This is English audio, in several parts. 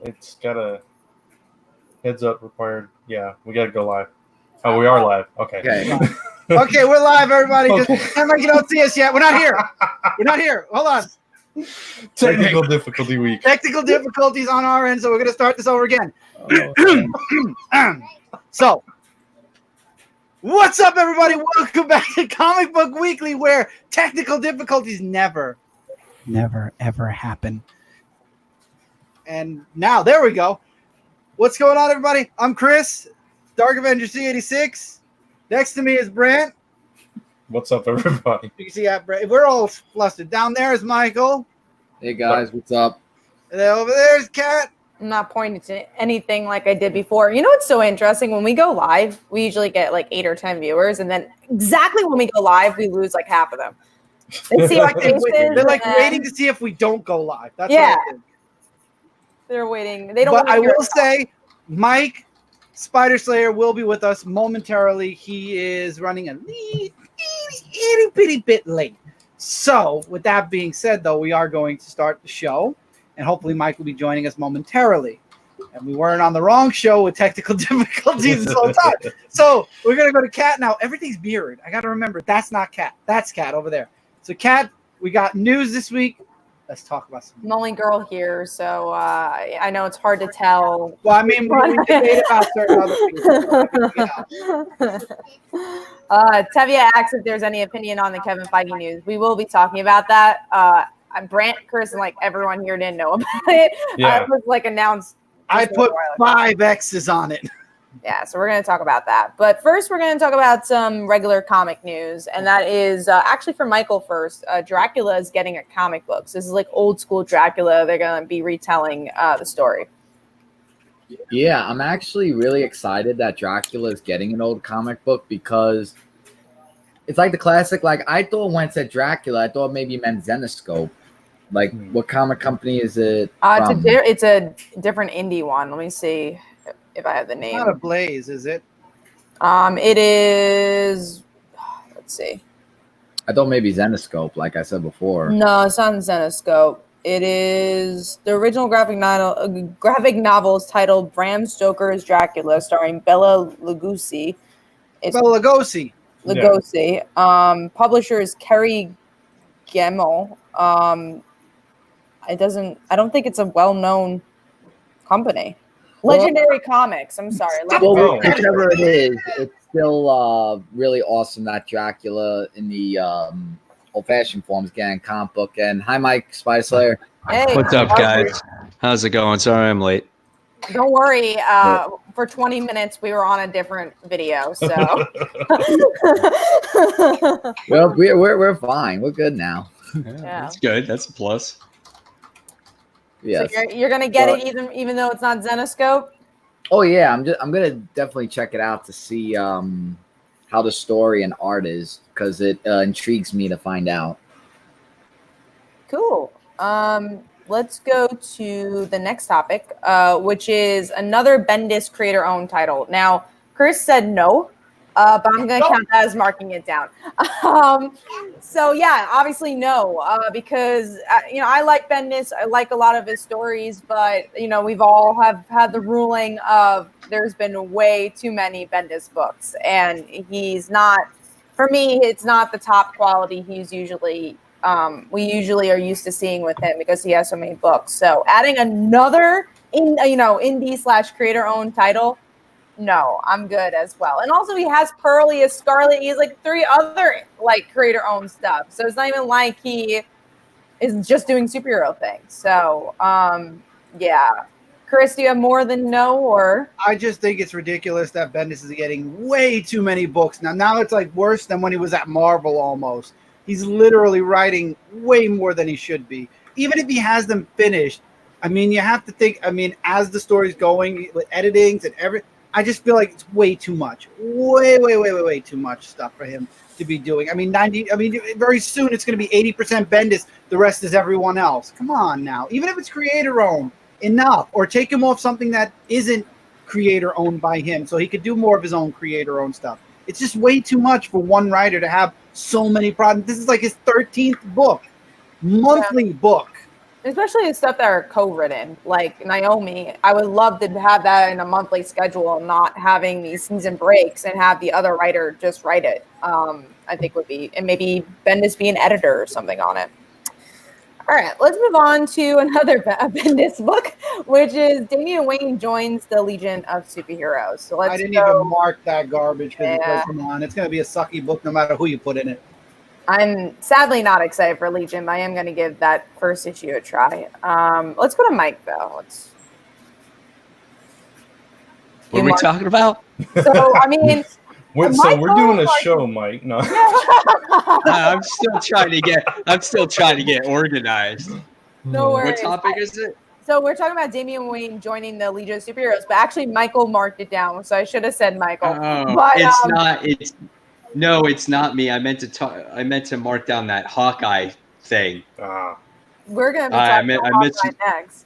It's got a heads up required. Yeah, we got to go live. Oh, we are live. Okay. Okay, we're live, everybody. Just pretend like you don't see us yet. We're not here. We're not here. Hold on. Technical difficulty week. Technical difficulties on our end, so we're going to start this over again. So, what's up, everybody? Welcome back to Comic Book Weekly, where technical difficulties never, ever happen. And now, there we go. What's going on, everybody? I'm Chris, Dark Avenger C86. Next to me is Brant. What's up, everybody? You can see that, Brant. We're all flustered. Down there is Michael. Hey, guys. What's up? And then over there is Kat. I'm not pointing to anything like I did before. You know what's so interesting? When we go live, we usually get like 8 or 10 viewers, and then exactly when we go live, we lose like half of them. They see our faces. They're like waiting to see if we don't go live. That's yeah. what They're waiting. They don't. But I will say, Mike Spider Slayer will be with us momentarily. He is running a itty bitty bit late. So, with that being said, though, we are going to start the show, and hopefully Mike will be joining us momentarily. And we weren't on the wrong show with technical difficulties this whole time. So, we're going to go to Kat now. Everything's mirrored. I got to remember, that's not Kat. That's Kat over there. So, Kat, we got news this week. Let's talk about some. I'm the only girl here, so I know it's hard to tell. Well, I mean, we debate about certain other people. Tevia asks if there's any opinion on the Kevin Feige news. We will be talking about that. Brant, Chris, and like everyone here didn't know about it. Yeah. It was like announced. I put 5 X's on it. Yeah, so we're going to talk about that. But first, we're going to talk about some regular comic news, and that is actually for Michael first. Dracula is getting a comic book. So this is like old school Dracula. They're going to be retelling the story. Yeah, I'm actually really excited that Dracula is getting an old comic book because it's like the classic. Like, I thought when it said Dracula, I thought maybe it meant Zenescope. Like, what comic company is it? It's a different indie one. Let me see if I have the name. Not a Blaze, is it? It is. Let's see. I thought maybe Zenescope, like I said before. No, it's not Zenescope. It is the original graphic novel is titled Bram Stoker's Dracula, starring Bela Lugosi. Bela Lugosi. Lugosi. Yeah. Publisher is Kerry Gemmel. I don't think it's a well-known company. Legendary Comics. I'm sorry. Well, whichever it is, it's still really awesome that Dracula in the old-fashioned form is getting a comic book. And hi, Mike, Spider Slayer. Hey, what's up, guys? How's it going? Sorry I'm late. Don't worry. For 20 minutes, we were on a different video. So, well, we're fine. We're good now. Yeah, that's good. That's a plus. Yes. So you're gonna get it even though it's not Zenescope. Oh yeah, I'm gonna definitely check it out to see how the story and art is because it intrigues me to find out. Cool. Let's go to the next topic, which is another Bendis creator-owned title. Now, Chris said no, but I'm going to count that as marking it down. So, yeah, obviously no, because, I like Bendis. I like a lot of his stories, but, we've all have had the ruling of there's been way too many Bendis books, and he's not, for me, it's not the top quality he's usually we usually are used to seeing with him because he has so many books. So adding another indie/creator-owned title, no, I'm good as well. And also he has Pearl, he has Scarlet, he has like 3 other like creator-owned stuff. So it's not even like he is just doing superhero things. So yeah. Chris, do you have more than no or? I just think it's ridiculous that Bendis is getting way too many books. Now it's like worse than when he was at Marvel almost. He's literally writing way more than he should be. Even if he has them finished, I mean, you have to think, as the story's going, with editings and I just feel like it's way too much. Way too much stuff for him to be doing. Very soon it's going to be 80% Bendis. The rest is everyone else. Come on now. Even if it's creator-owned, enough. Or take him off something that isn't creator-owned by him so he could do more of his own creator-owned stuff. It's just way too much for one writer to have so many problems. This is like his 13th book, monthly book. Especially the stuff that are co-written, like Naomi. I would love to have that in a monthly schedule, not having these season breaks and have the other writer just write it. I think would be, and maybe Bendis be an editor or something on it. All right, let's move on to another Bendis book, which is Damian Wayne joins the Legion of Superheroes. So let's I didn't go. even mark that garbage because Yeah. come on, it's going to be a sucky book no matter who you put in it. I'm sadly not excited for Legion, but I am going to give that first issue a try. Let's go to Mike, though. What are we talking about? So, I mean... we're doing a show, Mike. No. I'm still trying to get organized. No worries. What topic is it? So we're talking about Damian Wayne joining the Legion of Superheroes, but actually Michael marked it down, so I should have said Michael. Oh, but, it's not me. I meant to mark down that Hawkeye thing. We're gonna be talking about Hawkeye next.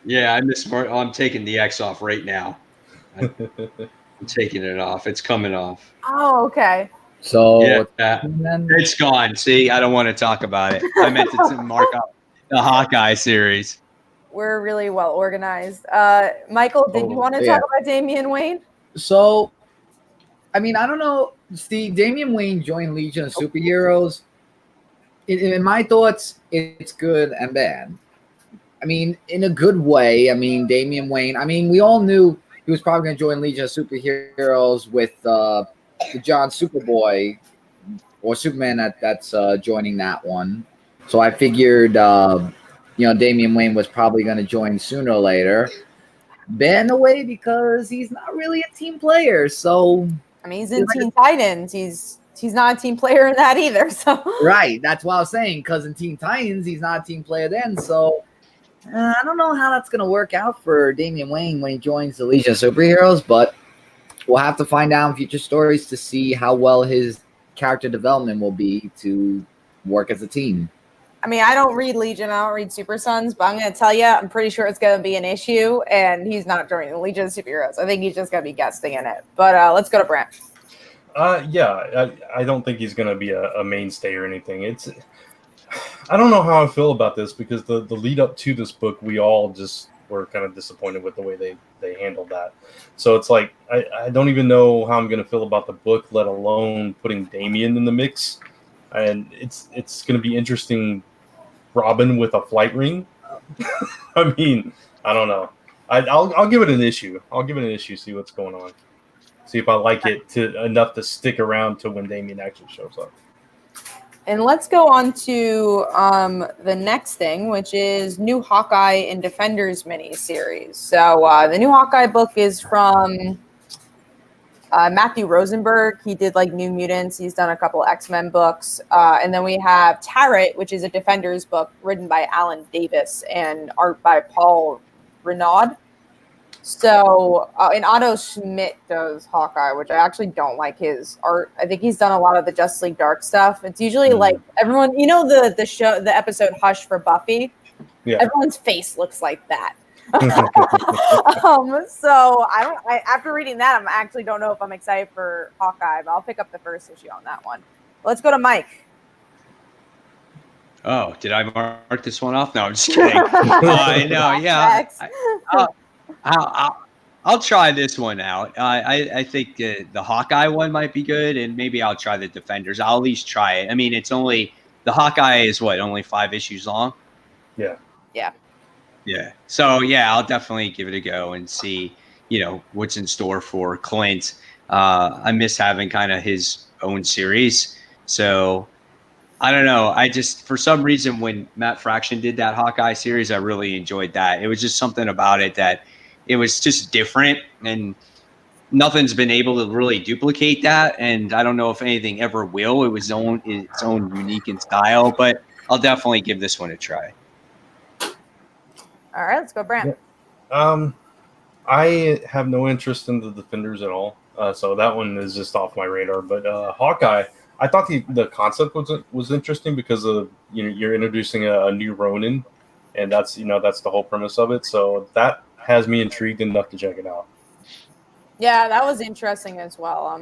Yeah, I'm taking the X off right now. I'm taking it off. It's coming off. Oh, okay. So yeah, it's gone. See, I don't want to talk about it. I meant to mark up the Hawkeye series. We're really well organized. Michael, did you want to talk about Damian Wayne? So, I mean, I don't know. Steve, Damian Wayne joined Legion of Superheroes. In my thoughts, it's good and bad. I mean, in a good way. I mean, Damian Wayne. I mean, we all knew he was probably going to join Legion of Superheroes with the John Superboy or Superman that's joining that one. So I figured, Damian Wayne was probably going to join sooner or later. Bad in a way because he's not really a team player. So I mean, he's in Teen Titans. He's not a team player in that either. So right, that's what I was saying. Because in Teen Titans, he's not a team player then. So I don't know how that's going to work out for Damian Wayne when he joins the Legion of Superheroes. But we'll have to find out in future stories to see how well his character development will be to work as a team. I mean, I don't read Legion, I don't read Super Sons, but I'm going to tell you, I'm pretty sure it's going to be an issue, and he's not joining the Legion of Superheroes. I think he's just going to be guesting in it. But let's go to Brant. I don't think he's going to be a mainstay or anything. I don't know how I feel about this because the lead up to this book, we all just were kind of disappointed with the way they handled that. So it's like, I don't even know how I'm going to feel about the book, let alone putting Damian in the mix. And it's going to be interesting. Robin with a flight ring. I mean, I don't know. I'll give it an issue. I'll give it an issue. See what's going on. See if I like it enough to stick around to when Damian actually shows up. And let's go on to the next thing, which is New Hawkeye and Defenders miniseries. So the New Hawkeye book is from Matthew Rosenberg. He did like New Mutants. He's done a couple X-Men books. And then we have Tarot, which is a Defenders book written by Alan Davis and art by Paul Renaud. So, and Otto Schmidt does Hawkeye, which I actually don't like his art. I think he's done a lot of the Justice League Dark stuff. It's usually like everyone, the episode Hush for Buffy. Yeah. Everyone's face looks like that. So after reading that, I actually don't know if I'm excited for Hawkeye, but I'll pick up the first issue on that one. Let's go to Mike. Oh, did I mark this one off? No, I'm just kidding. No, yeah. I'll try this one out. I think the Hawkeye one might be good, and maybe I'll try the Defenders. I'll at least try it. I mean, the Hawkeye is only 5 issues long? Yeah. Yeah. Yeah. So, yeah, I'll definitely give it a go and see, what's in store for Clint. I miss having kind of his own series. So, I don't know. For some reason, when Matt Fraction did that Hawkeye series, I really enjoyed that. It was just something about it that it was just different, and nothing's been able to really duplicate that. And I don't know if anything ever will. It was its own unique in style, but I'll definitely give this one a try. All right, let's go, Brant. I have no interest in the Defenders at all, so that one is just off my radar. But Hawkeye, I thought the concept was interesting because of you're introducing a new Ronin, and that's the whole premise of it. So that has me intrigued enough to check it out. Yeah, that was interesting as well.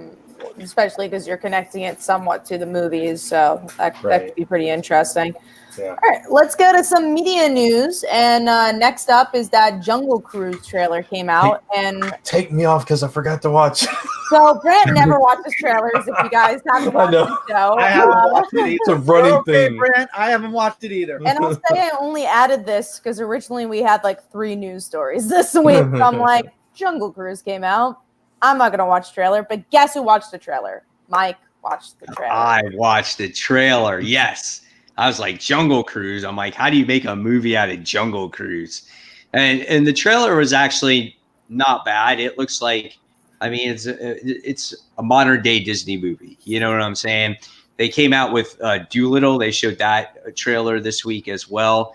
Especially because you're connecting it somewhat to the movies, so that could be pretty interesting. Yeah. All right, let's go to some media news. And next up is that Jungle Cruise trailer came out. And take me off because I forgot to watch. So Brant never watches trailers. If you guys haven't watched the show, I haven't watched it either. It's a running thing. Brant, I haven't watched it either. And I'll say I only added this because originally we had like 3 news stories this week. So I'm like, Jungle Cruise came out. I'm not gonna watch the trailer, but guess who watched the trailer? Mike watched the trailer. I watched the trailer. Yes. I was like, Jungle Cruise. I'm like, how do you make a movie out of Jungle Cruise? And the trailer was actually not bad. It looks like, I mean, it's a modern day Disney movie. You know what I'm saying? They came out with Doolittle. They showed that trailer this week as well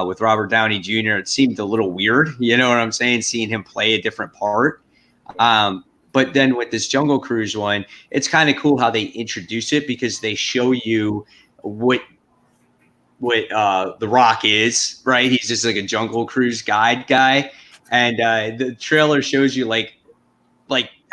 with Robert Downey Jr. It seemed a little weird. You know what I'm saying? Seeing him play a different part. But then with this Jungle Cruise one, it's kind of cool how they introduce it because they show you what The Rock is, right? He's just like a Jungle Cruise guide guy. And the trailer shows you like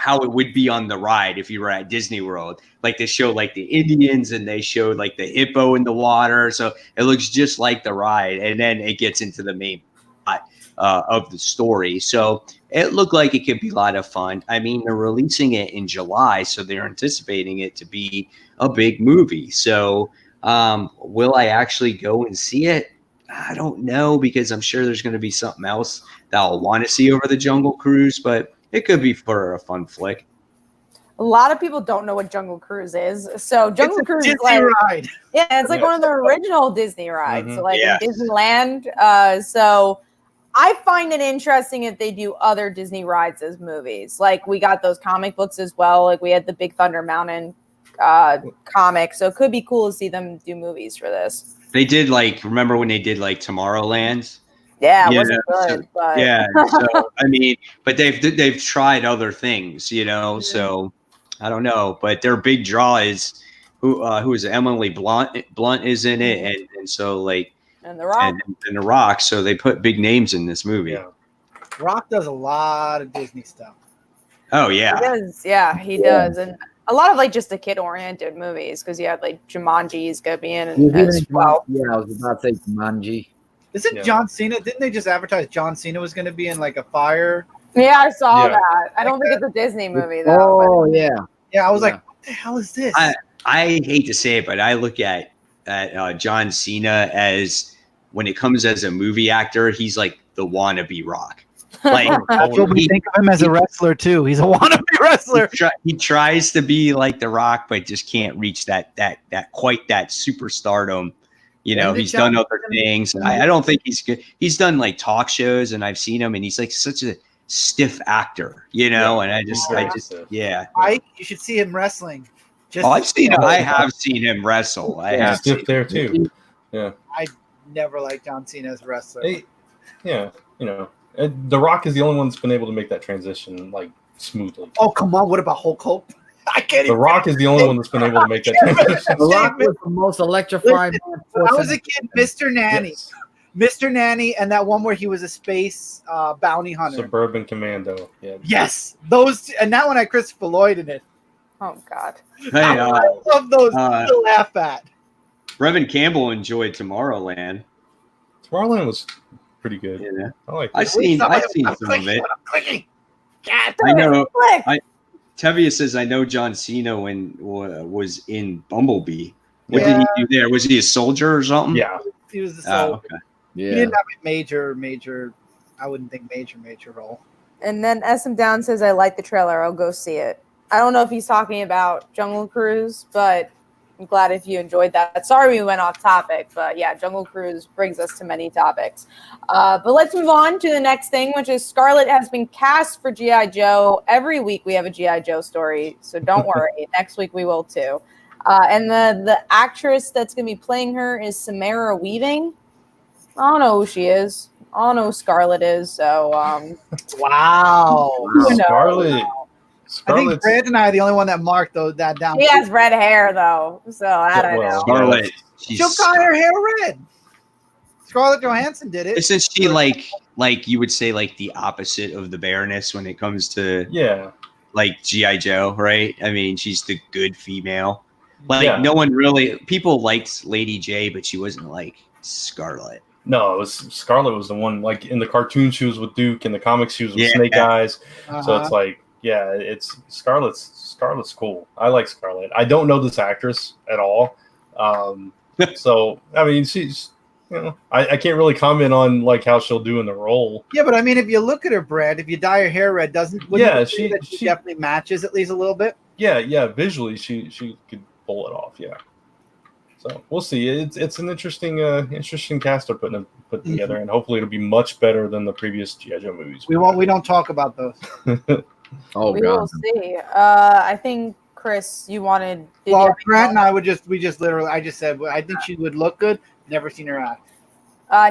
how it would be on the ride if you were at Disney World. Like they show like the Indians and they showed like the hippo in the water. So it looks just like the ride. And then it gets into the main plot of the story. So it looked like it could be a lot of fun. I mean, they're releasing it in July, so they're anticipating it to be a big movie. So will I actually go and see it? I don't know, because I'm sure there's going to be something else that I'll want to see over the Jungle Cruise, but it could be for a fun flick. A lot of people don't know what Jungle Cruise is. So Jungle Cruise is like ride. Yeah, it's like one of the original Disney rides, like Yeah. in Disneyland. So I find it interesting if they do other Disney rides as movies. Like we got those comic books as well. Like we had the Big Thunder Mountain comic. So it could be cool to see them do movies for this. They did remember when they did Tomorrowland? Yeah, it wasn't good. But Yeah, so I mean, but they've tried other things, you know. So I don't know, but their big draw is who is it? Emily Blunt is in it, and so and The Rock and The Rock. So they put big names in this movie. Yeah. Rock does a lot of Disney stuff. Oh yeah, he does. Yeah, he does, and a lot of just the kid-oriented movies because you had Jumanji's gonna be in as well. Yeah, I was about to say Jumanji. Isn't John Cena? Didn't they just advertise John Cena was going to be in a fire? Yeah, I saw Yeah. that. I don't think it's a Disney movie though. Oh yeah. Yeah, I was like, what the hell is this? I hate to say it, but I look at John Cena as, when it comes as a movie actor, he's like the wannabe Rock. That's what we think of him as a wrestler too. He's a wannabe wrestler. He tries to be like The Rock, but just can't reach that superstardom. You know, he's done other things. I don't think he's good. He's done talk shows, and I've seen him, and he's such a stiff actor, you know. And I just, you should see him wrestling. I have seen him wrestle. I have stiff there too. Yeah. I never liked John Cena as a wrestler. Yeah, you know, The Rock is the only one that's been able to make that transition smoothly. Oh come on! What about Hulk Hogan? I can't. The Rock is the only one that's been able to make that transition. The Rock was the most electrifying man. When I was a kid, Mr. Nanny. Yes. Mr. Nanny, and that one where he was a space bounty hunter. Suburban Commando. Yeah. Yes, those, and that one had Christopher Lloyd in it. Oh God. Hey, I love those to laugh at. Reverend Campbell enjoyed Tomorrowland. Tomorrowland was pretty good. Yeah. I like I've seen some of it. God, I know. Tevia says, I know John Cena was in Bumblebee. What did he do there? Was he a soldier or something? Yeah. He was the soldier. Okay. He didn't have a major. I wouldn't think major role. And then SM Down says, I like the trailer. I'll go see it. I don't know if he's talking about Jungle Cruise, but I'm glad if you enjoyed that. Sorry we went off topic, but yeah, Jungle Cruise brings us to many topics. But let's move on to the next thing, which is Scarlett has been cast for G.I. Joe. Every week we have a G.I. Joe story, so don't worry. Next week we will too. And the actress that's going to be playing her is Samara Weaving. I don't know who she is. I don't know who Scarlett is. So, wow. Scarlett. I think Brad and I are the only one that marked that down. She has red hair, though. So, I don't know. Scarlett. She'll dye her hair red. Scarlett Johansson did it. Isn't she like you would say the opposite of the Baroness when it comes to like G.I. Joe, right? I mean, she's the good female. Like no one really people liked Lady J, but she wasn't like Scarlet. No, it was Scarlet was the one. Like in the cartoon, she was with Duke. In the comics, she was with Snake Eyes. So it's like, yeah, it's Scarlet's cool. I like Scarlet. I don't know this actress at all. So I mean, she's I can't really comment on like how she'll do in the role. Yeah, but I mean, if you look at her, Brad, if you dye her hair red, she definitely matches at least a little bit. Yeah, visually she could pull it off. Yeah. So we'll see. It's an interesting cast they're putting together, and hopefully it'll be much better than the previous G.I. Joe movies. We don't talk about those. We will see. I think Chris, you wanted. Grant and I I just said I think she would look good. Never seen her act.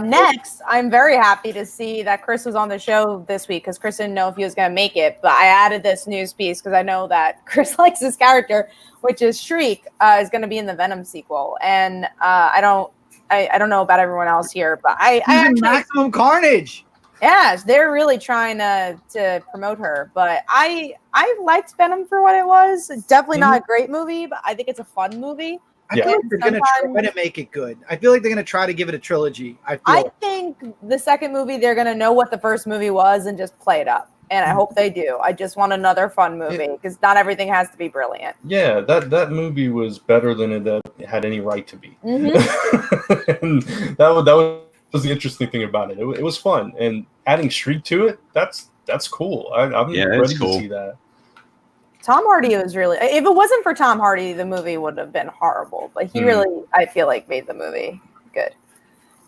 Next, I'm very happy to see that Chris was on the show this week because Chris didn't know if he was going to make it. But I added this news piece because I know that Chris likes his character, which is Shriek, is going to be in the Venom sequel. And I don't know about everyone else here, but I actually, Maximum Carnage. Yes, they're really trying to promote her. But I liked Venom for what it was. It's definitely not a great movie, but I think it's a fun movie. I feel like they're going to try to make it good. I feel like they're going to try to give it a trilogy. I think the second movie, they're going to know what the first movie was and just play it up. And I hope they do. I just want another fun movie because not everything has to be brilliant. Yeah, that movie was better than it had any right to be. Mm-hmm. And that was the interesting thing about it. It was fun. And adding Shriek to it, that's cool. I'm ready to see that. Tom Hardy was really, if it wasn't for Tom Hardy, the movie would have been horrible. But he really, I feel like, made the movie good.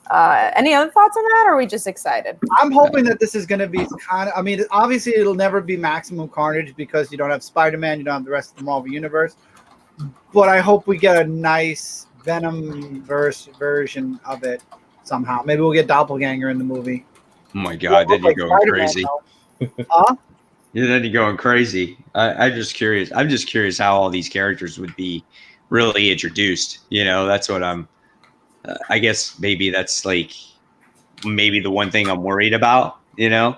Any other thoughts on that, or are we just excited? I'm hoping that this is going to be obviously it'll never be Maximum Carnage because you don't have Spider-Man, you don't have the rest of the Marvel Universe. But I hope we get a nice Venom-verse version of it somehow. Maybe we'll get Doppelganger in the movie. Oh my God, then you're going crazy. Huh? Yeah, then you're going crazy. I'm just curious. I'm just curious how all these characters would be really introduced. That's what I'm. I guess maybe that's like maybe the one thing I'm worried about. Yeah.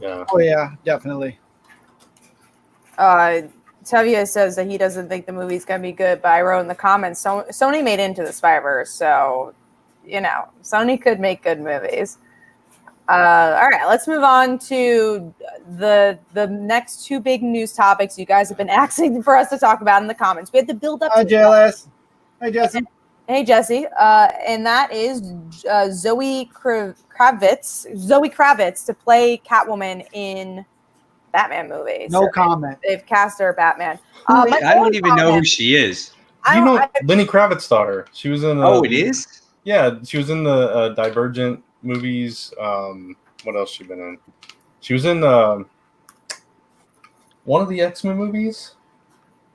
Oh yeah, definitely. Tevye says that he doesn't think the movie's gonna be good, but I wrote in the comments, Sony made Into the Spider-Verse, so Sony could make good movies. All right, let's move on to the next two big news topics you guys have been asking for us to talk about in the comments. We had to build up. Hi, JLS. Hi, Jesse. Hey, Jesse. And that is Zoe Kravitz to play Catwoman in Batman movies. No comment. They've cast her Batman. I don't even know who she is. Lenny Kravitz's daughter. She was in. It is? Yeah, she was in the Divergent movies. What else she been in? She was in one of the X-Men movies.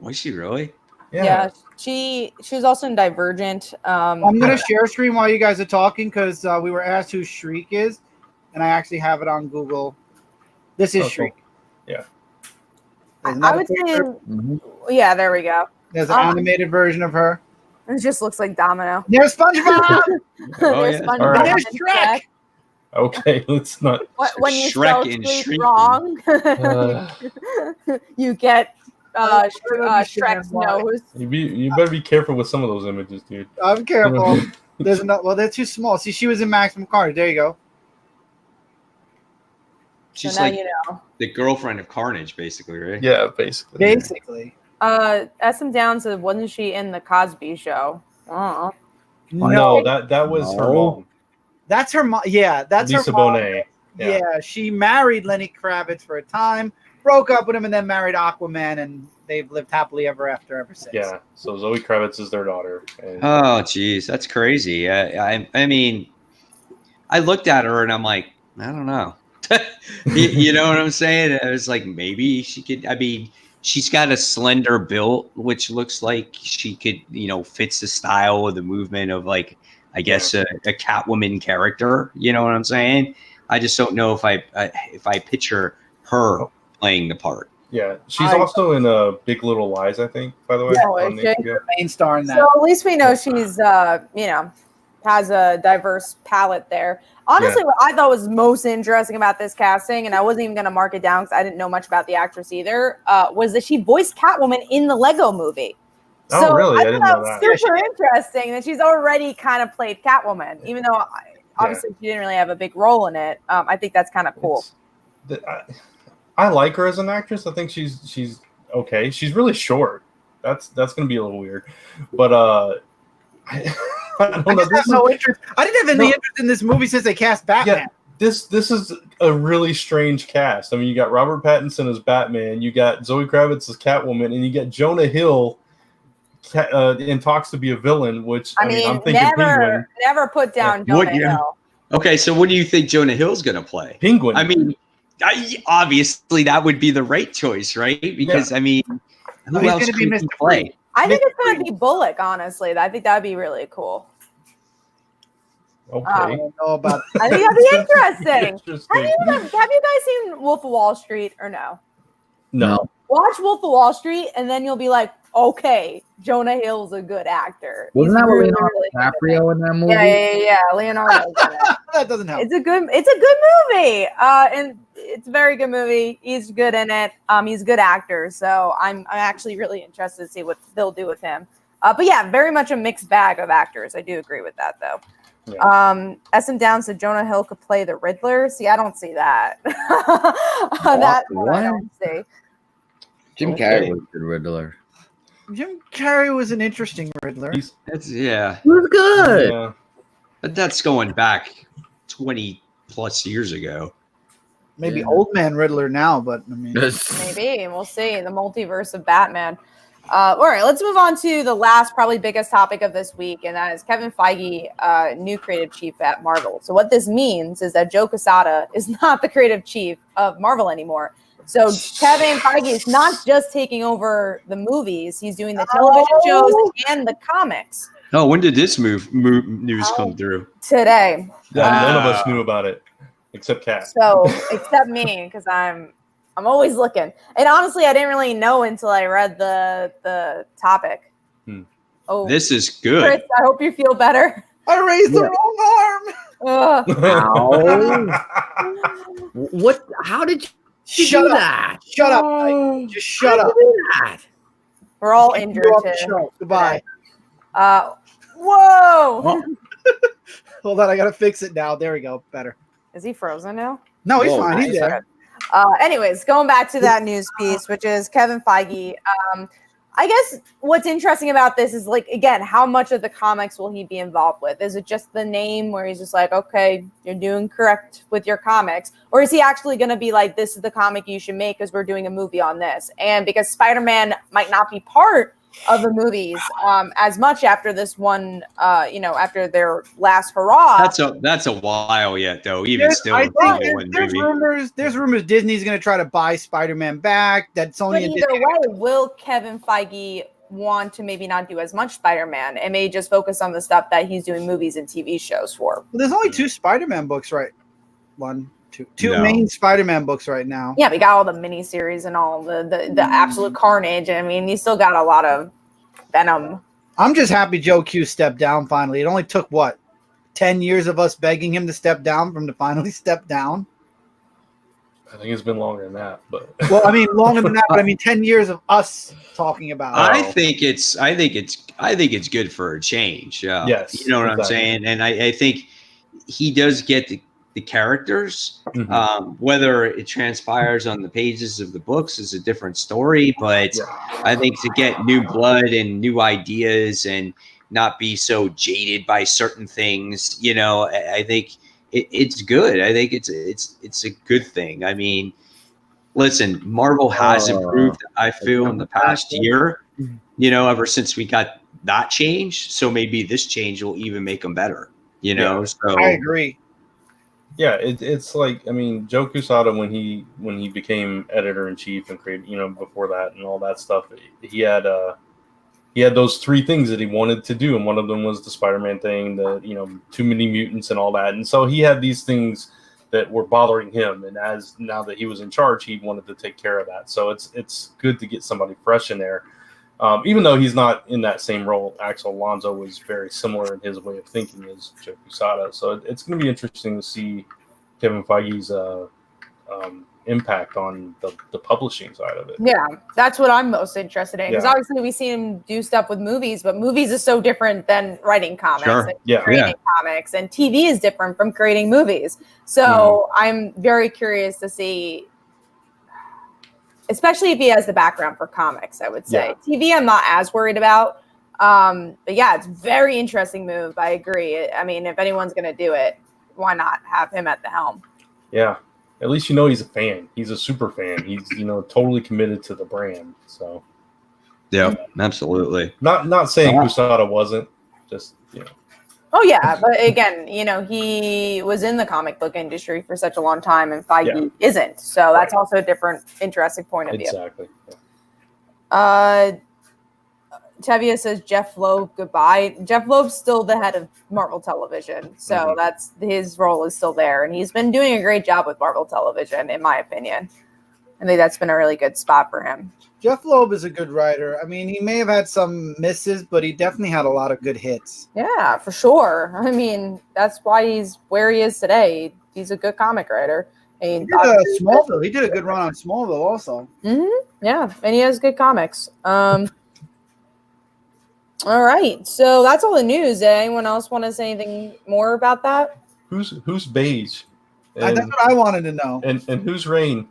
Was she really? Yeah, she was also in Divergent. I'm gonna share screen while you guys are talking because we were asked who Shriek is, and I actually have it on Google. This is Shriek. Cool. Yeah. I would say, yeah, there we go. There's an animated version of her. It just looks like Domino. There's SpongeBob. There's SpongeBob. Right. There's Shrek. Okay, let's not. When you Shrek spell and Shriek Shriek. wrong, you get Shrek's nose. You better be careful with some of those images, dude. I'm careful. They're too small. See, she was in Maximum Carnage. There you go. She's so like the girlfriend of Carnage, basically, right? Yeah, basically. Basically. SM Down said, wasn't she in the Cosby Show? No, that was her mom. That's her mom. Yeah, that's Lisa her mom. Bonet. Yeah, she married Lenny Kravitz for a time, broke up with him, and then married Aquaman, and they've lived happily ever since. Yeah, so Zoe Kravitz is their daughter. Oh, geez, that's crazy. I mean, I looked at her and I'm like, I don't know. You know what I'm saying? I was like, maybe she could. I mean, she's got a slender build, which looks like she could, fits the style of the movement of like, I guess a Catwoman character. You know what I'm saying? I just don't know if I picture her playing the part. Yeah, she's also in Big Little Lies, I think. By the way, she's the main star in that. So at least we know she's, has a diverse palette there. Honestly, what I thought was most interesting about this casting, and I wasn't even going to mark it down because I didn't know much about the actress either, was that she voiced Catwoman in the Lego movie. Oh, So really? I I thought didn't that know was that. super interesting that she's already kind of played Catwoman, even though obviously she didn't really have a big role in it. I think that's kind of cool. I like her as an actress. I think she's okay. She's really short. That's going to be a little weird, but I don't know. I have no interest. I didn't have any interest in this movie since they cast Batman. Yeah, this is a really strange cast. I mean, you got Robert Pattinson as Batman, you got Zoe Kravitz as Catwoman, and you got Jonah Hill in talks to be a villain. Which I mean, I'm thinking Penguin. Never put down Jonah Hill. Okay, so what do you think Jonah Hill's going to play? Penguin. I mean, obviously that would be the right choice, right? Because I mean, who else could he play? I think it's going to be Bullock, honestly. I think that would be really cool. Okay. I don't know about I think that'd be interesting. Have you guys seen Wolf of Wall Street or no? No. Watch Wolf of Wall Street, and then you'll be like, okay, Jonah Hill's a good actor. Wasn't that Leonardo DiCaprio in that movie? Yeah. Leonardo. That doesn't help. It's a good movie, and it's a very good movie. He's good in it. He's a good actor, so I'm actually really interested to see what they'll do with him. But yeah, very much a mixed bag of actors. I do agree with that, though. Yeah. SM Down said Jonah Hill could play the Riddler. See, I don't see that. That I don't see. Jim Carrey was the Riddler. Jim Carrey was an interesting Riddler. He was good. Yeah. But that's going back 20 plus years ago. Maybe old man Riddler now, but I mean, maybe we'll see the multiverse of Batman. All right, let's move on to the last, probably biggest topic of this week, and that is Kevin Feige, new creative chief at Marvel. So what this means is that Joe Quesada is not the creative chief of Marvel anymore. So Kevin Feige is not just taking over the movies; he's doing the television shows and the comics. Oh, when did this news come through? Today. Yeah, none of us knew about it except Kat. So except me, because I'm always looking. And honestly, I didn't really know until I read the topic. Oh, this is good. Chris, I hope you feel better. I raised the wrong arm. What? How did you do that? Shut up. Just shut up. We're all injured too. Goodbye. Whoa. Hold on, I gotta fix it now. There we go. Better. Is he frozen now? No, he's fine. He's there. Anyways, going back to that news piece, which is Kevin Feige. I guess what's interesting about this is, like, again, how much of the comics will he be involved with? Is it just the name where he's just like, okay, you're doing correct with your comics? Or is he actually going to be like, this is the comic you should make because we're doing a movie on this? And because Spider-Man might not be part of the movies as much after this one, after their last hurrah. That's a while yet, though. There's rumors Disney's going to try to buy Spider-Man back. That's only. But either way, will Kevin Feige want to maybe not do as much Spider-Man and may just focus on the stuff that he's doing movies and TV shows for? Well, there's only 2 Spider-Man books, right? Two main Spider-Man books right now. Yeah, we got all the miniseries and all the absolute carnage. I mean, you still got a lot of Venom. I'm just happy Joe Q stepped down finally. It only took 10 years of us begging him to step down from to finally step down. I think it's been longer than that, but well, I mean longer than that, but I mean 10 years of us talking about it. I think it's good for a change. Yes, you know what I'm saying, and I think he does get the characters. Whether it transpires on the pages of the books is a different story, but I think to get new blood and new ideas and not be so jaded by certain things, I think it's good. I think it's a good thing. I mean, listen, Marvel has improved, I feel, in the past year, ever since we got that change. So maybe this change will even make them better, so I agree. Yeah, it's like, I mean, Joe Quesada, when he became editor-in-chief and created, before that and all that stuff, he had those 3 things that he wanted to do, and one of them was the Spider-Man thing, the too many mutants and all that, and so he had these things that were bothering him, and now that he was in charge, he wanted to take care of that. So it's good to get somebody fresh in there, Even though he's not in that same role, Axel Alonso was very similar in his way of thinking as Joe Quesada. So it's going to be interesting to see Kevin Feige's impact on the publishing side of it. Yeah, that's what I'm most interested in, because Yeah. obviously we see him do stuff with movies, but movies is so different than writing comics Sure. and Yeah. creating comics, and TV is different from creating movies. So I'm very curious to see, especially if he has the background for comics, I would say. TV I'm not as worried about. But yeah, it's a very interesting move. I agree. I mean, if anyone's going to do it, why not have him at the helm? Yeah. At least you know he's a fan. He's a super fan. He's totally committed to the brand. So Yeah, absolutely. not saying Quesada wasn't, just Oh yeah, but again, he was in the comic book industry for such a long time, and Feige isn't. So that's also a different, interesting point of view. Exactly. Yeah. Tevia says Jeff Loeb goodbye. Jeff Loeb's still the head of Marvel Television, so that's his role is still there, and he's been doing a great job with Marvel Television, in my opinion. I think that's been a really good spot for him. Jeff Loeb is a good writer. I mean, he may have had some misses, but he definitely had a lot of good hits. Yeah, for sure. I mean, that's why he's where he is today. He's a good comic writer. He did Smallville. He did a good run on Smallville also. Yeah, and he has good comics. All right, so that's all the news. Anyone else want to say anything more about that? Who's beige? That's what I wanted to know. And who's Rain?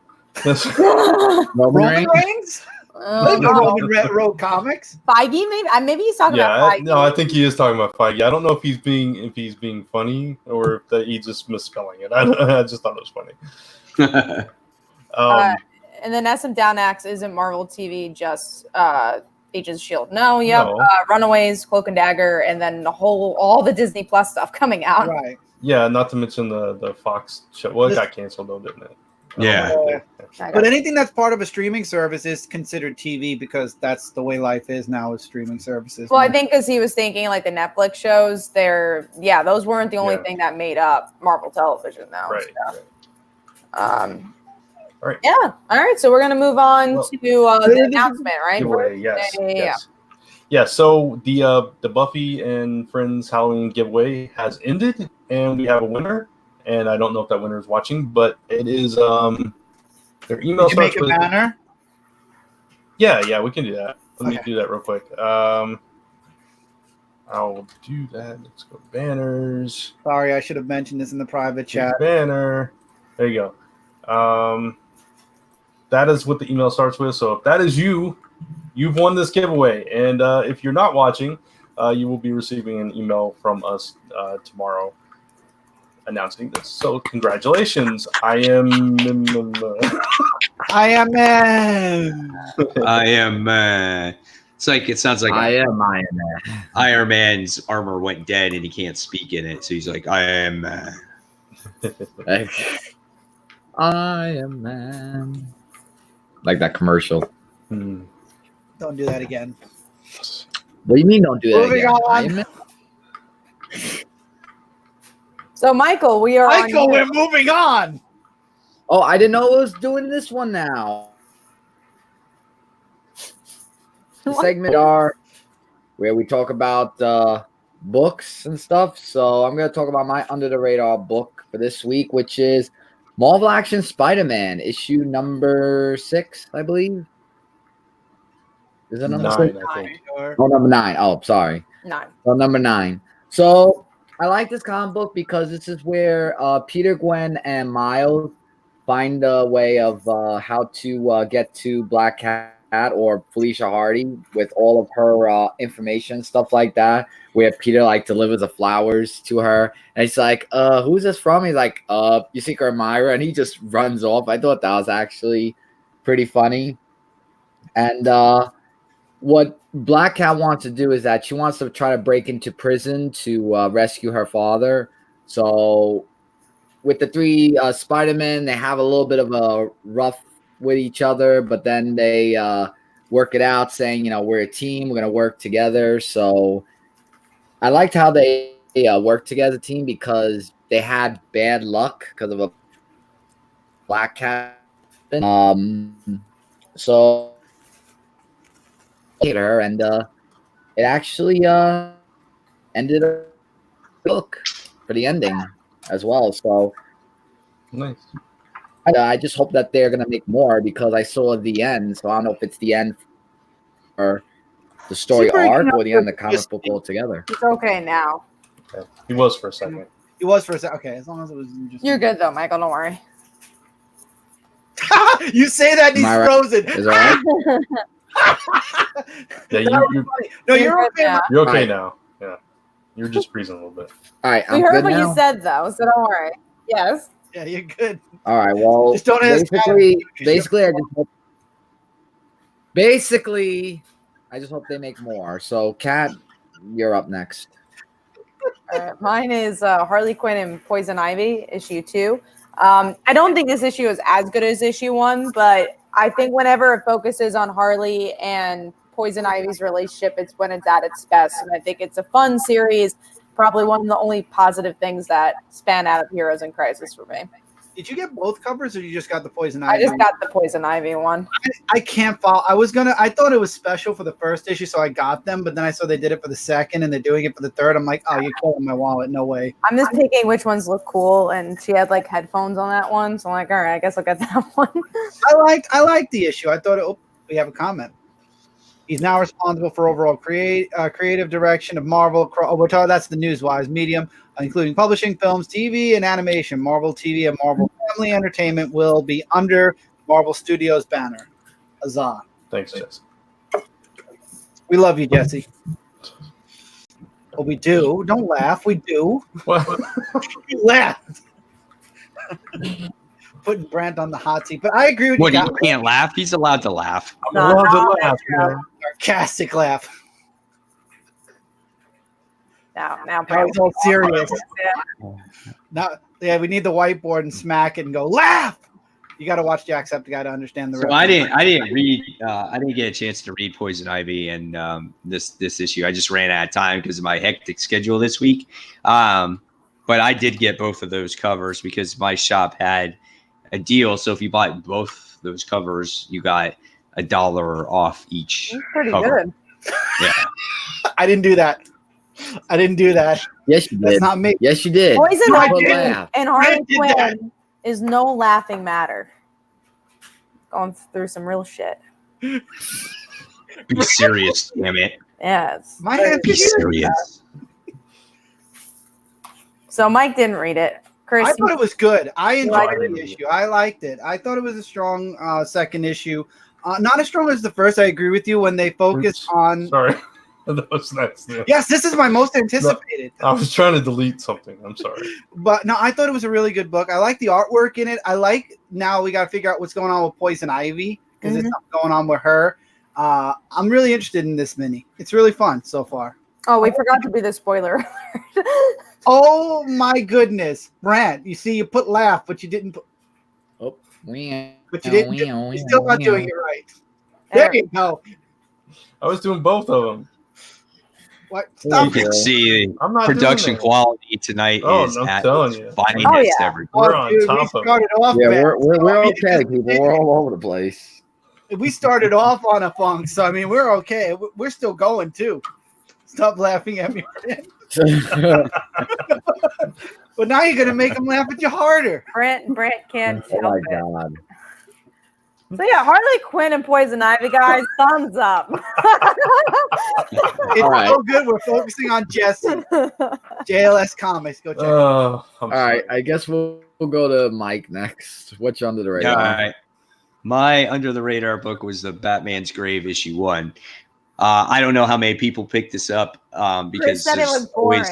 Roman Reigns? Roman wrote comics. Feige, maybe he's talking about Feige. No, I think he is talking about Feige. I don't know if he's being funny or if that he's just misspelling it. I just thought it was funny. And then SM Down Axe isn't Marvel TV, just Agents of S.H.I.E.L.D. No. Runaways, Cloak and Dagger, and then all the Disney Plus stuff coming out. Right. Yeah, not to mention the Fox show. Well, it got canceled though, didn't it? Yeah. But anything that's part of a streaming service is considered TV, because that's the way life is now with streaming services. Well, I think because he was thinking like the Netflix shows, those weren't the only thing that made up Marvel Television, though. Right. So. All right. Yeah. All right. So we're gonna move on to the announcement, right? Giveaway, yes. Yeah. So the Buffy and Friends Halloween giveaway has ended, and we have a winner. And I don't know if that winner is watching, but it is their email. Did you make a banner? Yeah, we can do that. Let me do that real quick. I'll do that. Let's go banners. Sorry, I should have mentioned this in the private chat. Banner. There you go. That is what the email starts with. So if that is you've won this giveaway. And if you're not watching, you will be receiving an email from us tomorrow announcing this. So congratulations. I am man. It sounds like I am Iron Man. Iron Man's armor went dead and he can't speak in it, so he's like, I am man. I am man. Like that commercial. Don't do that again. What do you mean don't do that Moving again? on. Iron Man? So Michael, we're moving on. Oh, I didn't know it was doing this one now. The segment where we talk about books and stuff. So I'm going to talk about my under the radar book for this week, which is Marvel Action Spider-Man issue number 6, I believe. Is it number 6? 9, I think. Oh, number 9. Oh, sorry. 9. Oh, number 9. So I like this comic book because this is where Peter, Gwen, and Miles find a way of how to get to Black Cat or Felicia Hardy with all of her information, stuff like that, where Peter delivers the flowers to her. And he's like, who's this from? He's like, you see her Myra, and he just runs off. I thought that was actually pretty funny. And what Black Cat wants to do is that she wants to try to break into prison to rescue her father. So with the 3 Spider-Men, they have a little bit of a rough with each other, but then they work it out saying, we're a team, we're going to work together. So I liked how they worked together, team, because they had bad luck because of a Black Cat. So her, and it actually ended a book for the ending as well. So Nice. I just hope that they're gonna make more because I saw the end. So I don't know if it's the end or the story arc or the end of the comic book altogether. It's okay now. Okay. He was for a second. He was for a second. Okay, as long as it was just. You're good though, Michael. Don't worry. You say that and he's frozen. Is that right? Yeah, No, you're okay. now. you're okay now. Yeah, you're just freezing a little bit. All right, We I'm heard good what now. you said though, so don't worry. Yes. Yeah, you're good. All right. Well, Just don't ask basically, I just hope they make more. So, Kat, you're up next. Mine is Harley Quinn and Poison Ivy, issue 2. I don't think this issue is as good as issue 1, but I think whenever it focuses on Harley and Poison Ivy's relationship, it's when it's at its best. And I think it's a fun series, probably one of the only positive things that span out of Heroes in Crisis for me. Did you get both covers, or you just got the Poison Ivy? I just got the Poison Ivy one. I can't follow. I thought it was special for the first issue, so I got them. But then I saw they did it for the second, and they're doing it for the third. I'm like, oh, you're killing my wallet. No way. I'm just picking which ones look cool, and she had like headphones on that one, so I'm like, all right, I guess I'll get that one. I liked the issue. I thought we have a comment. He's now responsible for overall creative direction of Marvel. That's the Newswise medium, including publishing, films, TV, and animation. Marvel TV and Marvel Family Entertainment will be under Marvel Studios banner. Huzzah. Thanks, Jesse. We love you, Jesse. Well, we do. Don't laugh. We do. What? You laughed. Putting Brant on the hot seat. But I agree with What, you. he can't laugh? He's allowed to laugh. I'm allowed to laugh. Man. Sarcastic laugh. Now, Now it's all serious. Yeah. Now, yeah, we need the whiteboard and smack it and go laugh. You got to watch Jacksepticeye to understand the. So I didn't read. I didn't get a chance to read Poison Ivy and this issue. I just ran out of time because of my hectic schedule this week. But I did get both of those covers because my shop had a deal. So if you bought both those covers, you got $1 off each. That's pretty cover. good. Yeah. I didn't do that. Yes, you That's did. not me. Yes, you did. Poison No, I Ivy didn't. and I Harley did that. Quinn is no laughing matter. Going through some real shit. Be serious, damn it. Yeah. My hands Be are serious. serious. So Mike didn't read it. Chris, I thought it was good. I enjoyed liked the it. issue. I liked it. I thought it was a strong second issue. Not as strong as the first. I agree with you when they focused Oops. on. Sorry. That was nice. Yeah. Yes, this is my most anticipated. I was trying to delete something. I'm sorry. But no, I thought it was a really good book. I like the artwork in it. I like now we got to figure out what's going on with Poison Ivy because there's something going on with her. I'm really interested in this mini. It's really fun so far. oh, we forgot to do the spoiler alert. Oh my goodness, Brant! You see, you put laugh, but you didn't. Oh, But you didn't. You're still not doing it right. There. There you go. I was doing both of them. What? You Stop can it. see I'm not production doing that. quality tonight Oh, is I'm at telling its you. finest Oh, yeah. every. We're Oh, on dude, top we of it. started off Yeah, bad. we're okay, people. We're all over the place. We started off on a funk, so I mean, we're okay. We're still going too. Stop laughing at me, Brant. But now you're gonna make them laugh at you harder. Brent can't Oh help my it. god. So yeah, Harley Quinn and Poison Ivy, guys, thumbs up. It's All right. so good. We're focusing on Jesse. JLS Comics. Go check. I'm All right, I guess we'll go to Mike next. What's your under the radar? All right. My under the radar book was the Batman's Grave issue 1. I don't know how many people picked this up because Chris said it there's was boring.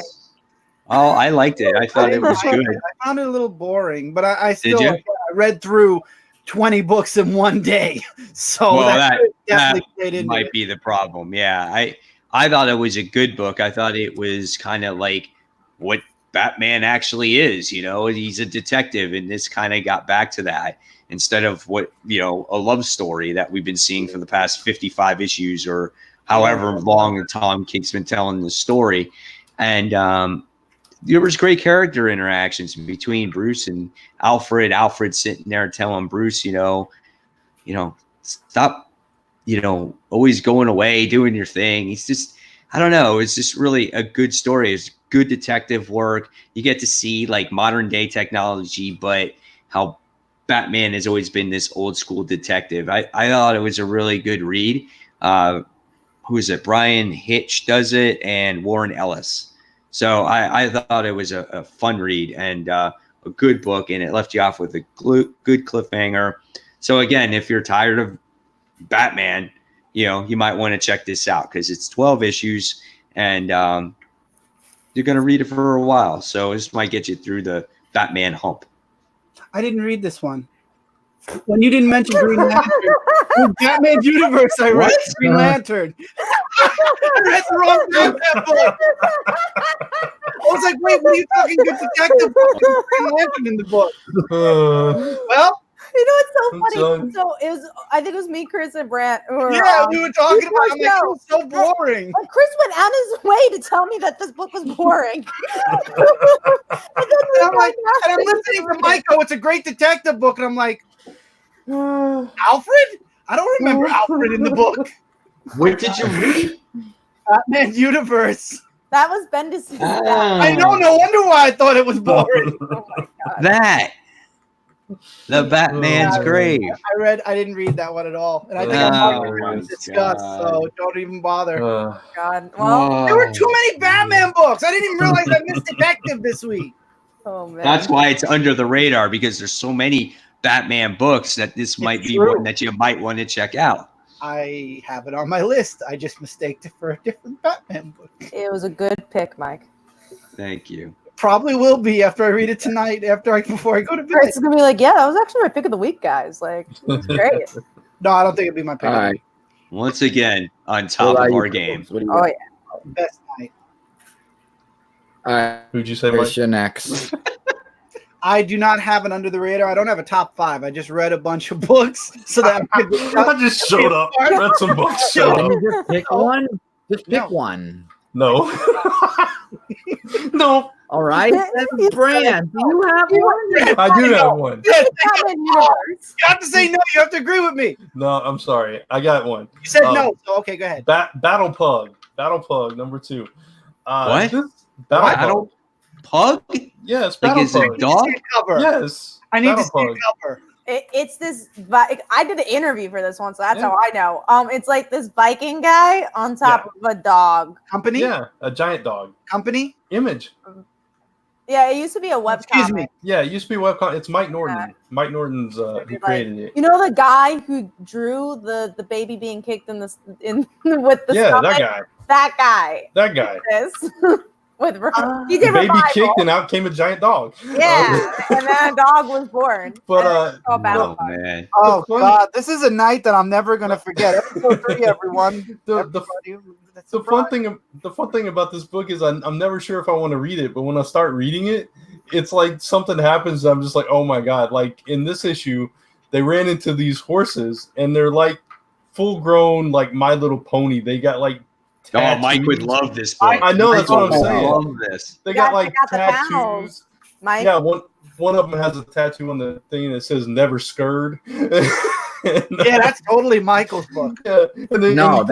Oh, I liked it. I thought it was I good. found it a little boring, but I still you? I read through 20 books in one day. So Well, that definitely played into might it. be the problem. Yeah, I thought it was a good book. I thought it was kind of like what Batman actually is. You know, he's a detective, and this kind of got back to that instead of what, you know, a love story that we've been seeing for the past 55 issues or however long Tom King's been telling the story. And there was great character interactions between Bruce and Alfred. Alfred sitting there telling Bruce, you know, stop always going away, doing your thing. He's just, I don't know. It's just really a good story. It's good detective work. You get to see like modern day technology, but how Batman has always been this old school detective. I thought it was a really good read. Who is it? Brian Hitch does it, and Warren Ellis. So I thought it was a fun read and a good book, and it left you off with a good cliffhanger. So again, if you're tired of Batman, you might want to check this out because it's 12 issues, and you're going to read it for a while. So this might get you through the Batman hump. I didn't read this one. When you didn't mention Green Lantern, in Batman universe, I read Green Lantern. I read the wrong Batman book. I was like, wait, what are you talking? Good detective book and Green Lantern in the book. Well, it's so funny. So it was, I think it was me, Chris, and Brant. We were talking about it. I'm like, it was so boring. But Chris went out his way to tell me that this book was boring. And I'm listening to Michael. It's a great detective book, and I'm like, Alfred? I don't remember Alfred in the book. What did you read? Batman universe. That was Bendis. I know. No wonder why I thought it was boring. Oh my God. That. The Batman's grave. I didn't read that one at all. And I think I'm going to discuss, so don't even bother. God. Well, there were too many Batman books. I didn't even realize I missed Detective this week. Oh man. That's why it's under the radar, because there's so many Batman books that this might be one that you might want to check out. I have it on my list. I just mistaked it for a different Batman book. It was a good pick, Mike. Thank you. Probably will be after I read it tonight, before I go to bed. It's gonna be like, yeah, that was actually my pick of the week, guys. Like, it's great. No, I don't think it'd be my pick. All right. Once again, on top of our game. Oh yeah. Best night. All right. Who'd you say, Mike? What's your next? I do not have an under the radar. I don't have a top 5. I just read a bunch of books so that I just showed up, read some books, showed Can up. you just pick one? Just pick one. No. No. All right. Brand, do you have one? I do have one. Batman universe. You have to say no. You have to agree with me. No, I'm sorry. I got one. You said no, so okay, go ahead. Battle Pug number 2. What? Battle Pug? Yes, Like, Battle is it a Pug. dog? Cover. Yes. I need Battle to see Pug. a cover. It's this. I did an interview for this one, so that's how I know. It's like this Viking guy on top of a dog. Company? Yeah, a giant dog. Company? Image. Yeah, it used to be a webcomic. Excuse me. Yeah, it used to be webcomic. It's Mike Norton. Yeah. Mike Norton's who created it. You know the guy who drew the baby being kicked in with the stomach? That guy. That guy. That guy. This. He The did baby Revival. kicked and out came a giant dog. Yeah, and then a dog was born. But Battle Pug. Man. Oh, God. This is a night that I'm never going to forget. Episode 3, everyone. The fun thing about this book is I'm never sure if I want to read it, but when I start reading it, it's like something happens. I'm just like, oh my God. Like in this issue, they ran into these horses and they're like full grown, like My Little Pony. They got like tattoos. Oh, Mike would love this book. I know, that's what I'm saying. Love this. They got like the tattoos. Mike. Yeah, one of them has a tattoo on the thing that says "Never Scared." Yeah, that's totally Michael's book. Yeah, and then No,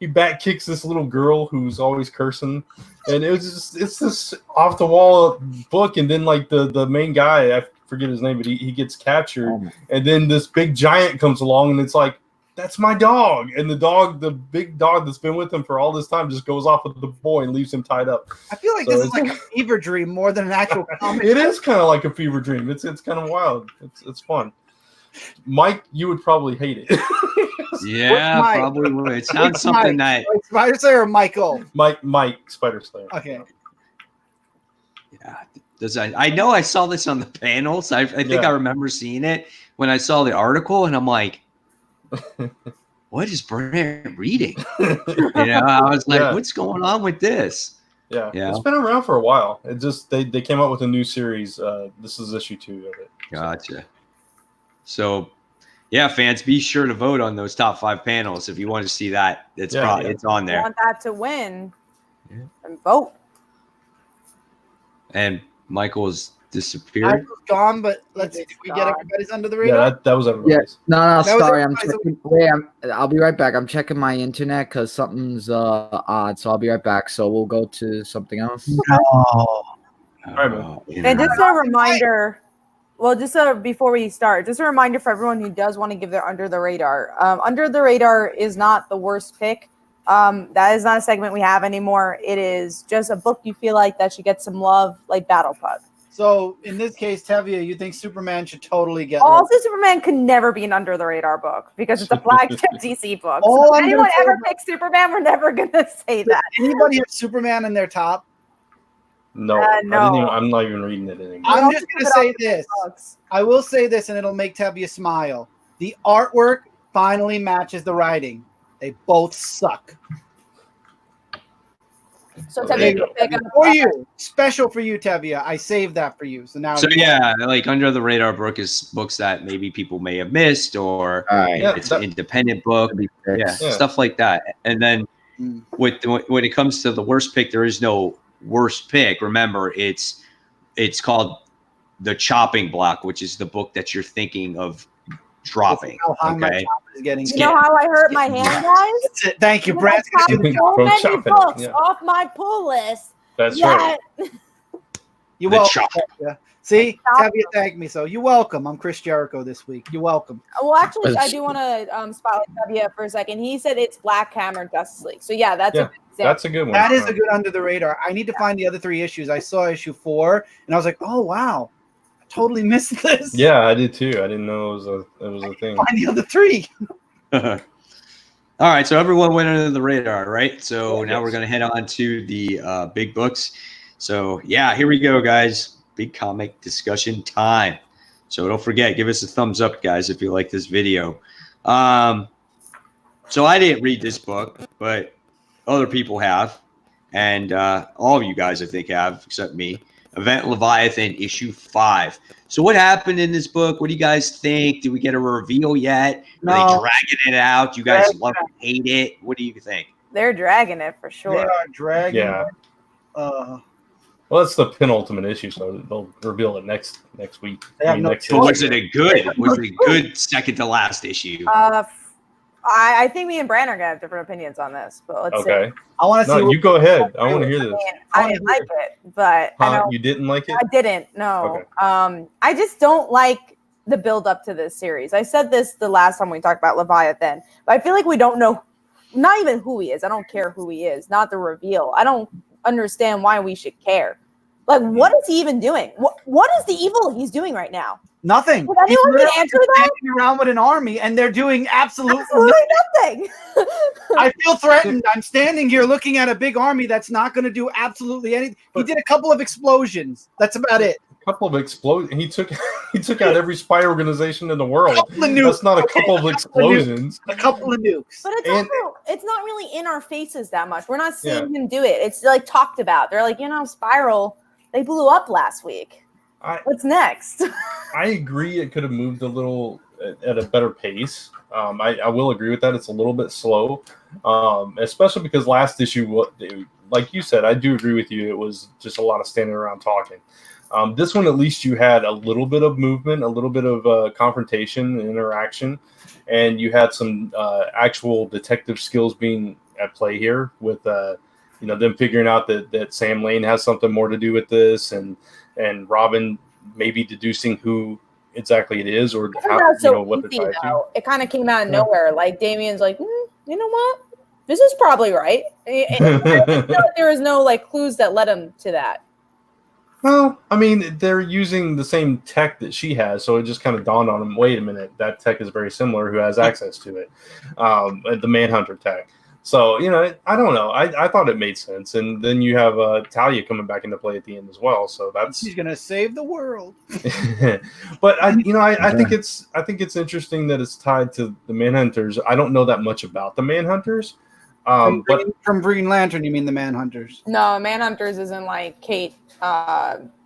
he back kicks this little girl who's always cursing, and it's this off the wall book. And then like the main guy, I forget his name, but he gets captured, and then this big giant comes along, and it's like, that's my dog. And the big dog that's been with him for all this time just goes off with the boy and leaves him tied up. I feel like this is like a fever dream more than an actual comic. It is kind of like a fever dream. It's kind of wild. It's fun. Mike, you would probably hate it. Yeah, probably would. It sounds something that. Like Spider Slayer or Michael? Mike, Spider Slayer. Okay. Yeah. I know I saw this on the panels. I think I remember seeing it when I saw the article, and I'm like, what is Brent reading? I was like, what's going on with this? Yeah, it's been around for a while. It just they came out with a new series. This is issue 2 of it. Gotcha. So, yeah, fans, be sure to vote on those top 5 panels if you want to see that. It's on there. You want that to win? And vote. And Michael's disappeared. I was gone, but let's see. Did we get everybody's under the radar? Yeah, that was everybody's. Yeah. No, That was sorry. I'm everybody's- checking. Wait, I'll be right back. I'm checking my internet because something's odd. So I'll be right back. So we'll go to something else. right, man. And just a reminder, well, before we start, just a reminder for everyone who does want to give their Under the Radar. Under the Radar is not the worst pick. That is not a segment we have anymore. It is just a book you feel like that should get some love, like Battle Pup. So in this case, Tevia, you think Superman should totally get Also, Superman could never be an Under the Radar book because it's a flagship DC book. All So if I'm anyone gonna say ever about- picks Superman, we're never gonna say that. Anybody have Superman in their top? No, no. I'm not even reading it anymore. I'm also just put gonna it say on this. books. I will say this, and it'll make Tevia smile. The artwork finally matches the writing. They both suck. So There you Tevye, go. pick up- For you, special for you, Tevia. I saved that for you. So now, So yeah, like Under the Radar book is books that maybe people may have missed, or All right. Yeah, it's that- an independent book. Yeah, Yeah. stuff like that. And then when it comes to the worst pick, there is no worst pick. Remember, it's called The Chopping Block, which is the book that you're thinking of dropping. how high my Okay. top is getting. You know how I hurt my hand, guys? That's it. Thank you, Because Brad. I do the have so From many chopping, books yeah. off my pull list. That's yet right. You The welcome. chop. Tevia. See, Stop. Tevia thanked me. So you're welcome. I'm Chris Jericho this week. You're welcome. Well, actually, I do want to spotlight Tevye for a second. He said it's Black Hammer Justice League. So yeah, that's a Yeah, good example. That's a good one. That is a good under the radar. I need to find the other 3 issues. I saw issue 4, and I was like, oh wow, I totally missed this. Yeah, I did too. I didn't know it was a thing. Find the other 3. All right, so everyone went under the radar, right? So Yeah, now yes. we're gonna head on to the big books. So yeah, here we go, guys. Big comic discussion time. So don't forget, give us a thumbs up, guys, if you like this video. So I didn't read this book, but other people have, and all of you guys, I think, have, except me. Event Leviathan, issue 5. So what happened in this book? What do you guys think? Did we get a reveal yet? Are they No. dragging it out? You guys love it, hate it? What do you think? They're dragging it for They sure. are dragging. Yeah. Uh, Well, it's the penultimate issue, so they'll reveal it next week. They have no next choice. But was it a good second to last issue? I think me and Bran are gonna have different opinions on this, but let's see. Okay. I want to see. No, you go ahead. I want to hear this. I didn't like it, but I Huh? know You didn't like it? I didn't. No. Okay. I just don't like the build up to this series. I said this the last time we talked about Leviathan, but I feel like we don't know, not even who he is. I don't care who he is, not the reveal. I don't understand why we should care. Like, what is he even doing? What is the evil he's doing right now? Nothing. Would anyone He's literally answer that? standing around with an army, and they're doing absolutely Absolutely nothing. I feel threatened. I'm standing here looking at a big army that's not going to do absolutely anything. He did a couple of explosions. That's about it. A couple of explosions. He took out every spy organization in the world. Couple of nukes. That's not a Okay, couple of a couple of explosions. A couple of nukes. But it's And- also, it's not really in our faces that much. We're not seeing him do it. It's like talked about. They're like, Spiral, they blew up last week. What's next? I agree. It could have moved a little at a better pace. I will agree with that. It's a little bit slow, especially because last issue, like you said, I do agree with you. It was just a lot of standing around talking. This one, at least you had a little bit of movement, a little bit of confrontation and interaction, and you had some actual detective skills being at play here with them figuring out that Sam Lane has something more to do with this, and Robin maybe deducing who exactly it is or what they're trying to. It kind of came out of nowhere. Like Damian's like, you know what? This is probably right. There was no like clues that led him to that. Well, I mean, they're using the same tech that she has, so it just kind of dawned on him, wait a minute, that tech is very similar, who has access to it, the Manhunter tech. So, I don't know. I thought it made sense. And then you have Talia coming back into play at the end as well. So She's going to save the world. But I think it's interesting that it's tied to the Manhunters. I don't know that much about the Manhunters. From Green Lantern, you mean the Manhunters? No, Manhunters isn't like Kate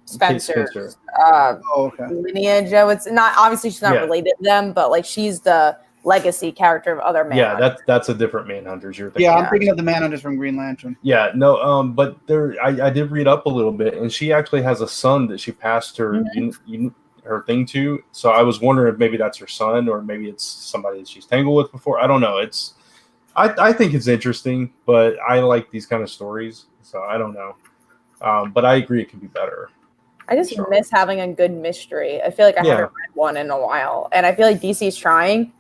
Spencer's okay. lineage. It's not, obviously she's not related to them, but like she's the legacy character of other Manhunters. Yeah, that's a different Manhunters you're thinking. Yeah, I'm thinking of the Manhunters from Green Lantern. Yeah, no, but I did read up a little bit, and she actually has a son that she passed her her thing to. So I was wondering if maybe that's her son, or maybe it's somebody that she's tangled with before. I don't know. I think it's interesting, but I like these kind of stories, so I don't know. But I agree it can be better. I just miss having a good mystery. I feel like I haven't read one in a while, and I feel like DC's trying,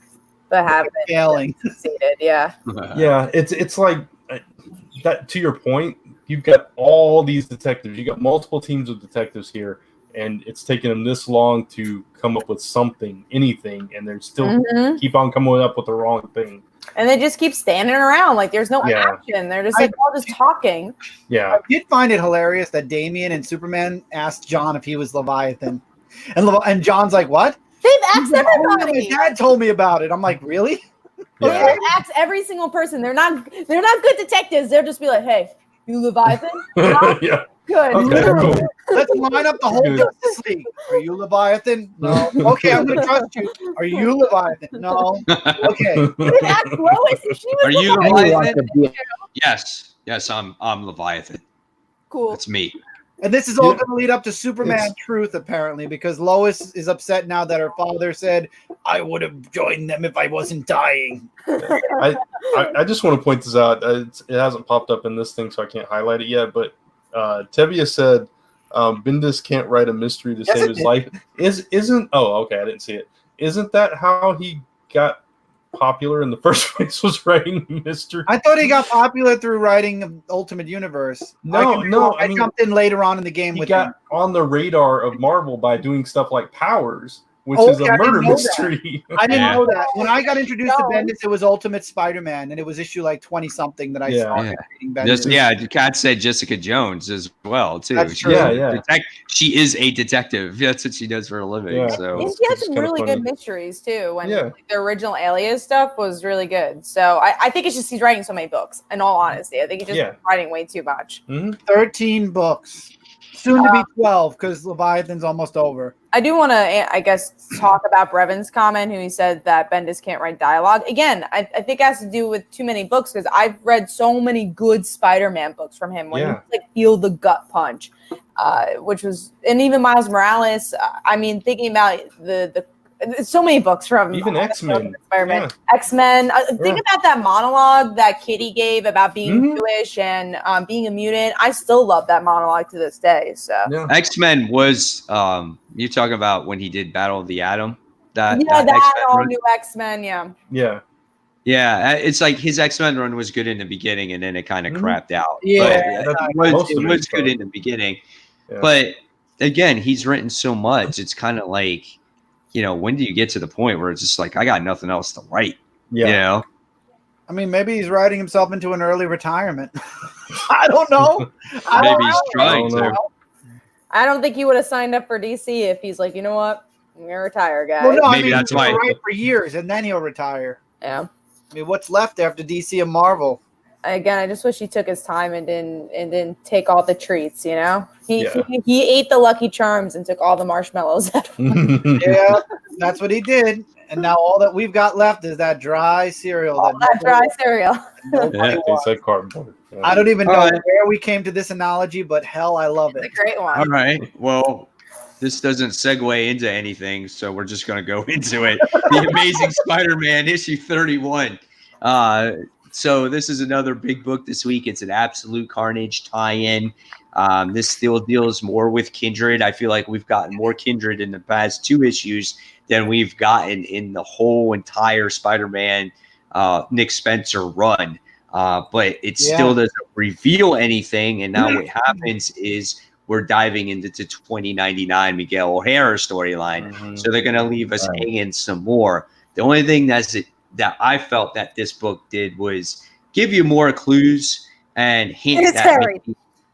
but haven't failing. Succeeded. Yeah. Yeah, it's like that. To your point, you've got all these detectives. You got multiple teams of detectives here, and it's taken them this long to come up with something, anything, and they're still keep on coming up with the wrong thing. And they just keep standing around like there's no action. They're just all just talking. Yeah. I did find it hilarious that Damian and Superman asked John if he was Leviathan. And John's like, what? They've asked everybody. My dad told me about it. I'm like, really? Yeah. They've asked every single person. They're not good detectives. They'll just be like, hey, you Leviathan? No? Yeah. Good. Okay, cool. Let's line up the whole Justice League. Are you Leviathan? No. Okay, I'm going to trust you. Are you Leviathan? No. Okay. They asked Lois if she was Are you Leviathan. Yes. Yes, I'm Leviathan. Cool. That's me. And this is all going to lead up to Superman truth, apparently, because Lois is upset now that her father said, I would have joined them if I wasn't dying. I just want to point this out. It hasn't popped up in this thing, so I can't highlight it yet. But Tevye said Bendis can't write a mystery to save his life. Isn't? Oh, okay, I didn't see it. Isn't that how he got popular in the first place? Was writing mystery? I thought he got popular through writing Ultimate Universe. I jumped in later on in the game. He with got him. on the radar of Marvel by doing stuff like Powers, which is a murder mystery. I didn't know that. When I got introduced to Bendis, it was Ultimate Spider-Man, and it was issue like 20-something that I started reading Bendis. Kat said Jessica Jones as well, too. That's true. She is a detective. That's what she does for a living. Yeah. So And she had some really good mysteries, too. When the original Alias stuff was really good. So I think it's just he's writing so many books, in all honesty. I think he's just writing way too much. 13 books. Soon to be 12, because Leviathan's almost over. I do want to, I guess, talk about Brevin's comment, who he said that Bendis can't write dialogue. Again, I think it has to do with too many books, because I've read so many good Spider-Man books from him when you feel the gut punch, which was, and even Miles Morales. I mean, thinking about the so many books from even X-Men. Spider-Man. X-Men. Think about that monologue that Kitty gave about being Jewish and being a mutant. I still love that monologue to this day. So X-Men was you're talking about when he did Battle of the Atom. That all new X-Men. Yeah. It's like his X-Men run was good in the beginning, and then it kind of crapped out. Yeah, but it was good in the beginning. Yeah. But again, he's written so much. It's kind of like, when do you get to the point where it's just like, I got nothing else to write? Yeah. I mean, maybe he's writing himself into an early retirement. I don't know. Maybe he's trying to. I don't think he would have signed up for DC if he's like, you know what? I'm going to retire, guys. Well, no, maybe that's why. He'll write for years, and then he'll retire. Yeah. I mean, what's left after DC and Marvel? Again, I just wish he took his time and didn't take all the treats. He ate the Lucky Charms and took all the marshmallows. Yeah, that's what he did. And now all that we've got left is that dry cereal. It tastes like cardboard. Yeah. I don't even know where we came to this analogy, but hell, I love it. It's a great one. All right. Well, this doesn't segue into anything, so we're just going to go into it. The Amazing Spider-Man issue 31. So this is another big book this week. It's an Absolute Carnage tie-in. This still deals more with Kindred. I feel like we've gotten more Kindred in the past 2 issues than we've gotten in the whole entire Spider-Man Nick Spencer run. But it still doesn't reveal anything. And now what happens is we're diving into the 2099 Miguel O'Hara storyline. So they're going to leave us hanging some more. The only thing that I felt that this book did was give you more clues and hint it's that Harry.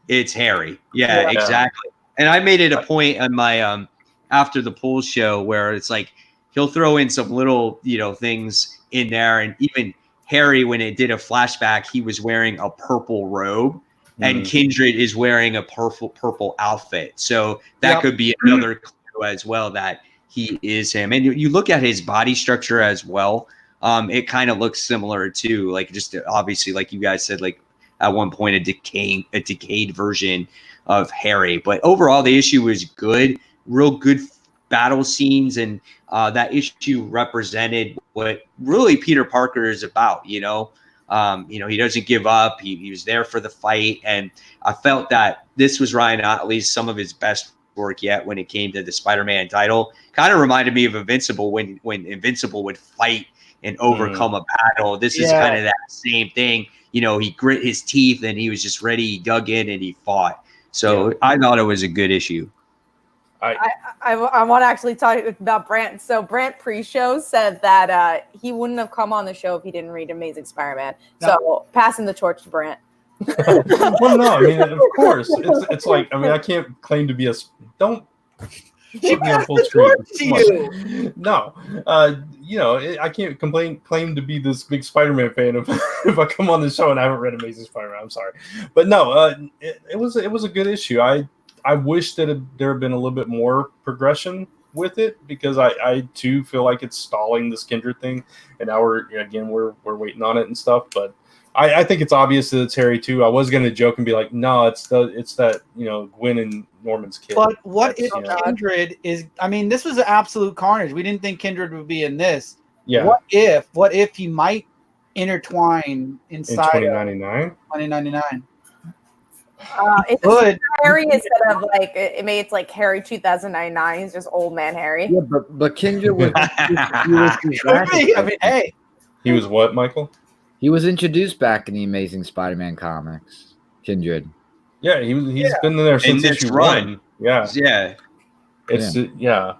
It's Harry. Yeah, exactly. And I made it a point on my after the pool show where it's like he'll throw in some little things in there, and even Harry, when it did a flashback, he was wearing a purple robe, and Kindred is wearing a purple outfit. So that could be another clue as well that he is him. And you look at his body structure as well. it kind of looks similar to like just obviously like you guys said, like at one point a decayed version of Harry. But overall, the issue was good, real good battle scenes, and that issue represented what really Peter Parker is about. He doesn't give up. He was there for the fight, and I felt that this was Ryan Ottley's some of his best work yet when it came to the Spider-Man title. Kind of reminded me of Invincible when Invincible would fight and overcome a battle. This is kind of that same thing. He grit his teeth and he was just ready. He dug in and he fought. So I thought it was a good issue. I want to actually talk about Brant. So Brant pre-show said that he wouldn't have come on the show if he didn't read Amazing Spider-Man. No. So passing the torch to Brant. Well, no, I mean, of course, it's like, I mean, I can't claim to be don't put me on full screen. No, I can't claim to be this big Spider-Man fan if I come on the show and I haven't read Amazing Spider-Man. I'm sorry, but no, it was a good issue. I wish that there had been a little bit more progression with it, because I too feel like it's stalling this Kindred thing, and now we're waiting on it and stuff, but. I think it's obvious that it's Harry too. I was going to joke and be like, no, it's that Gwen and Norman's kid. But what if Kindred is? I mean, this was an absolute carnage. We didn't think Kindred would be in this. Yeah. What if he might intertwine inside in 2099? 2099. It's good. Harry instead of like it's like Harry 2099. He's just old man Harry. Yeah, but Kindred was. Hey, he was what, Michael? He was introduced back in the Amazing Spider-Man comics, Kindred. Yeah, he's been in there since issue 1. Yeah.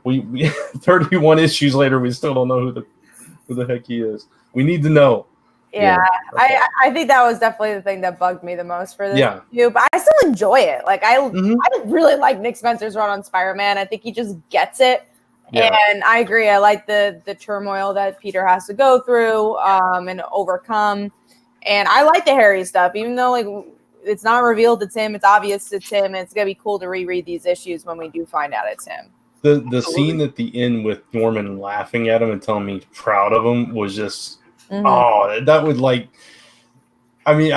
We 31 issues later, we still don't know who the heck he is. We need to know. Yeah, I think that was definitely the thing that bugged me the most for this issue, but I still enjoy it. Like I really like Nick Spencer's run on Spider-Man. I think he just gets it. Yeah. And I agree. I like the turmoil that Peter has to go through and overcome. And I like the Harry stuff, even though like it's not revealed it's him. It's obvious it's him. And it's gonna be cool to reread these issues when we do find out it's him. The scene at the end with Norman laughing at him and telling me he's proud of him was just that would like. I mean,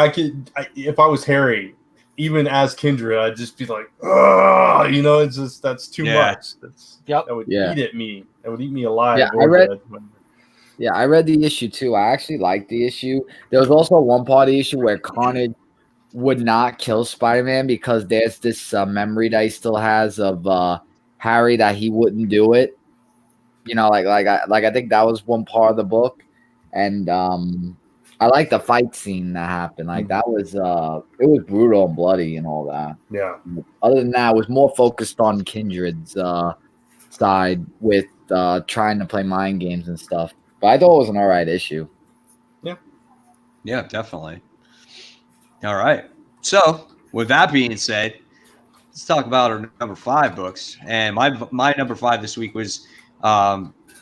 if I was Harry. Even as Kindred, I'd just be like, it's just that's too much. That would eat at me. That would eat me alive. Yeah, I read the issue too. I actually liked the issue. There was also one part of the issue where Carnage would not kill Spider-Man because there's this memory that he still has of Harry that he wouldn't do it. I think that was one part of the book, and I like the fight scene that happened. Like that was it was brutal and bloody and all that. Yeah. Other than that, it was more focused on Kindred's side with trying to play mind games and stuff. But I thought it was an all right issue. Yeah. Yeah, definitely. All right. So with that being said, let's talk about our number 5 books. And my number 5 this week was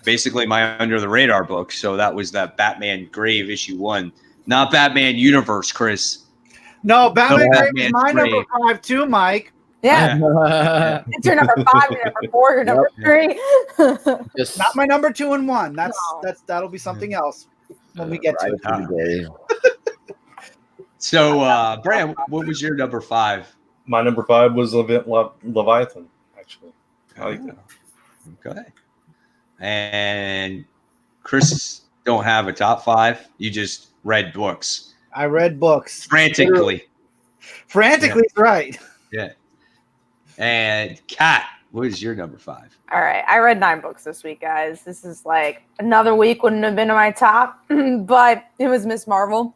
basically my under the radar book. So that was that Batman Grave issue 1, not Batman Universe, Chris. No, Batman Grave is my number 5 too, Mike. Yeah. It's your number 5, your number 4, your number 3. Not my number 2 and 1. That'll be something else when we get to it. So, Brian, what was your number 5? My number 5 was Leviathan, actually. Okay. And Chris don't have a top 5. You just read books. I read books frantically, right? Yeah. And Kat, what is your number 5? All right, I read 9 books this week, guys. This is like another week wouldn't have been in my top, but it was Miss Marvel.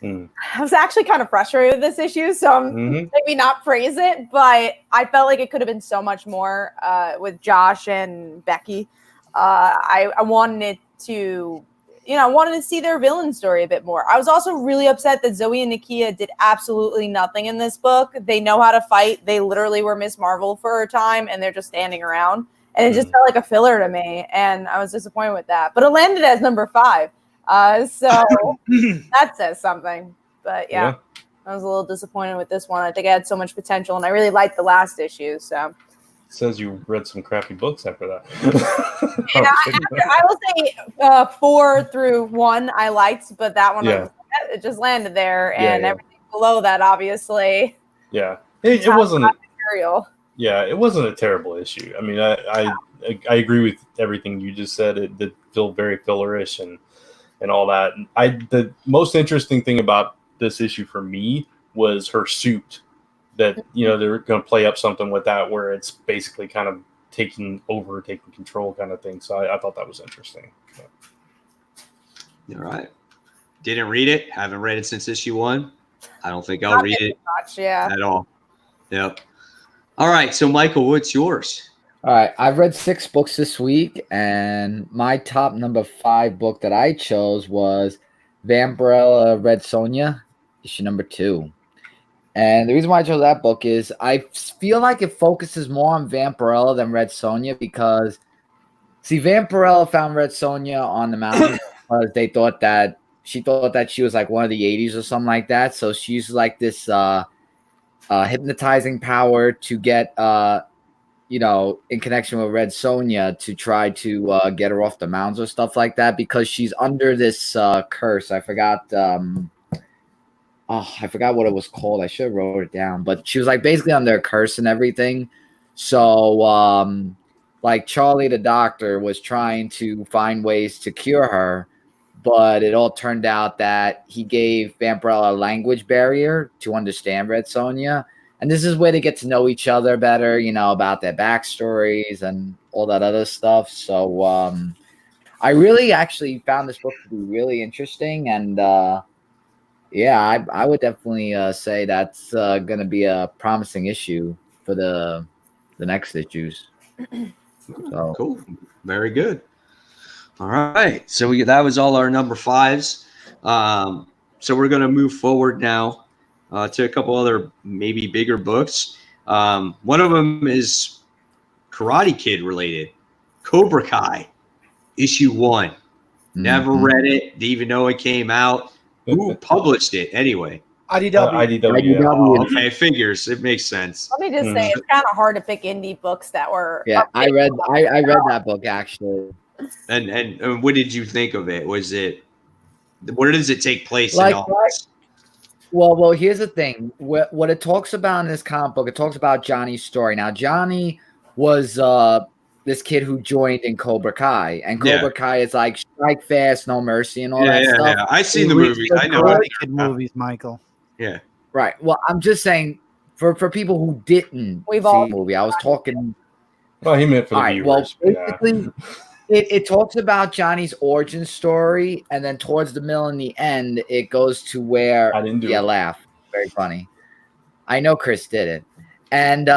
I was actually kind of frustrated with this issue, so maybe not praise it, but I felt like it could have been so much more with Josh and Becky. I wanted it to, I wanted to see their villain story a bit more. I was also really upset that Zoe and Nakia did absolutely nothing in this book. They know how to fight. They literally were Miss Marvel for a time, and they're just standing around. And it just felt like a filler to me, and I was disappointed with that. But it landed as number 5. So that says something. But yeah, I was a little disappointed with this one. I think I had so much potential, and I really liked the last issue. So says you read some crappy books after that. I will say 4 through 1 I liked, but that one it just landed there, and everything below that, obviously. Yeah, it wasn't material. Yeah, it wasn't a terrible issue. I mean, I agree with everything you just said. It did feel very fillerish and all that. The most interesting thing about this issue for me was her suit. That they're going to play up something with that where it's basically kind of taking control kind of thing. So I thought that was interesting. All right. Didn't read it. Haven't read it since issue 1. I don't think I'll read it at all. Yep. All right. So Michael, what's yours? All right. I've read 6 books this week, and my top number 5 book that I chose was Vampirella Red Sonja, issue number 2. And the reason why I chose that book is I feel like it focuses more on Vampirella than Red Sonja because, see, Vampirella found Red Sonja on the mountain because she thought that she was like one of the 80s or something like that. So she's like this hypnotizing power to get, in connection with Red Sonja to try to get her off the mountains or stuff like that because she's under this curse. I forgot what it was called. I should have wrote it down. But she was like basically under a curse and everything. So like Charlie the doctor was trying to find ways to cure her, but it all turned out that he gave Vampirella a language barrier to understand Red Sonja. And this is where they get to know each other better, about their backstories and all that other stuff. So I really actually found this book to be really interesting. And I would definitely say that's going to be a promising issue for the next issues. So. Cool. Very good. All right. So that was all our number 5s. So we're going to move forward now to a couple other maybe bigger books. One of them is Karate Kid related. Cobra Kai, issue 1. Never read it. Didn't even know it came out. Who published it anyway? IDW. IDW. Oh, okay, figures. It makes sense. Let me just say, it's kind of hard to pick indie books that were. Yeah, I read that book actually. And what did you think of it? Was it? Where does it take place? Like, well, here's the thing. What it talks about in this comic book, it talks about Johnny's story. Now, Johnny was this kid who joined in Cobra Kai, and Cobra Kai is like strike fast, no mercy, and all that stuff. Yeah, I seen the movies. I know Karate Kid movies, Michael. Yeah, right. Well, I'm just saying for people who didn't see the movie, I was talking. Well, he meant for the viewers. Well, basically, it talks about Johnny's origin story, and then towards the middle and the end, it goes to where I didn't do it. Laugh. Very funny. I know Chris did it, and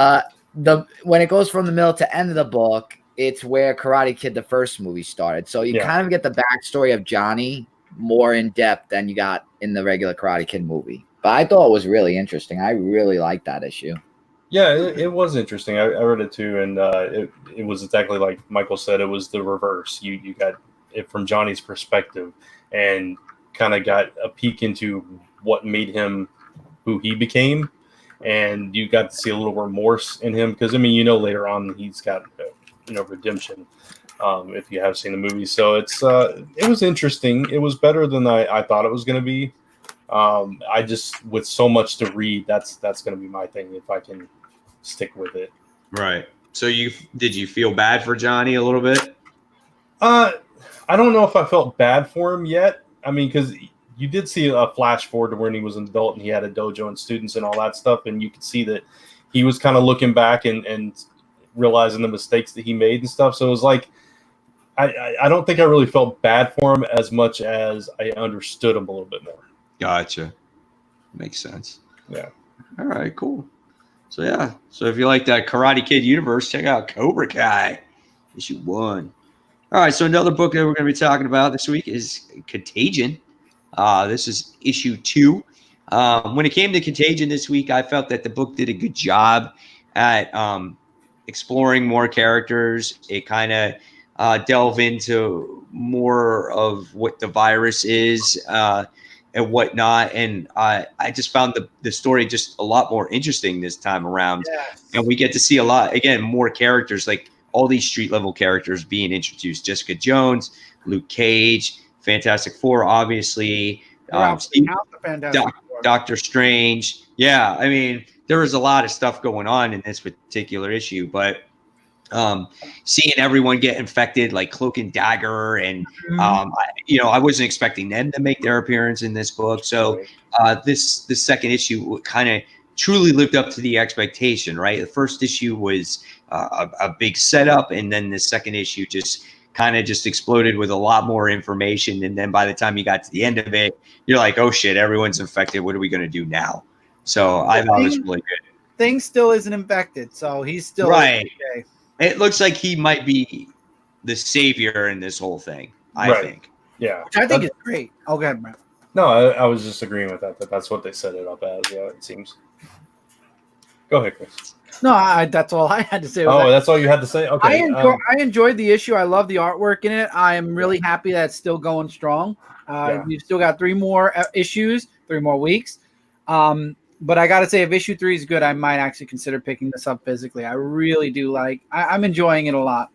when it goes from the middle to end of the book, it's where Karate Kid, the first movie, started. So you kind of get the backstory of Johnny more in depth than you got in the regular Karate Kid movie. But I thought it was really interesting. I really liked that issue. Yeah, it was interesting. I read it too, and it was exactly like Michael said. It was the reverse. You got it from Johnny's perspective, and kind of got a peek into what made him who he became, and you got to see a little remorse in him because later on he's got redemption. If you have seen the movie, so it was interesting. It was better than I thought it was going to be. I just, with so much to read, that's going to be my thing if I can stick with it. Right. So did you feel bad for Johnny a little bit? I don't know if I felt bad for him yet. I mean, because you did see a flash forward to when he was an adult and he had a dojo and students and all that stuff, and you could see that he was kind of looking back and realizing the mistakes that he made and stuff. So it was like, I don't think I really felt bad for him as much as I understood him a little bit more. Gotcha. Makes sense. Yeah. All right, cool. So if you like that Karate Kid universe, check out Cobra Kai, issue 1. All right, so another book that we're going to be talking about this week is Contagion. This is issue 2. When it came to Contagion this week, I felt that the book did a good job at exploring more characters. It kind of delve into more of what the virus is. and whatnot. And I just found the story just a lot more interesting this time around. Yes. And we get to see a lot, again, more characters, like all these street level characters being introduced. Jessica Jones, Luke Cage, Fantastic Four, obviously. Doctor Strange. Yeah, I mean, there was a lot of stuff going on in this particular issue, but seeing everyone get infected, like Cloak and Dagger, and I wasn't expecting them to make their appearance in this book. So this second issue kind of truly lived up to the expectation, right? The first issue was a big setup, and then the second issue just kind of just exploded with a lot more information. And then by the time you got to the end of it, you're like, oh shit, everyone's infected. What are we going to do now? So I thought it was really good. Thing still isn't infected, so he's still right. Okay. It looks like he might be the savior in this whole thing. I think. Yeah, which I think is great. Oh, go ahead, Brent. No, I was just agreeing with that. That's what they set it up as. Yeah, it seems. Go ahead, Chris. No, that's all I had to say. That's all you had to say? Okay. I enjoyed the issue. I love the artwork in it. I am really happy that it's still going strong. We've still got 3 more issues, 3 more weeks. But I got to say, if issue 3 is good, I might actually consider picking this up physically. I really do I'm enjoying it a lot.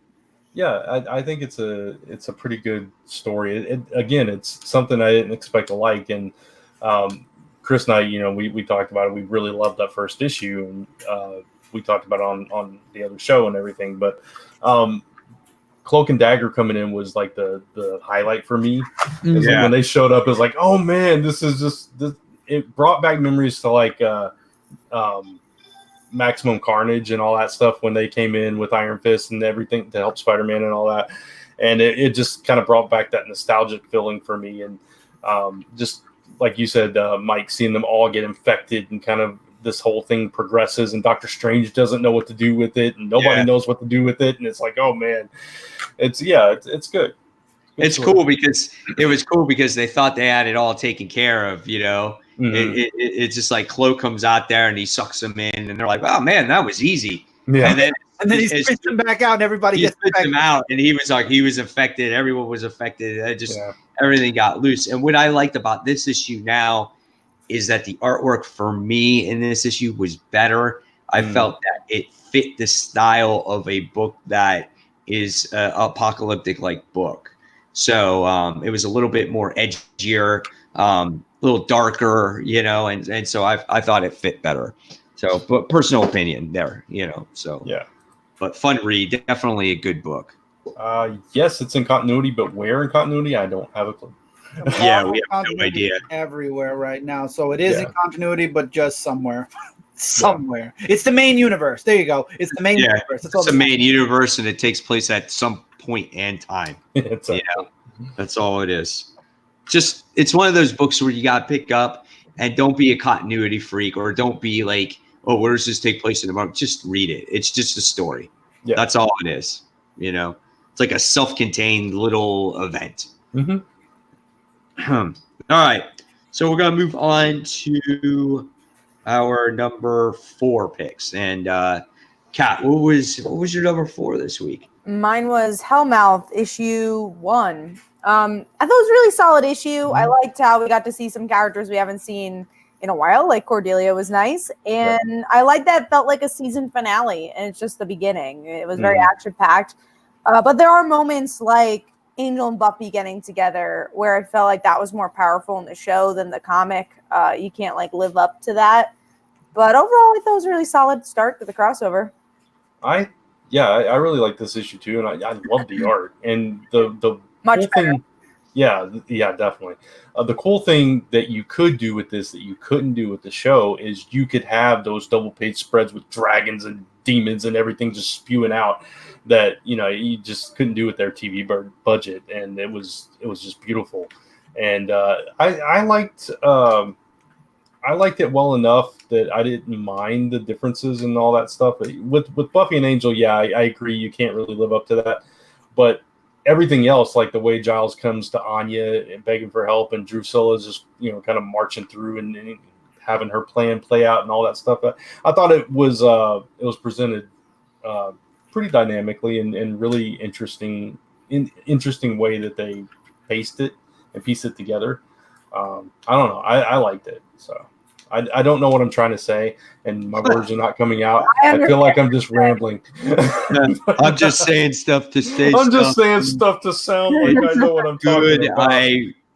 Yeah, I think it's a pretty good story. It's something I didn't expect to like. And Chris and I, we talked about it. We really loved that first issue. And we talked about it on the other show and everything. But Cloak and Dagger coming in was like the highlight for me. Like when they showed up, it was like, oh man, this is just this. It brought back memories to like Maximum Carnage and all that stuff when they came in with Iron Fist and everything to help Spider-Man and all that. And it just kind of brought back that nostalgic feeling for me. And just like you said, Mike, seeing them all get infected and kind of this whole thing progresses and Doctor Strange doesn't know what to do with it and nobody knows what to do with it. And it's like, oh man, it's good. It's cool because they thought they had it all taken care of, It's just like Cloak comes out there and he sucks them in and they're like, oh man, that was easy. Yeah. And then he spits them back out and everybody gets him out and he was infected. Everyone was affected. Everything got loose. And what I liked about this issue now is that the artwork for me in this issue was better. I felt that it fit the style of a book that is an apocalyptic like book. So it was a little bit more edgier, a little darker, and so I thought it fit better. So, but personal opinion there, so. Yeah. But fun read, definitely a good book. Yes, it's in continuity, but where in continuity, I don't have a clue. Yeah, we have no idea. Everywhere right now. So it is in continuity, but just somewhere. Somewhere. It's the main universe. There you go. It's the main universe. It's the main universe, and it takes place at some point and time. That's all it is. Just it's one of those books where you got to pick up and don't be a continuity freak or don't be like, oh, where does this take place in the book? Just read it. It's just a story. Yeah. That's all it is. It's like a self-contained little event. Mm-hmm. All right. So we're going to move on to our number 4 picks. And Kat, what was your number 4 this week? Mine was Hellmouth issue 1. I thought it was a really solid issue. I liked how we got to see some characters we haven't seen in a while, like Cordelia was nice. And I like that it felt like a season finale, and it's just the beginning. It was very action-packed. But there are moments like Angel and Buffy getting together where I felt like that was more powerful in the show than the comic. You can't live up to that. But overall, I thought it was a really solid start to the crossover. I really like this issue too, and I love the art and the much cool better. Thing. Yeah, definitely. The cool thing that you could do with this that you couldn't do with the show is you could have those double page spreads with dragons and demons and everything just spewing out that you just couldn't do with their TV budget, and it was just beautiful. And I liked it well enough that I didn't mind the differences and all that stuff. With Buffy and Angel, I agree you can't really live up to that. But everything else, like the way Giles comes to Anya and begging for help, and Drusilla's just kind of marching through and having her plan play out and all that stuff. I thought it was presented pretty dynamically and really interesting way that they pieced it together. I don't know. I liked it. So I don't know what I'm trying to say, and my words are not coming out. I feel like I'm just rambling. I'm just saying stuff to say. I'm just saying stuff to sound like I know what I'm talking about.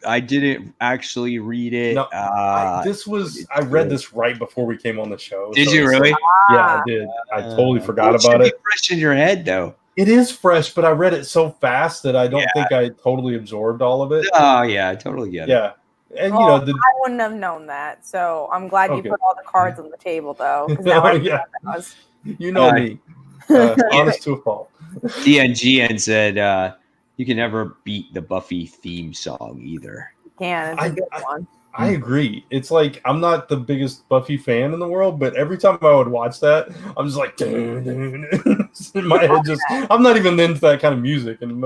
I didn't actually read it. No, I read this right before we came on the show. Did you really? Yeah, I did. I totally forgot about it. Fresh in your head, though. It is fresh, but I read it so fast that I don't think I totally absorbed all of it. Oh yeah, I totally get it. Yeah, and I wouldn't have known that, so I'm glad you put all the cards on the table, though. You know me, honest to a fault. DNGN said you can never beat the Buffy theme song either. You can. It's a good one. I agree. It's like I'm not the biggest Buffy fan in the world, but every time I would watch that, I'm just like, in my head, I'm not even into that kind of music, and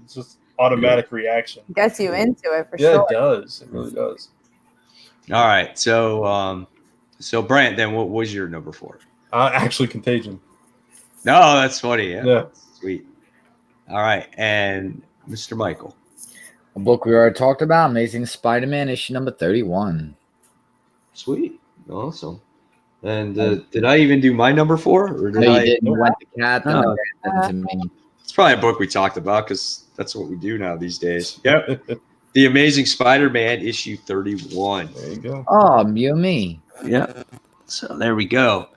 it's just automatic reaction. Gets you into it for sure. Yeah, it does. It really does. All right, so Brant, then what was your number 4? Actually, Contagion. No, that's funny. Yeah. Sweet. All right, and Mr. Michael. A book we already talked about, Amazing Spider-Man, issue number 31. Sweet. Awesome. And did I even do my number 4? Or did no, you I? didn't. You went to Cat, then to me. It's probably a book we talked about because that's what we do now these days. Yep. The Amazing Spider-Man, issue 31. There you go. Oh, you and me. Yeah. So there we go.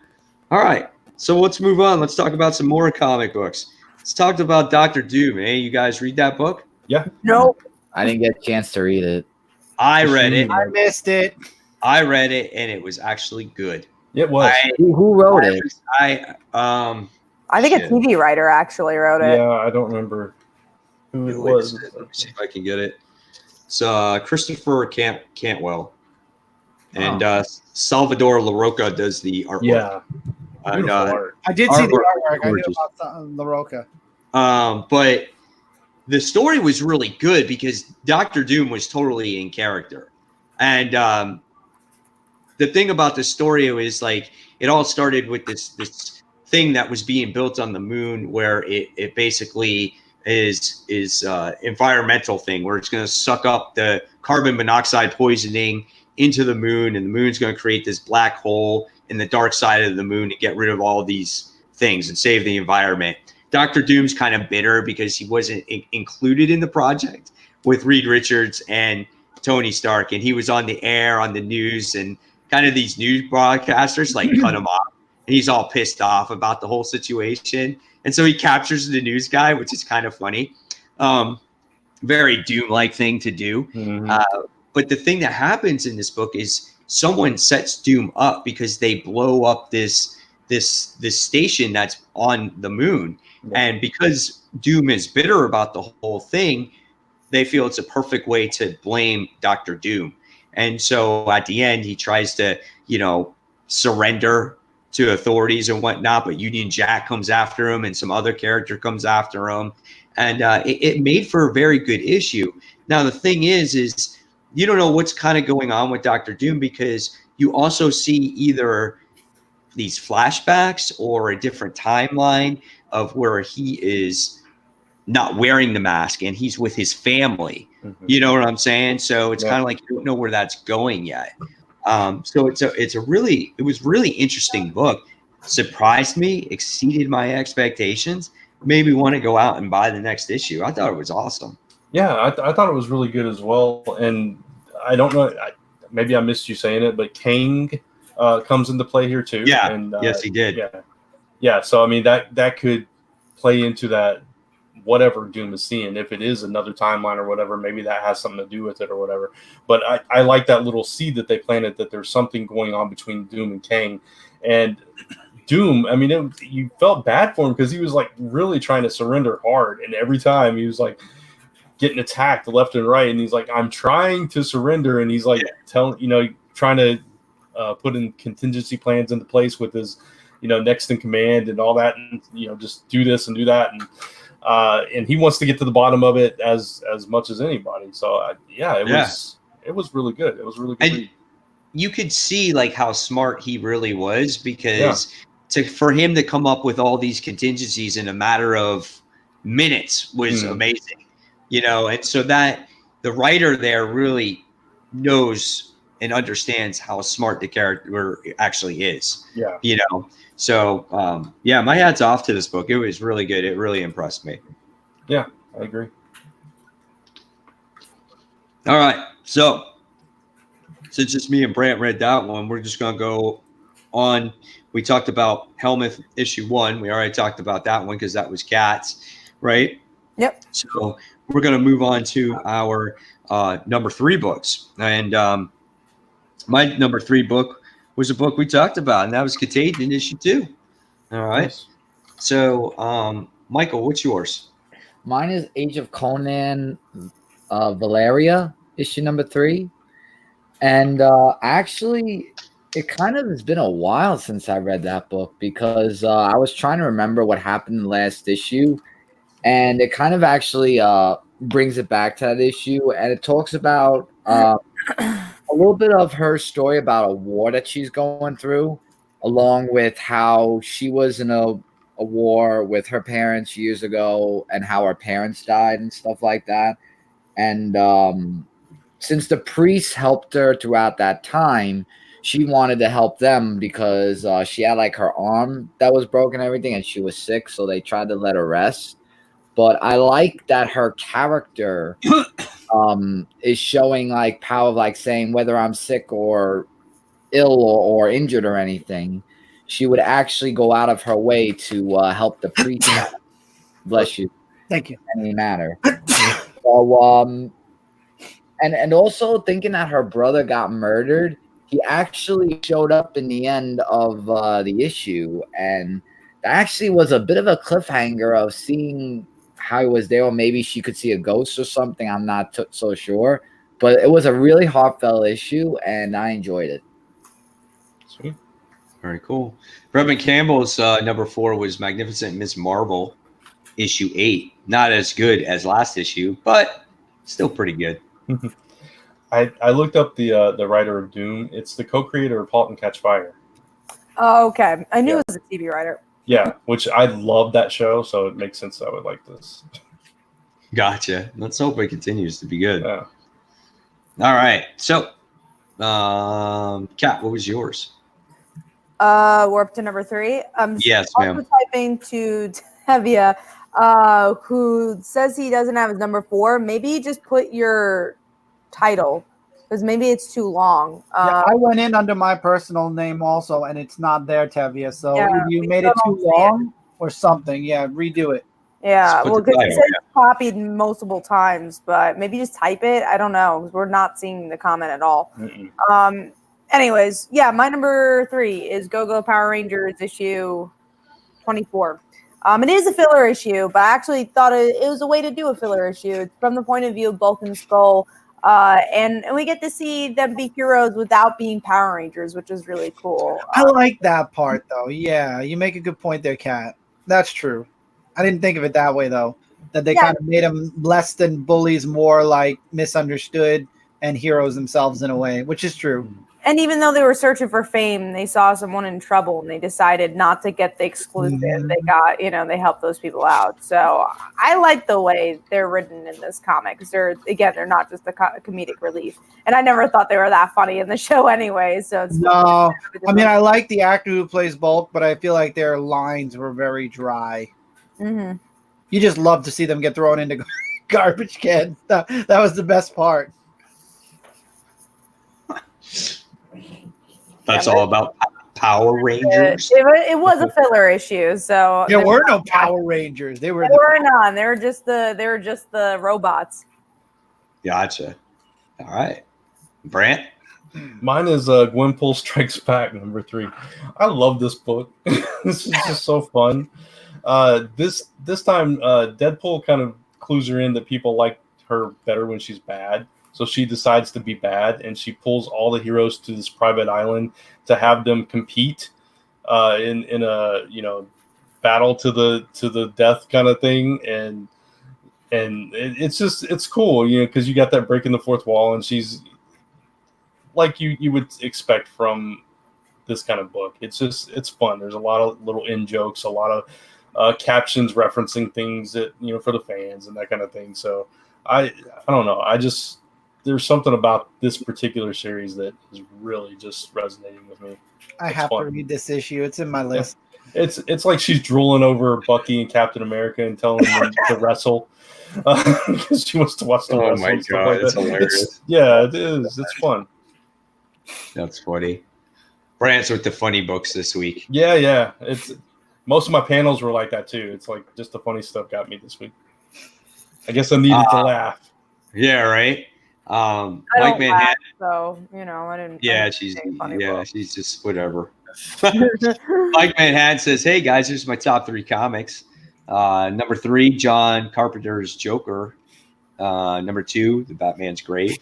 All right. So let's move on. Let's talk about some more comic books. Let's talk about Dr. Doom. Hey, you guys read that book? Yeah. Nope. I didn't get a chance to read it. I read it. I missed it. I read it, and it was actually good. It was. Who wrote it? I think a TV writer actually wrote it. Yeah, I don't remember who it was. Let me see if I can get it. It's Christopher Cantwell. And Salvador LaRocca does the artwork. Yeah. Art. I did see the artwork. I knew about LaRocca. But the story was really good because Dr. Doom was totally in character. And the thing about the story was like it all started with this thing that was being built on the moon where it basically is environmental thing where it's going to suck up the carbon monoxide poisoning into the moon, and the moon's going to create this black hole in the dark side of the moon to get rid of all these things and save the environment. Dr. Doom's kind of bitter because he wasn't included in the project with Reed Richards and Tony Stark, and he was on the air, on the news, and kind of these news broadcasters like cut him off, and he's all pissed off about the whole situation. And so he captures the news guy, which is kind of funny. Very Doom-like thing to do. Mm-hmm. But the thing that happens in this book is someone sets Doom up because they blow up this station that's on the moon. Yeah. And because Doom is bitter about the whole thing, they feel it's a perfect way to blame Dr. Doom. And so at the end, he tries to, surrender to authorities and whatnot, but Union Jack comes after him and some other character comes after him. And it made for a very good issue. Now, the thing is you don't know what's kind of going on with Dr. Doom because you also see either these flashbacks or a different timeline of where he is not wearing the mask and he's with his family. Mm-hmm. You know what I'm saying? So it's kind of like you don't know where that's going yet. So it was really interesting book. Surprised me, exceeded my expectations. Made me want to go out and buy the next issue. I thought it was awesome. Yeah, I thought it was really good as well. And I don't know, maybe I missed you saying it, but Kang comes into play here too. Yeah, and, yes, he did. Yeah. So I mean that could play into that whatever Doom is seeing. If it is another timeline or whatever, maybe that has something to do with it or whatever. But I like that little seed that they planted that there's something going on between Doom and Kang. And Doom, I mean, you felt bad for him because he was like really trying to surrender hard, and every time he was like getting attacked left and right, and he's like, I'm trying to surrender, and he's like trying to put in contingency plans into place with his next in command and all that, and just do this and do that, and he wants to get to the bottom of it as much as anybody. So it was really good. It was really good. And you could see like how smart he really was because for him to come up with all these contingencies in a matter of minutes was amazing. And so that the writer there really knows and understands how smart the character actually is. Yeah. You know, so yeah, my hat's off to this book. It was really good. It really impressed me. Yeah, I agree. All right, so since just me and Brant read that one, we're just gonna go on. We talked about Hellmouth issue 1. We already talked about that one because that was Cats, right? Yep. So we're gonna move on to our number 3 books, and my number 3 book was a book we talked about, and that was Contagion issue 2. All right. Nice. So, Michael, what's yours? Mine is Age of Conan, Valeria, issue number 3. And actually, it kind of has been a while since I read that book because I was trying to remember what happened in the last issue. And it kind of actually brings it back to that issue. And it talks about a little bit of her story about a war that she's going through, along with how she was in a war with her parents years ago and how her parents died and stuff like that. And since the priests helped her throughout that time, she wanted to help them because she had like her arm that was broken and everything, and she was sick, so they tried to let her rest. But I like that her character is showing like power of like saying whether I'm sick or ill or injured or anything, she would actually go out of her way to help the priest. Bless you. Thank you. In any matter. So, and also thinking that her brother got murdered, he actually showed up in the end of the issue, and that actually was a bit of a cliffhanger of seeing how he was there, or maybe she could see a ghost or something. I'm not so sure, but it was a really heartfelt issue, and I enjoyed it. Sweet. Very cool. Bretman Campbell's number 4 was Magnificent Miss Marvel, issue 8. Not as good as last issue, but still pretty good. I looked up the writer of Doom. It's the co-creator of *Halt and Catch Fire*. Oh, okay. I knew it was a TV writer. Yeah, which I love that show, so it makes sense that I would like this. Gotcha. Let's hope it continues to be good. Yeah. All right. So, Kat, what was yours? We're up to number 3. I'm Yes, also ma'am. typing to Tevia, who says he doesn't have his number 4. Maybe just put your title, because maybe it's too long. Yeah, I went in under my personal name also, and it's not there, Tevia. So Yeah, either you we made it still too don't see it. long or something. Yeah, redo it. Yeah, Just put well, the because it title, says copied multiple times, but maybe just type it. I don't know, 'cause we're not seeing the comment at all. Mm-mm. Anyways, yeah, my number 3 is Go-Go Power Rangers issue 24. It is a filler issue, but I actually thought it was a way to do a filler issue. It's from the point of view of Bulk and Skull, and we get to see them be heroes without being Power Rangers, which is really cool. I like that part, though. Yeah, you make a good point there, Kat. That's true. I didn't think of it that way, though. That they kind of made them less than bullies, more like misunderstood and heroes themselves in a way, which is true. And even though they were searching for fame, they saw someone in trouble and they decided not to get the exclusive. They got, they helped those people out. So I like the way they're written in this comic, because they're not just a comedic relief. And I never thought they were that funny in the show anyway. So it's No, I mean, I like the actor who plays Bulk, but I feel like their lines were very dry. Mm-hmm. You just love to see them get thrown into garbage cans. That was the best part. That's all about Power Rangers. It was a filler issue, so There were no Power Rangers. There were none. They were just the robots. Gotcha. All right, Brant. Mine is Gwenpool Strikes Back, number 3. I love this book. This is just so fun. This time, Deadpool kind of clues her in that people like her better when she's bad. So she decides to be bad, and she pulls all the heroes to this private island to have them compete in a battle to the death kind of thing, and it's cool, because you got that break in the fourth wall, and she's like you would expect from this kind of book. It's fun. There's a lot of little in jokes, a lot of captions referencing things that for the fans and that kind of thing. So I don't know. there's something about this particular series that is really just resonating with me. I It's have fun. to read this issue. It's in my list. It's like she's drooling over Bucky and Captain America and telling them to wrestle because she wants to watch the wrestle. my and stuff God, like that's that. hilarious. Yeah, it is. It's fun. That's funny. Brant's with the funny books this week. Yeah. It's most of my panels were like that too. It's like just the funny stuff got me this week. I guess I needed to laugh. Yeah, right. I Mike don't Manhattan. laugh, so I didn't. Yeah, I didn't she's say funny books. she's just whatever. Mike Manhattan says, "Hey guys, here's my top 3 comics. Number 3, John Carpenter's Joker. Number 2, The Batman's Grave,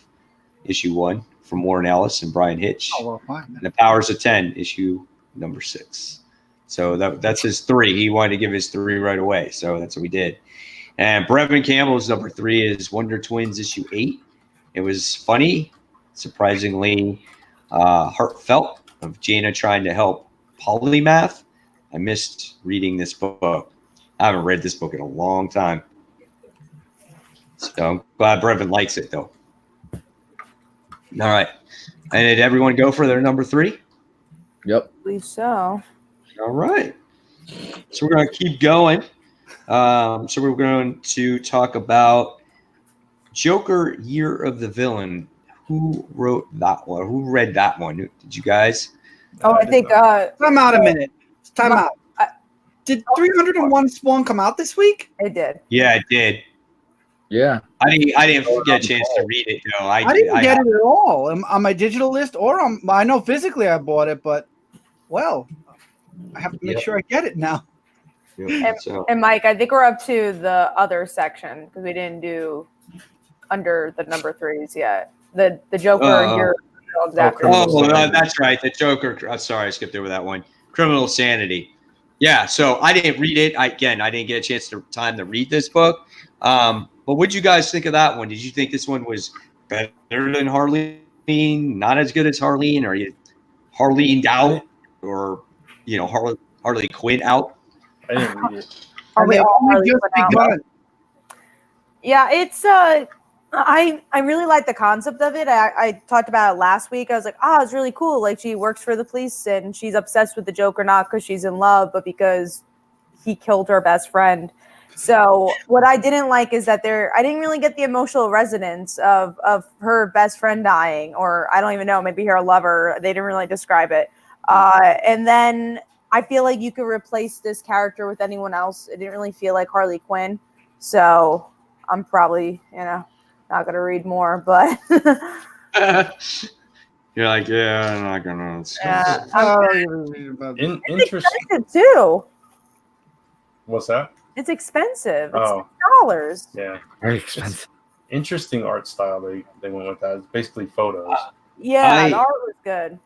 issue 1 from Warren Ellis and Brian Hitch. Oh, well, fine. And The Powers of 10, issue number 6. So that's his 3. He wanted to give his 3 right away, so that's what we did. And Brevin Campbell's number 3 is Wonder Twins, issue 8. It was funny, surprisingly heartfelt, of Jaina trying to help Polymath. I missed reading this book. I haven't read this book in a long time. So I'm glad Brevin likes it, though. All right. And did everyone go for their number 3? Yep. I believe so. All right. So we're going to keep going. So we're going to talk about Joker, Year of the Villain. Who wrote that one? Who read that one? Did you guys? Oh, I think. Time out a minute. Time out. I- Did 301 Spawn come out this week? It did. Yeah, it did. Yeah. I didn't get a chance to read it though. I didn't get it at all on my digital list or on. I know physically I bought it, but well, I have to make sure I get it now. So, And Mike, I think we're up to the other section because we didn't do under the number 3s yet. The Joker, your exactly. that's right. The Joker. I'm sorry, I skipped over that one. Criminal Sanity. Yeah. So I didn't read it. I didn't get a chance time to read this book. But what did you guys think of that one? Did you think this one was better than Harleen? Not as good as Harleen? Or you Harleen out? Or Harley Quinn out? I didn't read it. Are we all Only Harley just Quinn out? begun. Yeah, it's I really like the concept of it. I talked about it last week. I was like, it's really cool. Like she works for the police and she's obsessed with the Joker, not because she's in love, but because he killed her best friend. So what I didn't like is that I didn't really get the emotional resonance of her best friend dying, or I don't even know, maybe her lover. They didn't really describe it. And then I feel like you could replace this character with anyone else. It didn't really feel like Harley Quinn. So I'm probably, not going to read more, but You're like, yeah, I'm not going to. yeah, Interesting. expensive too. What's that? It's expensive. It's Oh. $6. Yeah. Very expensive. Interesting art style they went with that. It's basically photos. Yeah, the art was good.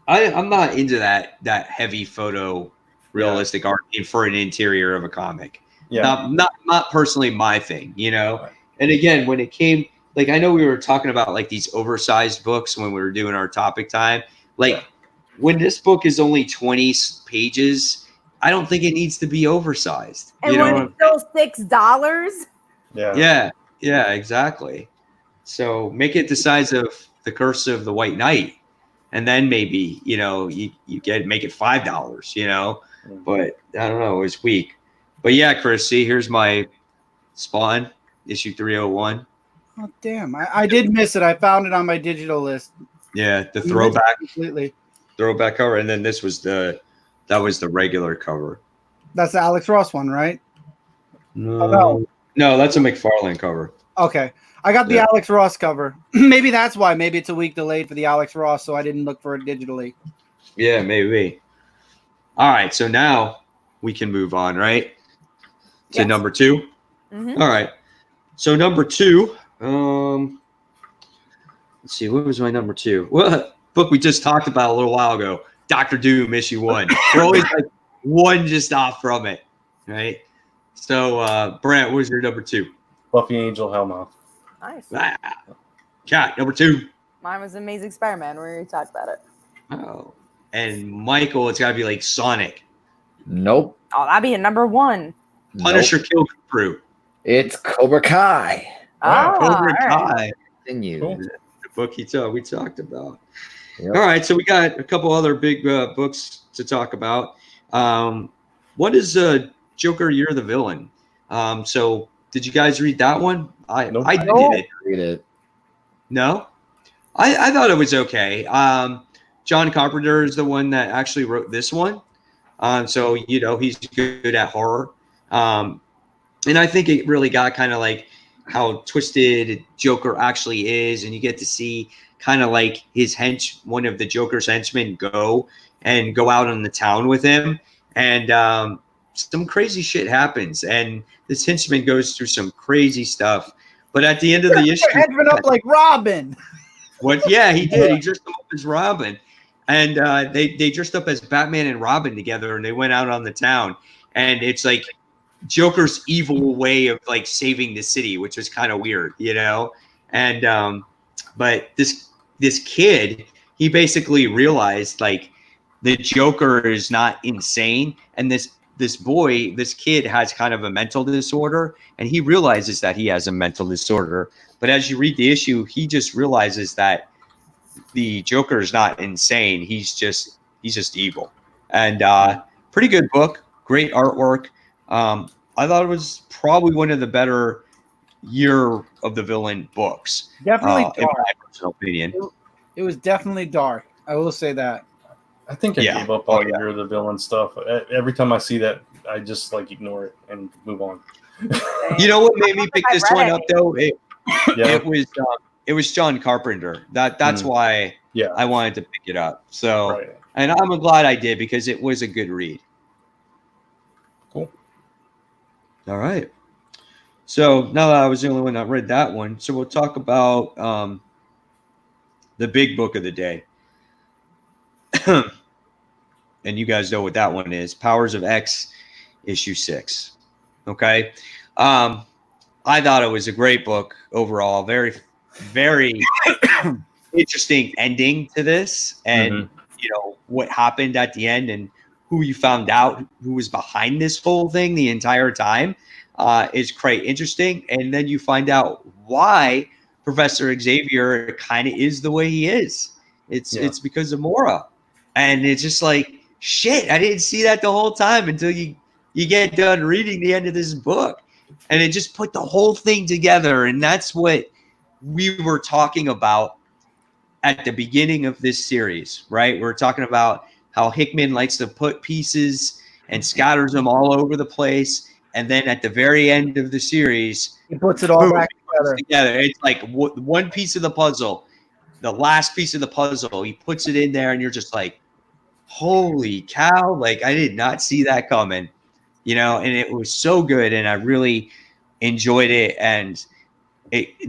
I'm not into that heavy photo realistic art for an interior of a comic. Yeah. Not personally my thing, Right. And again, when it came, like, I know we were talking about like these oversized books when we were doing our topic time. Like when this book is only 20 pages, I don't think it needs to be oversized. And when it's still $6. Yeah. Yeah, exactly. So make it the size of the Curse of the White Knight, and then maybe you make it $5. But I don't know, it was weak. But yeah, Chris, see, here's my Spawn issue 301. Oh damn! I did miss it. I found it on my digital list. Yeah, the throwback Completely. cover, and then this was the regular cover. That's the Alex Ross one, right? No, that's a McFarlane cover. Okay. I got the Alex Ross cover. Maybe that's why. Maybe it's a week delayed for the Alex Ross, so I didn't look for it digitally. Yeah, maybe. All right, so now we can move on, right? To number 2. Mm-hmm. All right. So number 2, let's see, what was my number 2? Well, book we just talked about a little while ago, Dr. Doom issue 1. We're always like one just off from it, right? So, Brent, what was your number 2? Buffy Angel Hellmouth. Nice. Cat, number 2. Mine was Amazing Spider-Man. We already talked about it. Oh. And Michael, it's got to be like Sonic. Nope. Oh, that'd be a number 1. Punisher Kill Crew. It's Cobra Kai. Cobra all right. Kai. Continue. Cool. The book we talked about. Yep. All right, so we got a couple other big books to talk about. What is Joker Year of the Villain? So did you guys read that one? Nope. I No. did. Read it. No, I thought it was okay. John Carpenter is the one that actually wrote this one. So he's good at horror. And I think it really got kind of like how twisted Joker actually is, and you get to see kind of like one of the Joker's henchmen go out on the town with him, and some crazy shit happens, and this henchman goes through some crazy stuff. But at the end of the issue, Henchman up like Robin. what? Yeah, he did. He dressed him up as Robin, and they dressed up as Batman and Robin together, and they went out on the town, and it's like Joker's evil way of like saving the city, which was kind of weird, and but this kid, he basically realized like the Joker is not insane, and this kid has kind of a mental disorder, and he realizes that he has a mental disorder. But as you read the issue, he just realizes that the Joker is not insane. He's just evil, and pretty good book, great artwork. I thought it was probably one of the better Year of the Villain books. Definitely in dark. my personal opinion. It was definitely dark. I will say that. I think I Yeah. gave up on Year of the Villain stuff. Every time I see that, I just like ignore it and move on. You know what made me pick this one up though? Yeah. It was John Carpenter. That's why Yeah. I wanted to pick it up. So, Right. and I'm glad I did because it was a good read. Cool. All right. So now that I was the only one that read that one, so we'll talk about the big book of the day. And you guys know what that one is. Powers of X, issue 6. Okay. I thought it was a great book overall. Very, very interesting ending to this. And, what happened at the end and who you found out who was behind this whole thing the entire time is quite interesting. And then you find out why Professor Xavier kind of is the way he is. It's because of Moira. And it's just like, shit, I didn't see that the whole time until you get done reading the end of this book. And it just put the whole thing together. And that's what we were talking about at the beginning of this series, right? We're talking about how Hickman likes to put pieces and scatters them all over the place. And then at the very end of the series, He puts it all back together. It's like one piece of the puzzle, the last piece of the puzzle, he puts it in there and you're just like, holy cow. Like I did not see that coming, and it was so good. And I really enjoyed it. And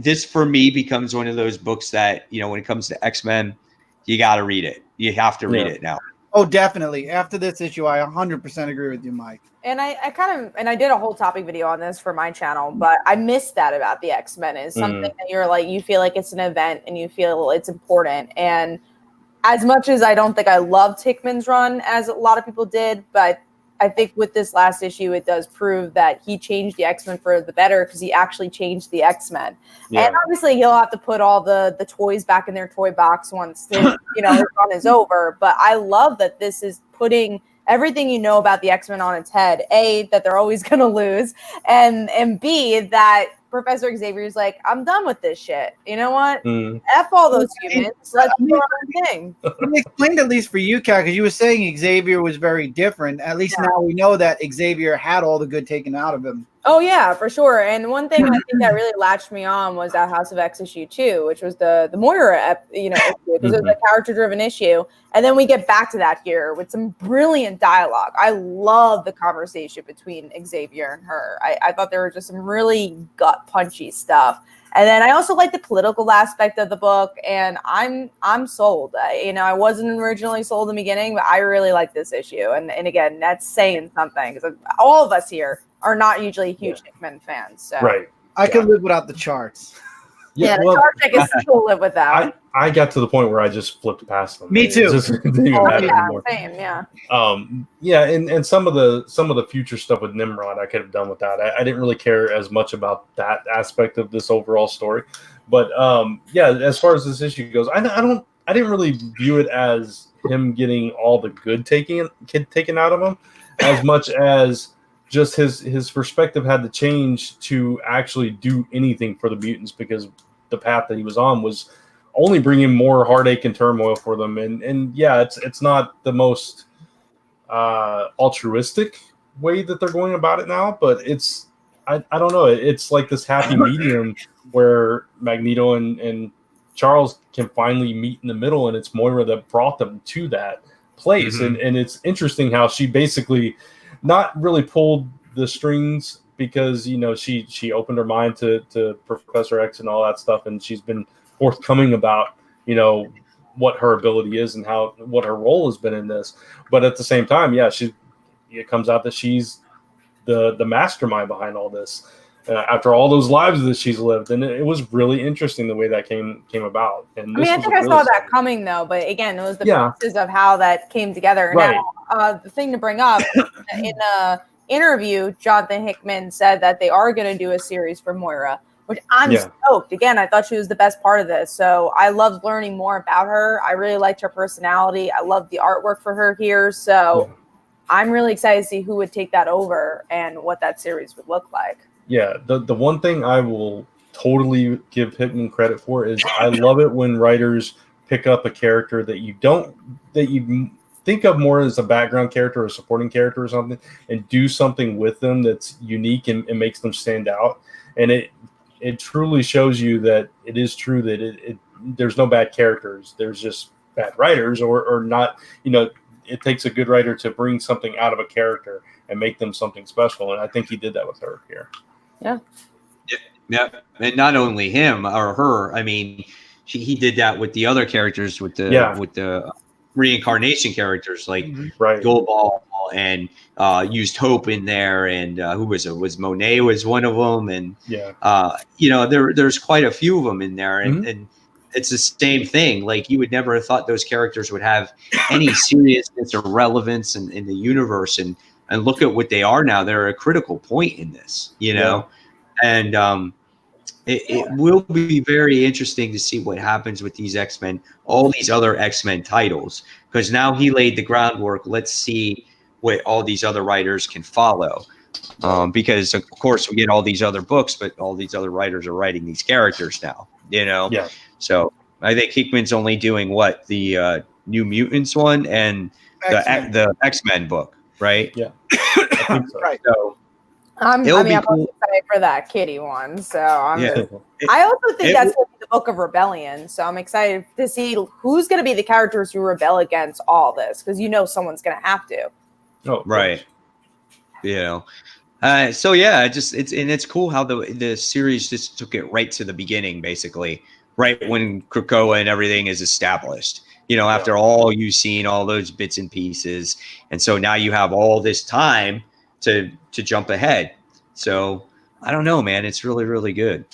this for me becomes one of those books that, when it comes to X-Men, you got to read it. You have to read it now. Oh, definitely. After this issue, I 100% agree with you, Mike. And I did a whole topic video on this for my channel, but I missed that about the X-Men is something that you're like, you feel like it's an event and you feel it's important. And as much as I don't think I loved Hickman's run as a lot of people did, but I think with this last issue, it does prove that he changed the X-Men for the better because he actually changed the X-Men. Yeah. And obviously he'll have to put all the toys back in their toy box once his run is over. But I love that this is putting everything you know about the X-Men on its head. A, that they're always going to lose, and B, that Professor Xavier is like, I'm done with this shit. You know what? F all those humans. Let's do our own thing. It explained at least for you, Kat, because you were saying Xavier was very different. At least now we know that Xavier had all the good taken out of him. Oh, yeah, for sure. And one thing I think that really latched me on was that House of X issue 2, which was the Moira, issue, because it was a character-driven issue. And then we get back to that here with some brilliant dialogue. I love the conversation between Xavier and her. I thought there was just some really gut-punchy stuff. And then I also like the political aspect of the book, and I'm sold. I wasn't originally sold in the beginning, but I really like this issue. And again, that's saying something, because all of us here are not usually huge Hickman fans. So. Right. I could live without the charts. Yeah, well, the Star Trek is still live without. I got to the point where I just flipped past them. Me too. It just didn't even Oh, matter yeah, anymore. same, yeah. Yeah, and some of the future stuff with Nimrod I could have done with that. I didn't really care as much about that aspect of this overall story, but yeah, as far as this issue goes, I didn't really view it as him getting all the good taken out of him, as much as just his perspective had to change to actually do anything for the mutants, because the path that he was on was only bringing more heartache and turmoil for them. And yeah, it's not the most altruistic way that they're going about it now, but it's I don't know, it's like this happy medium where Magneto and Charles can finally meet in the middle, and it's Moira that brought them to that place. And it's interesting how she basically not really pulled the strings, because she opened her mind to Professor X and all that stuff, and she's been forthcoming about what her ability is and what her role has been in this. But at the same time, yeah, it comes out that she's the mastermind behind all this, after all those lives that she's lived. And it was really interesting the way that came about. And I think I saw that coming, though, but again, it was the pieces of how that came together. Right. Now, the thing to bring up, in a interview, Jonathan Hickman said that they are going to do a series for Moira, which I'm stoked. Again, I thought she was the best part of this, so I loved learning more about her. I really liked her personality. I loved the artwork for her here, so I'm really excited to see who would take that over and what that series would look like. Yeah, the one thing I will totally give Hickman credit for is I love it when writers pick up a character that you think of more as a background character or a supporting character or something, and do something with them that's unique and makes them stand out. And it truly shows you that it is true that there's no bad characters. There's just bad writers, or not. It takes a good writer to bring something out of a character and make them something special. And I think he did that with her here. Yeah. Yeah. And not only him or her, I mean, he did that with the other characters, with the reincarnation characters, like Goldball, and used Hope in there, and who was it? Was Monet was one of them, and there's quite a few of them in there, and it's the same thing. Like, you would never have thought those characters would have any seriousness or relevance in the universe, and look at what they are now. They're a critical point in this, and it will be very interesting to see what happens with these X-Men, all these other X-Men titles, because now he laid the groundwork. Let's see what all these other writers can follow. Because of course we get all these other books, but all these other writers are writing these characters now, Yeah. So I think Hickman's only doing the New Mutants one and the X-Men book, right? Yeah. I think so. Right. So I'm excited for that Kitty one. So I also think that's going to be the Book of Rebellion. So I'm excited to see who's going to be the characters who rebel against all this, because someone's going to have to. Oh, right. So yeah, it's cool how the series just took it right to the beginning, basically, right when Krakoa and everything is established. After all you've seen, all those bits and pieces, and so now you have all this time to jump ahead. So I don't know, man. It's really, really good.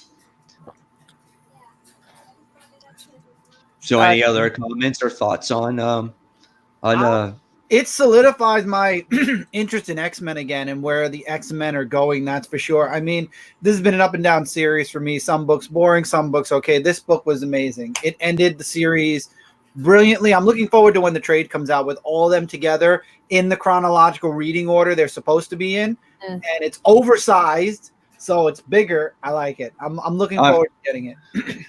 So any other comments or thoughts on it solidifies my interest in X-Men again, and where the X-Men are going, that's for sure. I mean, this has been an up and down series for me. Some books boring, some books okay. This book was amazing. It ended the series brilliantly. I'm looking forward to when the trade comes out with all of them together in the chronological reading order they're supposed to be in. And it's oversized, so it's bigger. I like it. I'm looking forward to getting it.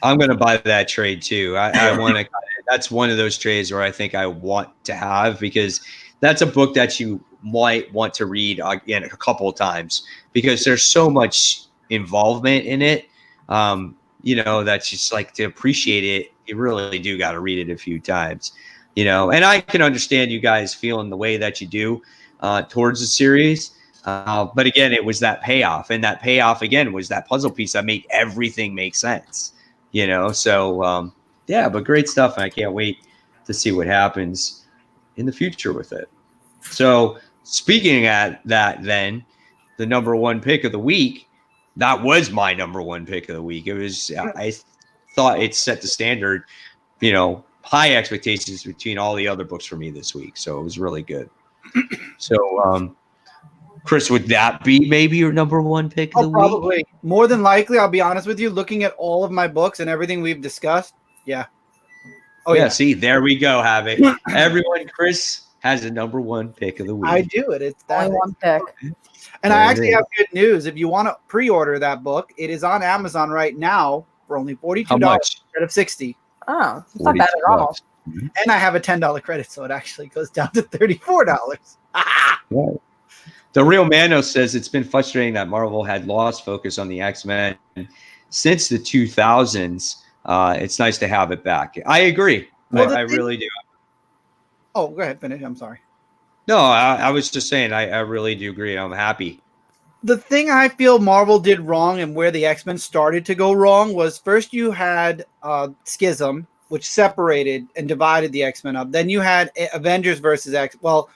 I'm going to buy that trade too. I want to. That's one of those trades where I think I want to have, because that's a book that you might want to read again a couple of times, because there's so much involvement in it. That's just like, to appreciate it, you really do got to read it a few times. And I can understand you guys feeling the way that you do towards the series. But again, it was that payoff, and that payoff again was that puzzle piece that made everything make sense, So but great stuff. And I can't wait to see what happens in the future with it. So speaking at that, then the number one pick of the week, that was my number one pick of the week. It was, thought it set the standard, high expectations between all the other books for me this week. So it was really good. So, Chris, would that be maybe your number one pick of the Probably. week? More than likely, I'll be honest with you, looking at all of my books and everything we've discussed. Yeah. Oh, yeah. See, there we go, Havoc. Everyone, Chris has a number one pick of the week. I do it. It's that Only one pick. And I actually have good news. If you want to pre-order that book, it is on Amazon right now for only $42 instead of $60. Oh, it's not bad at all. And I have a $10 credit, so it actually goes down to $34. Yeah. The Real Mano says it's been frustrating that Marvel had lost focus on the X-Men since the 2000s. It's nice to have it back. I agree. Well, I really do. Oh, go ahead, finish. I'm sorry. No, I was just saying I really do agree. I'm happy. The thing I feel Marvel did wrong and where the X-Men started to go wrong was first you had Schism, which separated and divided the X-Men up. Then you had Avengers versus X. Well,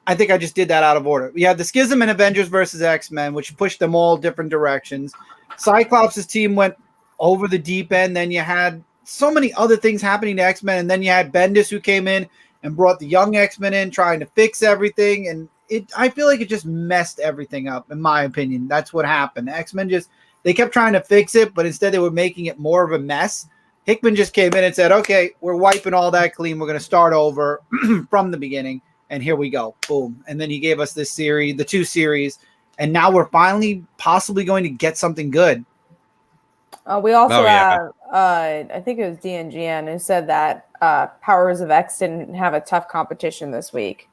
I think I just did that out of order. We had the Schism and Avengers versus X-Men, which pushed them all different directions. Cyclops' team went over the deep end. Then you had so many other things happening to X-Men. And then you had Bendis, who came in and brought the young X-Men in, trying to fix everything. And I feel like it just messed everything up, in my opinion. That's what happened. X-Men they kept trying to fix it, but instead they were making it more of a mess. Hickman just came in and said, okay, we're wiping all that clean. We're going to start over from the beginning. And here we go. Boom. And then he gave us this series, the 2 series. And now we're finally possibly going to get something good. We also have, I think it was DNGN who said that Powers of X didn't have a tough competition this week.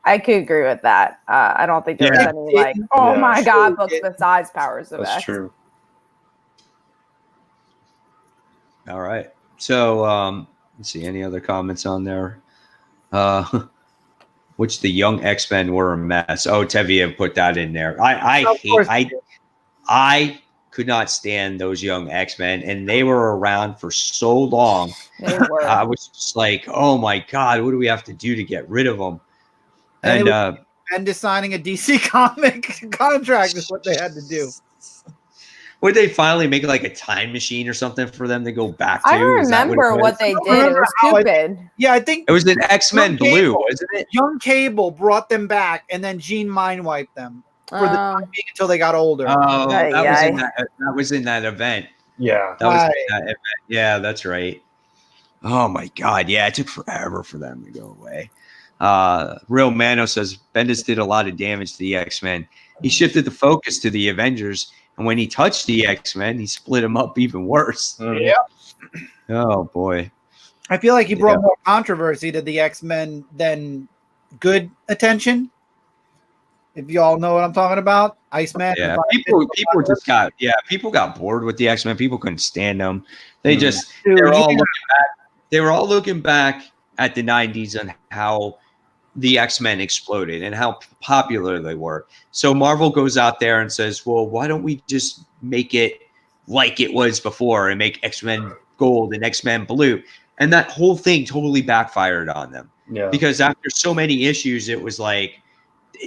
I could agree with that. I don't think there was any my God books besides Powers of X. That's true. All right. So let's see. Any other comments on there? Which the young X-Men were a mess. Oh, Tevye put that in there. I could not stand those young X-Men, and they were around for so long. They were. I was just like, oh my God, what do we have to do to get rid of them? And signing a DC comic contract is what they had to do. Would they finally make like a time machine or something for them to go back to? I don't remember what they did. It was stupid. I think it was an X-Men Blue, wasn't it? Young Cable brought them back, and then Jean mind wiped them for the time being until they got older. Oh, that was in that event. Yeah. That was in that event. Yeah, that's right. Oh my God. Yeah, it took forever for them to go away. Real Mano says Bendis did a lot of damage to the X-Men. He shifted the focus to the Avengers, and when he touched the X-Men, he split them up even worse. Yeah. Oh boy. I feel like he brought more controversy to the X-Men than good attention. If you all know what I'm talking about, Iceman. Yeah, people got bored with the X-Men. People couldn't stand them. They were all looking back at the 90s and how the X-Men exploded and how popular they were. So Marvel goes out there and says, well, why don't we just make it like it was before and make X-Men Gold and X-Men Blue? And that whole thing totally backfired on them. Yeah. Because after so many issues, it was like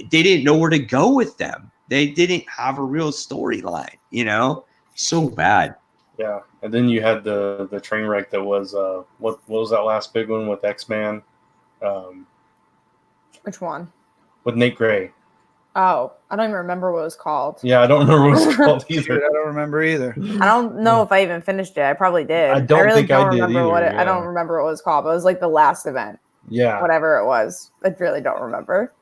they didn't know where to go with them. They didn't have a real storyline, So bad. Yeah. And then you had the train wreck that was what was that last big one with X-Man? Which one? With Nate Gray. Oh, I don't even remember what it was called. Yeah, I don't remember what it was called either. I don't remember either. I don't know if I even finished it. I probably did. I don't really think I did remember either, what yeah. I don't remember what it was called, but it was like the last event. Yeah. Whatever it was. I really don't remember.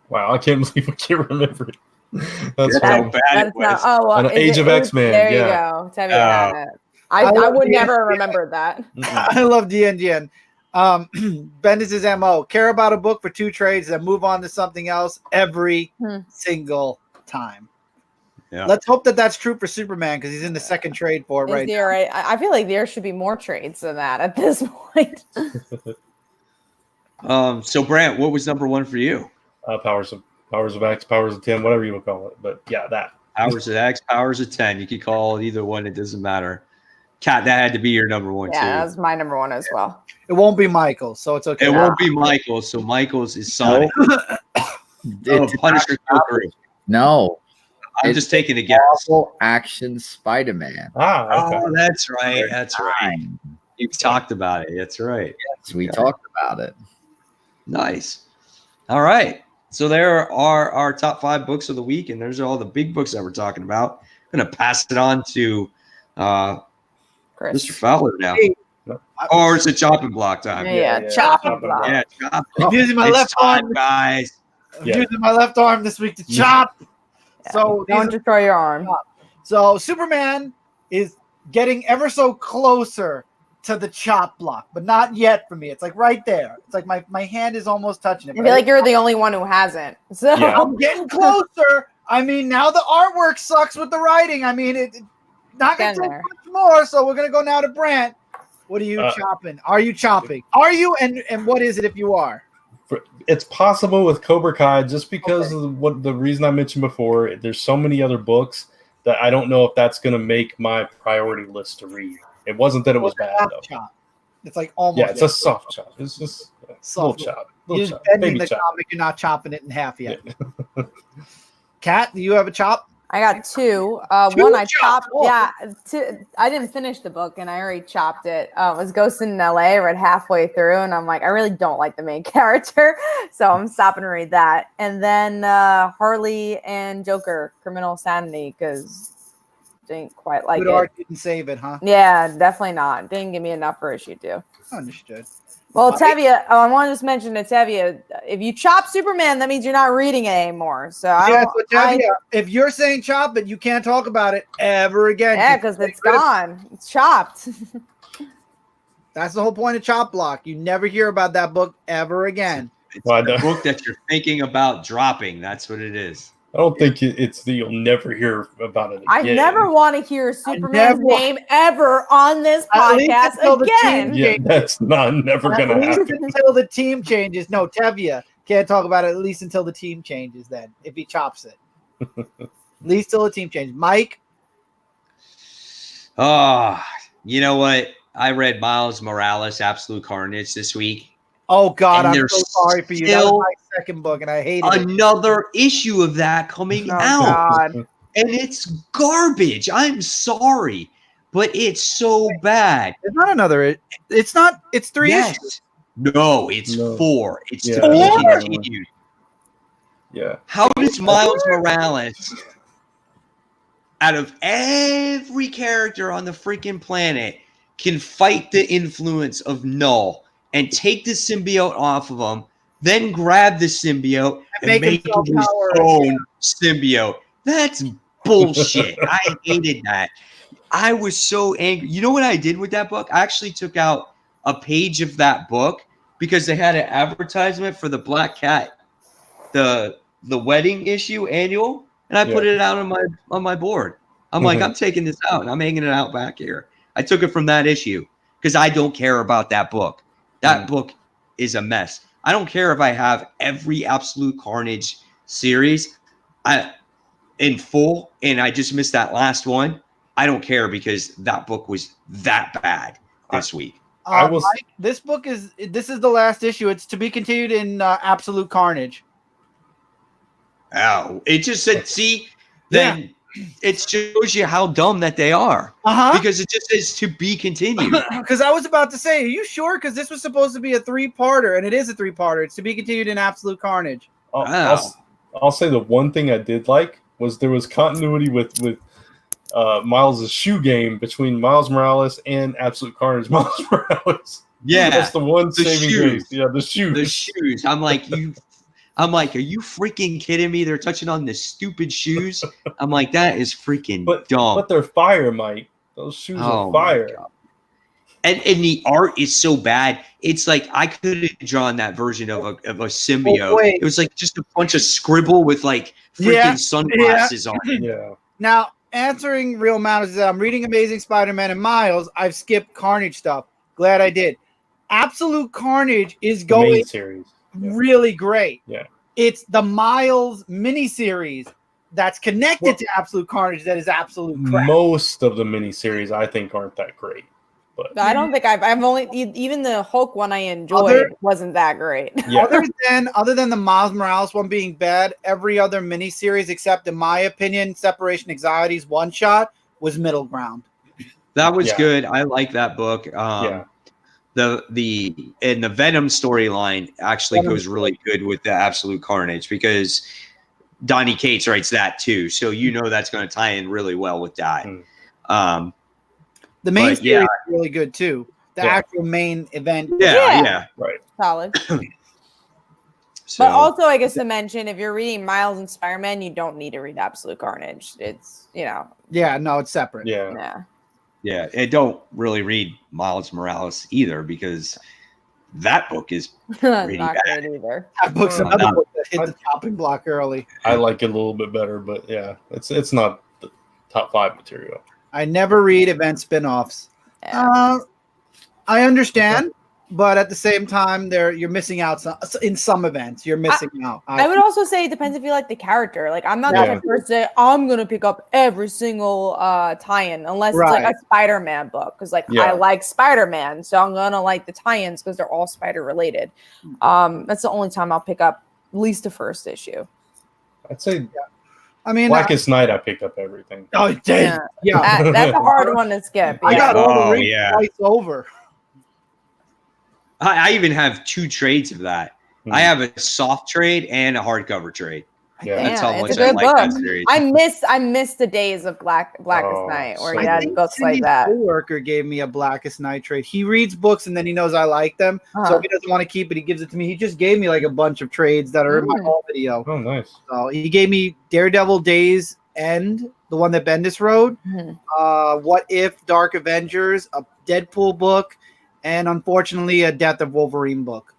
Wow, I can't believe I can't remember it. That's how funny. bad it was. Age of X-Men. There you yeah. go. Tell me about it. I would never remember that. I love DNGN. Bendis' MO. Care about a book for 2 trades, then move on to something else every single time. Yeah. Let's hope that that's true for Superman because he's in the second trade for it right now. Right. I feel like there should be more trades than that at this point. So Brant, what was number 1 for you? Powers of X, Powers of 10, whatever you would call it. But yeah, that. Powers of X, Powers of 10. You could call either one. It doesn't matter. Kat, that had to be your number 1 too. Yeah, that was my number 1 as well. It won't be Michael, so it's okay. It won't be Michael, so Michael's is Sonic. Punisher. No. I'm just taking a guess. Marvel Action Spider-Man. Okay. Oh, that's right. That's right. You talked about it. That's right. Yes, we talked about it. Nice. All right. So there are our top 5 books of the week, and there's all the big books that we're talking about. I'm going to pass it on to Chris. Mr. Fowler now. Hey. Or is it chopping block time? Yeah, Yeah, chopping chopping block. Yeah, chop. I'm using my It's left time, arm. guys. I'm using my left arm this week to chop. Yeah. So Don't destroy your arm. So Superman is getting ever so closer to the chop block, but not yet for me. It's like right there. It's like my hand is almost touching it. I feel like you're the only one who hasn't. So Yeah. I'm getting closer. I mean, now the artwork sucks with the writing. I mean, it not gonna Getting take there. much more. So we're gonna go now to Brant. What are you chopping? Are you chopping? Are you? And what is it if you are? It's possible with Cobra Kai just because of what the reason I mentioned before. There's so many other books that I don't know if that's going to make my priority list to read. It wasn't that it was bad though. Chop. It's like almost. Yeah, it's a soft chop. It's just a Soft. little chop. You're Little just chop. bending Baby the chop. comic. You're not chopping it in half yet. Kat, do you have a chop? I got 2. Two One I chopped. chopped. Yeah, I didn't finish the book and I already chopped it. It was Ghost in LA. Read halfway through and I'm like, I really don't like the main character, so I'm stopping to read that. And then Harley and Joker, Criminal Sanity, because didn't quite like Good it. art didn't save it, huh? Yeah, definitely not. Didn't give me enough for issue 2. Understood. Well, Mike? Tevia, I want to just mention to Tevia, if you chop Superman, that means you're not reading it anymore. So Yeah, so Tevye, if you're saying chop it, you can't talk about it ever again. yeah, because it's gone. It's chopped. That's the whole point of Chop Block. You never hear about that book ever again. It's Well, the book that you're thinking about dropping. That's what it is. I don't think it's that you'll never hear about it again. I never want to hear Superman's never- name ever on this At least podcast until the again. Yeah, that's not never At gonna least happen. until the team changes. No, Tevye can't talk about it at least until the team changes then, if he chops it. At least till the team changes. Mike? Oh, you know what? I read Miles Morales, Absolute Carnage this week. Oh, God, And I'm there's so sorry for you. That was still my second book, and I hated it. Another issue of that coming Oh, out. God. And it's garbage. I'm sorry, but it's so bad. It's not another. It's not. It's 3 issues. Yes. No, it's No. 4. It's Yeah. to be Four? continued. Yeah. How does Miles Morales, out of every character on the freaking planet, can fight the influence of Null and take the symbiote off of him, then grab the symbiote and make make himself him his power, own symbiote? That's bullshit. I hated that. I was so angry. You know what I did with that book? I actually took out a page of that book because they had an advertisement for the Black Cat, the wedding issue annual, and I put it out on my board. I'm like, I'm taking this out and I'm hanging it out back here. I took it from that issue because I don't care about that book. That book is a mess. I don't care if I have every Absolute Carnage series in full and I just missed that last one. I don't care because that book was that bad this week. Mike, this is the last issue. It's to be continued in Absolute Carnage. Oh, it just said, see, then it shows you how dumb that they are. Because it just says to be continued. Because I was about to say, are you sure? Because this was supposed to be a 3-parter, and it is a 3-parter. It's to be continued in Absolute Carnage. I'll say the one thing I did like was there was continuity with Miles' shoe game between Miles Morales and Absolute Carnage Miles Morales. Yeah. That's the one saving shoes. grace. Yeah, the shoes. The shoes. I'm like, are you freaking kidding me? They're touching on the stupid shoes. I'm like, that is freaking dumb. But they're fire, Mike. Those shoes are fire. And the art is so bad. It's like I could have drawn that version of a symbiote. It was like just a bunch of scribble with like freaking sunglasses on it. Yeah. Now, answering Real Matters is I'm reading Amazing Spider-Man and Miles. I've skipped Carnage stuff. Glad I did. Absolute Carnage is going main series. really great. Yeah. It's the Miles miniseries that's connected to Absolute Carnage that is absolute crap. Most of the miniseries I think aren't that great. But I don't think I've only even the Hulk one I enjoyed wasn't that great. yeah, Other than the Miles Morales one being bad, every other miniseries, except in my opinion, Separation Anxiety's one shot was middle ground. That was good. I like that book. Yeah. The Venom storyline actually goes really good with the Absolute Carnage because Donny Cates writes that too, so you know that's going to tie in really well with that. The main series is really good too. The actual main event. Yeah, right. Solid. So, but also, I guess to mention, if you're reading Miles and Spider-Man, you don't need to read Absolute Carnage. It's Yeah, no, it's separate. Yeah, and don't really read Miles Morales either because that book is pretty not bad. good either. That book's another book that hit the chopping block early. I like it a little bit better, but yeah, it's not the top 5 material. I never read event spin-offs. Yeah. I understand, but at the same time, you're missing out in some events. You're missing out. I would also say it depends if you like the character. Like, I'm not the type of person that I'm gonna pick up every single tie-in unless it's like a Spider-Man book, because I like Spider-Man, so I'm gonna like the tie-ins because they're all Spider related. That's the only time I'll pick up at least the first issue. I'd say. I mean, Blackest Night, I picked up everything. Oh, it did. Yeah. That's a hard one to skip. I got all the reads twice over. I even have 2 trades of that. I have a soft trade and a hardcover trade. Yeah, that's how much it's a I good like book. that series. I miss the days of Blackest Night where you had books like Cindy's that. coworker gave me a Blackest Night trade. He reads books and then he knows I like them, so if he doesn't want to keep it, he gives it to me. He just gave me like a bunch of trades that are in my whole video. Oh, nice. So he gave me Daredevil Days End, the one that Bendis wrote. What If, Dark Avengers, a Deadpool book, and unfortunately a Death of Wolverine book.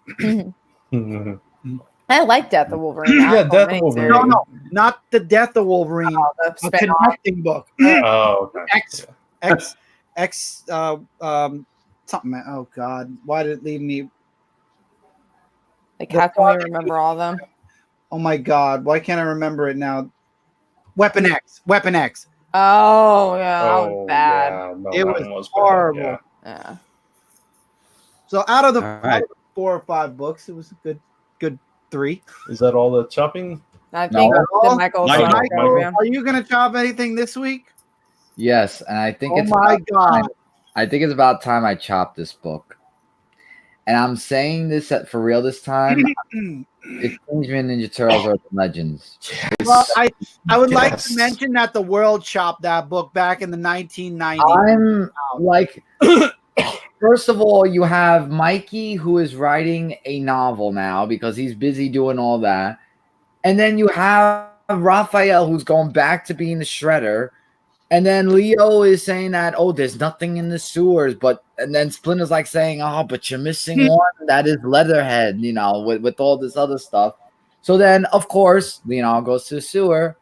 I like Death of Wolverine. Yeah, Death of Wolverine. No, not the Death of Wolverine. The a connecting book. Oh, okay. X something. Oh God, why did it leave me? Like, how can we remember all of them? Oh my God, why can't I remember it now? Weapon X. Oh yeah, that was bad. Yeah, no, It that was bad, horrible. Yeah. So out of the 4 or 5 books, it was a good 3. Is that all the chopping? I think the Michael. Are you gonna chop anything this week? Yes, and I think I think it's about time I chop this book. And I'm saying this for real this time. It's Mutant Ninja Turtles Urban Legends. Well, I would like to mention that the world chopped that book back in the 1990s. I'm like, first of all, you have Mikey, who is writing a novel now because he's busy doing all that. And then you have Raphael, who's going back to being the Shredder. And then Leo is saying that, there's nothing in the sewers. And then Splinter's like saying, but you're missing one. That is Leatherhead, with all this other stuff. So then, of course, Leonardo goes to the sewer.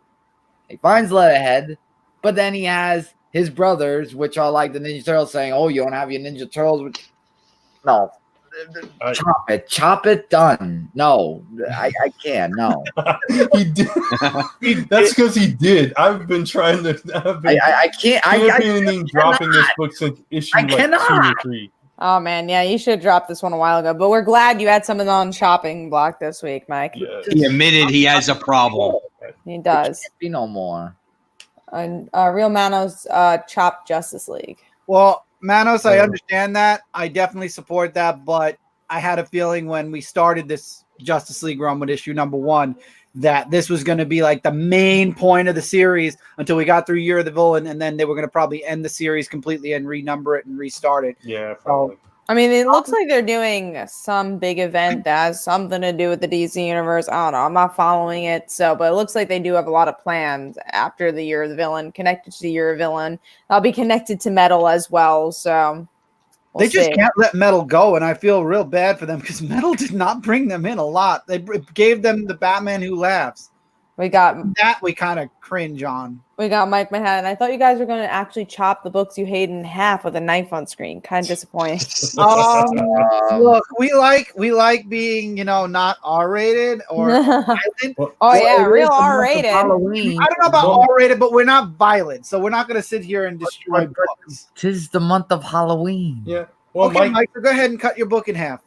He finds Leatherhead. But then he has his brothers, which are like the Ninja Turtles, saying, you don't have your Ninja Turtles. No. Chop it, done. No, I can't. No, He did. That's because he did. I've been trying to. I can't. Dropping this book since issue 2 or 3. Oh man, yeah, you should have dropped this one a while ago. But we're glad you had someone on chopping block this week, Mike. Yeah. He admitted he has a problem. He does. Can't be no more. And Real Manos chopped Justice League. Well, Manos, I understand that. I definitely support that, but I had a feeling when we started this Justice League run with issue number 1 that this was going to be like the main point of the series until we got through Year of the Villain, and then they were going to probably end the series completely and renumber it and restart it. Yeah, probably. I mean, it looks like they're doing some big event that has something to do with the DC universe. I don't know. I'm not following it. But it looks like they do have a lot of plans after the Year of the Villain, connected to the Year of Villain. I'll be connected to Metal as well. So they just can't let Metal go. And I feel real bad for them because Metal did not bring them in a lot. They gave them the Batman Who Laughs. We got That we kind of cringe on. Mike Manhattan. I thought you guys were going to actually chop the books you hate in half with a knife on screen. Kind of disappointing. Look, we like being, not R-rated or violent. Real R-rated. Halloween. I don't know about R-rated, but we're not violent, so we're not going to sit here and destroy books. 'Tis the month of Halloween. Yeah. Well, Okay, Mike, go ahead and cut your book in half.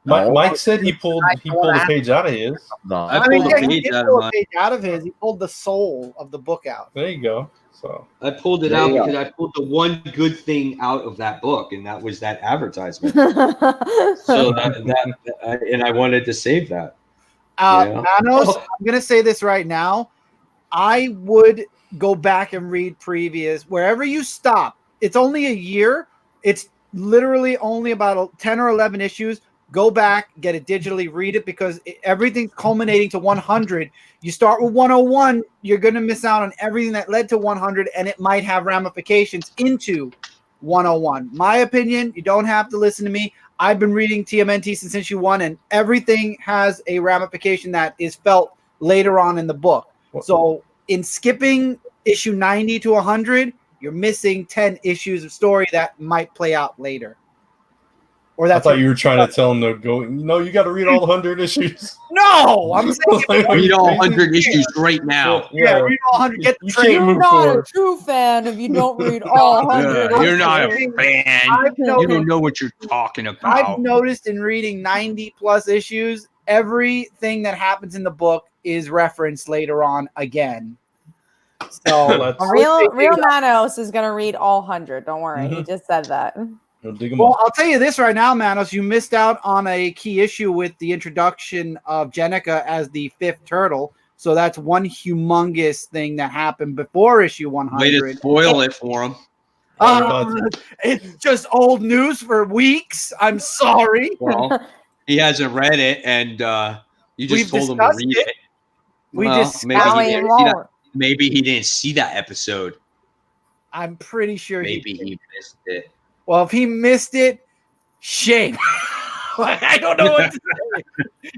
Mike said he pulled a page out of his. I pulled a he page did out pull of a page out of his. He pulled the soul of the book out. There you go. So I pulled it There out you go. because I pulled the one good thing out of that book, and that was that advertisement. So and I wanted to save that. Manos, I'm gonna say this right now. I would go back and read previous wherever you stop. It's only a year. It's literally only about 10 or 11 issues. Go back, get it digitally, read it, because everything's culminating to 100. You start with 101, you're going to miss out on everything that led to 100, and it might have ramifications into 101. My opinion, you don't have to listen to me. I've been reading TMNT since issue 1, and everything has a ramification that is felt later on in the book. So in skipping issue 90 to 100, you're missing 10 issues of story that might play out later. Or I thought you were trying to tell him to go. No, you got to read all 100 issues. No, I'm saying read all 100 issues right now. Yeah, read all 100. Get the train. You're not a true fan if you don't read all 100. You're not a fan. You don't know what you're talking about. I've noticed in reading 90 plus issues, everything that happens in the book is referenced later on again. So real Manos is gonna read all 100. Don't worry, he just said that. Well, I'll tell you this right now, Manos. You missed out on a key issue with the introduction of Jenica as the 5th turtle. So that's one humongous thing that happened before issue 100. Way to spoil it for him. It's just old news for weeks. I'm sorry. Well, he hasn't read it, and you just told him to read it. Maybe he didn't see that episode. I'm pretty sure maybe he missed it. Well, if he missed it, shame. I don't know what to say.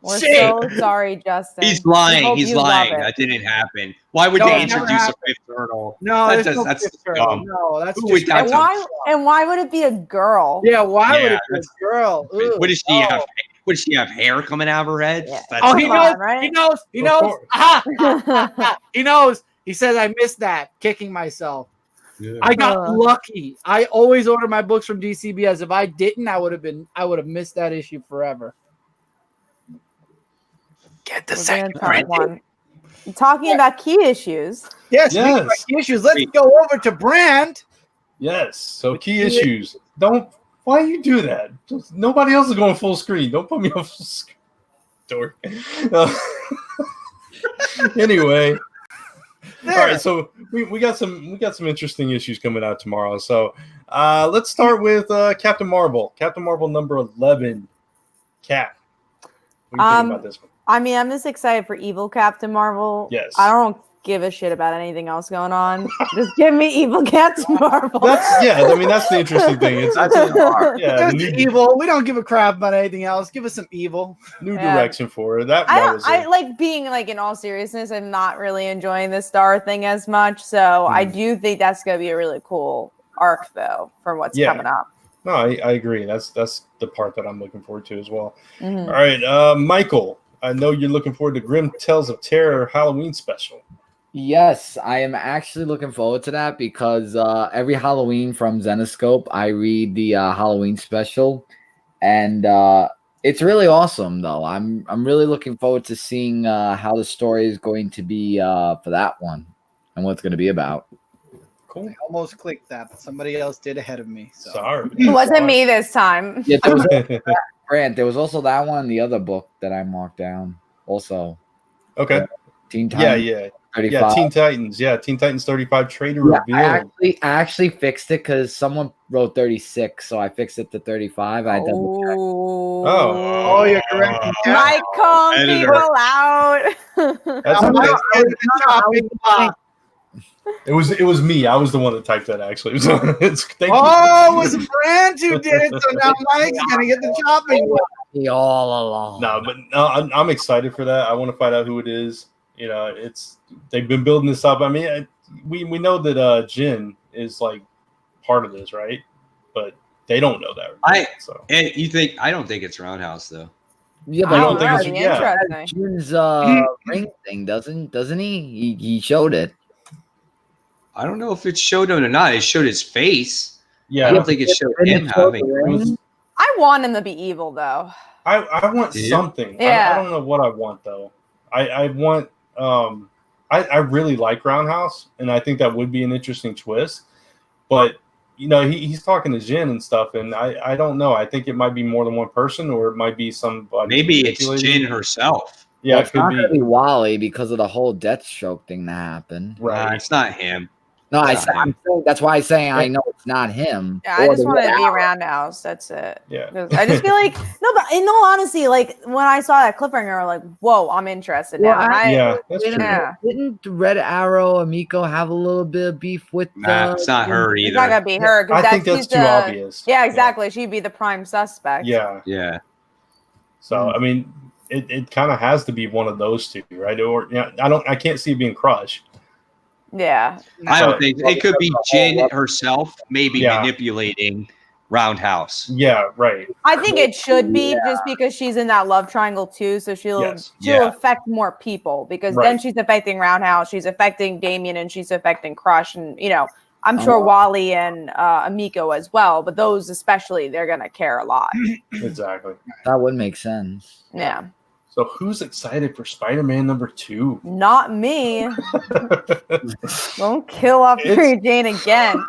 We're so sorry, Justin. He's lying. He's lying. That didn't happen. Why would they introduce a 5th turtle? No, that's dumb. No, that's just and why would it be a girl? Yeah, why would it be a girl? What does she have? What does she have? Hair coming out of her head? Yeah. He knows. Right? He knows. He knows. He knows. He says, "I missed that. Kicking myself. Yeah. I got lucky. I always order my books from DCBS. If I didn't, I would have missed that issue forever." Get the second one. Talking about key issues. Yes. Key issues. Let's go over to Brand. Yes. So key issues. Why you do that? Nobody else is going full screen. Don't put me on full screen. Dork. Anyway. All right, so we got some interesting issues coming out tomorrow. So let's start with Captain Marvel. Captain Marvel number 11. Cap. What do you think about this one? I mean, I'm just excited for Evil Captain Marvel. Yes. I don't give a shit about anything else going on. Just give me Evil Captain Marvel. That's the interesting thing. It's evil. We don't give a crap about anything else. Give us some evil. New direction for it. I like being in all seriousness. I'm not really enjoying the Star thing as much. So I do think that's gonna be a really cool arc though for what's coming up. No, I agree. That's the part that I'm looking forward to as well. Mm-hmm. All right, Michael. I know you're looking forward to Grim Tales of Terror Halloween special. Yes, I am actually looking forward to that because every Halloween from Zenoscope, I read the Halloween special, and it's really awesome. Though I'm really looking forward to seeing how the story is going to be for that one and what it's going to be about. Cool. I almost clicked that, but somebody else did ahead of me. So. Sorry, it wasn't me this time. Yeah, there was Grant. There was also that one, the other book that I marked down. Also, okay, Teen Titans. Yeah. 35. Yeah, Teen Titans. Yeah, Teen Titans 35 trailer reveal. I actually fixed it because someone wrote 36, so I fixed it to 35. I double checked. Oh, you're correct. Mike calling people out. It was me. I was the one that typed that actually. So it was Brand who did it. So now Mike's gonna get the chopping. All along. No, but I'm excited for that. I want to find out who it is. You know, they've been building this up. I mean, we know that Jin is like part of this, right? But they don't know that. Right? And you think I don't think it's Roundhouse though. Yeah, I but don't think it's interesting. Jun's ring thing, doesn't he? He showed it. I don't know if it showed him or not. It showed his face. Yeah, I don't think it showed him having. I want him to be evil though. I want something. Yeah. I don't know what I want though. I want I really like Roundhouse, and I think that would be an interesting twist. But you know, he's talking to Jin and stuff, and I don't know. I think it might be more than one person, or it might be somebody. Maybe it's Jin herself. Yeah, well, it could not be. gonna be Wally because of the whole Deathstroke thing that happened. Right. It's not him. No, I'm saying that's why I'm saying I know it's not him. Yeah, I just want it to be Roundhouse. That's it. Yeah. I just feel like no, but in all honesty, like when I saw that cliffhanger, I'm like, whoa, I'm interested now. That's true. Yeah. Didn't Red Arrow Amiko have a little bit of beef with? It's not her either. It's not gonna be her. I think that's too obvious. Yeah, exactly. She'd be the prime suspect. Yeah. Yeah. So I mean, it kind of has to be one of those two, right? Or I can't see it being Crush. Yeah. I don't think it could be Jin herself, maybe manipulating Roundhouse. Yeah, right. I think it should be just because she's in that love triangle too, so she'll affect more people because then she's affecting Roundhouse, she's affecting Damian, and she's affecting Crush, and I'm sure Wally and Amiko as well, but those especially, they're gonna care a lot. Exactly. That would make sense. Yeah. So who's excited for Spider-Man #2? Not me. Don't kill off Mary Jane again.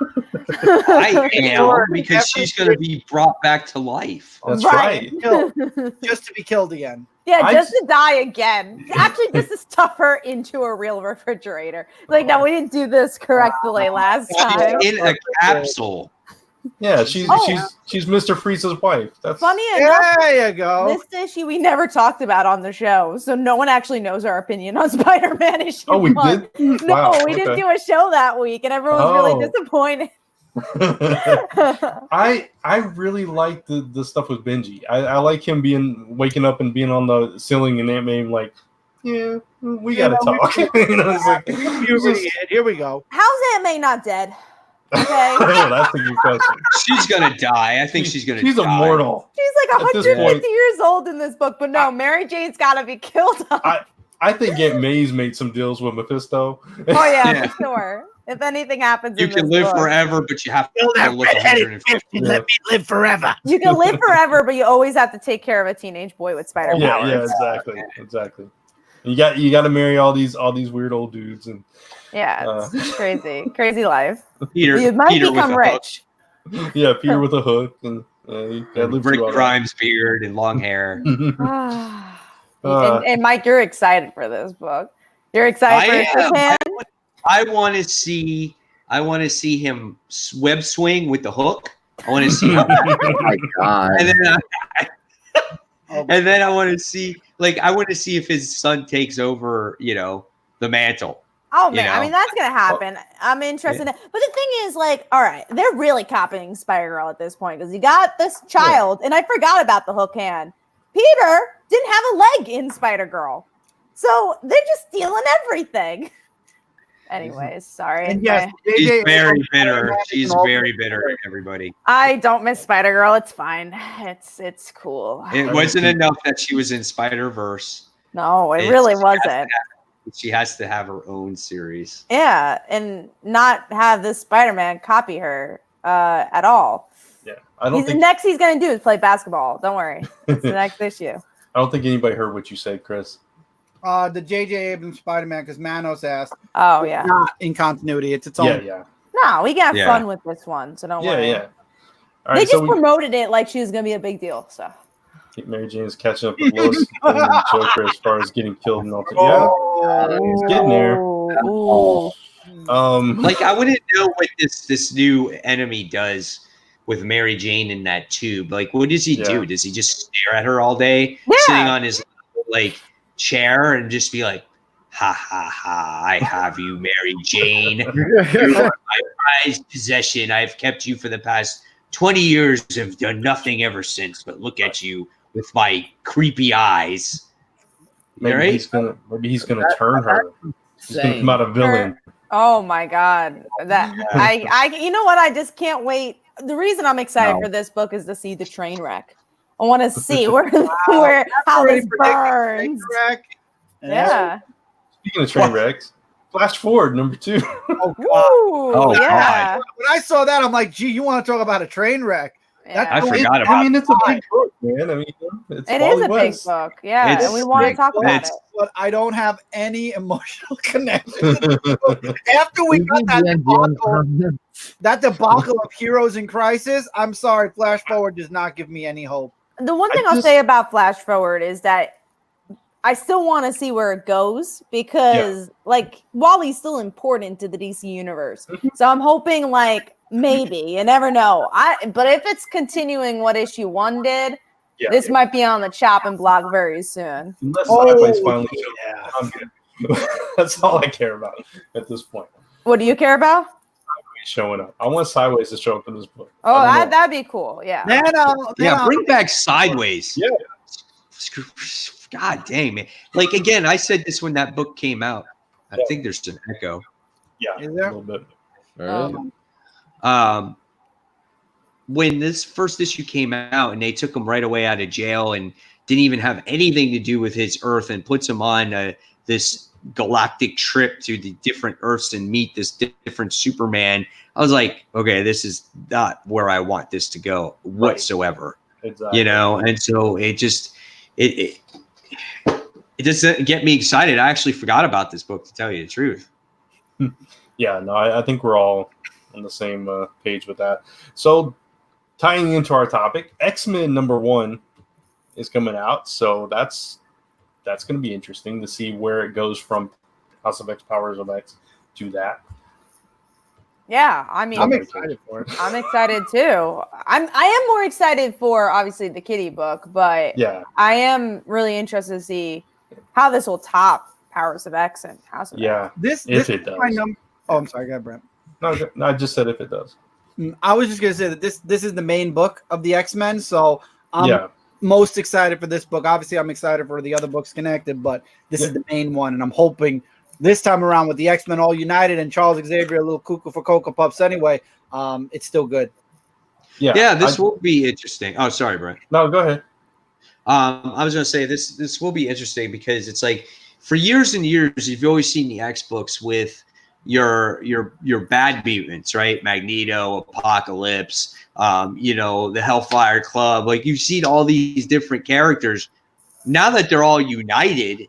I am because she's going to be brought back to life. That's right. Just to be killed again. Yeah, just to die again. Actually, just to stuff her into a real refrigerator. Like, no, we didn't do this correctly last time. In a capsule. Yeah, she's Mr. Freeze's wife. That's funny enough. There you go. This issue we never talked about on the show, so no one actually knows our opinion on Spider-Man issue. Oh, we did? No, Wow, we didn't do a show that week, and everyone was really disappointed. I really like the stuff with Benji. I like him waking up and being on the ceiling and Aunt May like, yeah, we gotta talk. It's like, here we go. How's Aunt May not dead? Okay. That's a good question. She's gonna die. I think she's gonna die. She's immortal. She's like 150 years old in this book, but no, Mary Jane's gotta be killed off. I think Aunt May's made some deals with Mephisto. Oh yeah, for sure. If anything happens, you can live forever, but you have to live 150. Let me live forever. You can live forever, but you always have to take care of a teenage boy with spider powers. Yeah, exactly. You got to marry all these weird old dudes and it's crazy life. You might become rich. Yeah, Peter with a hook and Rick Grimes beard and long hair. And Mike, you're excited for this book. You're excited for Japan? I want to see him web swing with the hook. I want to see how Oh my god! And then I want to see if his son takes over, the mantle. Oh man, I mean that's gonna happen. I'm interested in it. But the thing is, like, all right, they're really copying Spider-Girl at this point because you got this child, and I forgot about the hook hand. Peter didn't have a leg in Spider-Girl, so they're just stealing everything. Anyways, sorry. And yes, she's very bitter. She's very bitter, everybody. I don't miss Spider-Girl. It's fine. It's cool. It wasn't enough that she was in Spider-Verse. No, it really wasn't. She has to have her own series. Yeah, and not have this Spider-Man copy her at all. Yeah, I don't think next he's gonna do is play basketball. Don't worry, it's the next issue. I don't think anybody heard what you said, Chris. The J.J. Abrams Spider-Man, because Manos asked. Oh yeah, not in continuity. It's its own. Yeah. No, we got fun with this one, so don't worry. Yeah. All right, they just promoted it like she was gonna be a big deal. So Mary Jane's catching up with Lois and Joker as far as getting killed and all that. He's getting there. Like I wouldn't know what this new enemy does with Mary Jane in that tube. Like, what does he do? Does he just stare at her all day, sitting on his chair, and just be like, "Ha ha ha! I have you, Mary Jane. You are my prized possession. I've kept you for the past 20 years. Have done nothing ever since. But look at you with my creepy eyes." Maybe he's gonna turn her. He's gonna come out a villain. Oh my god. That I you know what? I just can't wait. The reason I'm excited for this book is to see the train wreck. I want to see where how this burns. Yeah. Speaking of train wrecks, Flash Forward #2. Oh, Ooh, yeah. God. When I saw that, I'm like, gee, you want to talk about a train wreck? Yeah. I forgot about. I mean, it's a big book, man. I mean, it is a big book. Yeah, and we want to talk about it. But I don't have any emotional connection to this book. After we got that debacle of Heroes in Crisis, I'm sorry, Flash Forward does not give me any hope. The one thing I'll say about Flash Forward is that I still want to see where it goes because, like, Wally's still important to the DC universe. So I'm hoping, like, maybe you never know. But if it's continuing what issue 1 did, this might be on the chopping block very soon. Unless Sideways finally shows up, I'm good. That's all I care about at this point. What do you care about? Sideways showing up. I want Sideways to show up in this book. Oh, that'd be cool. Yeah. Bring back Sideways. Yeah. God dang, man. Like, again, I said this when that book came out. I think there's an echo. Yeah, is there? a little bit. When this first issue came out and they took him right away out of jail and didn't even have anything to do with his Earth and puts him on this galactic trip to the different Earths and meet this different Superman, I was like, okay, this is not where I want this to go whatsoever. Exactly. You know, and so it just it doesn't get me excited. I actually forgot about this book, to tell you the truth. Yeah, no, I think we're all on the same page with that. So, tying into our topic, X-Men #1 is coming out, so that's going to be interesting to see where it goes from House of X, Powers of X to that. Yeah, I mean, I'm excited for it. I'm excited too. I am more excited for obviously the Kitty book, but I am really interested to see how this will top Powers of X and House of X. This it does. My number. Oh, I'm sorry, go ahead, Brent. No, I just said if it does. I was just gonna say that this is the main book of the X-Men, so I'm most excited for this book. Obviously, I'm excited for the other books connected, but this is the main one, and I'm hoping this time around with the X-Men all united and Charles Xavier a little cuckoo for Cocoa Puffs anyway, it's still good. Yeah, this will be interesting. Oh, sorry, Brent. No, go ahead. I was gonna say this will be interesting because it's like for years and years you've always seen the X books with your bad mutants, right? Magneto, Apocalypse, the Hellfire Club. Like you've seen all these different characters. Now that they're all united,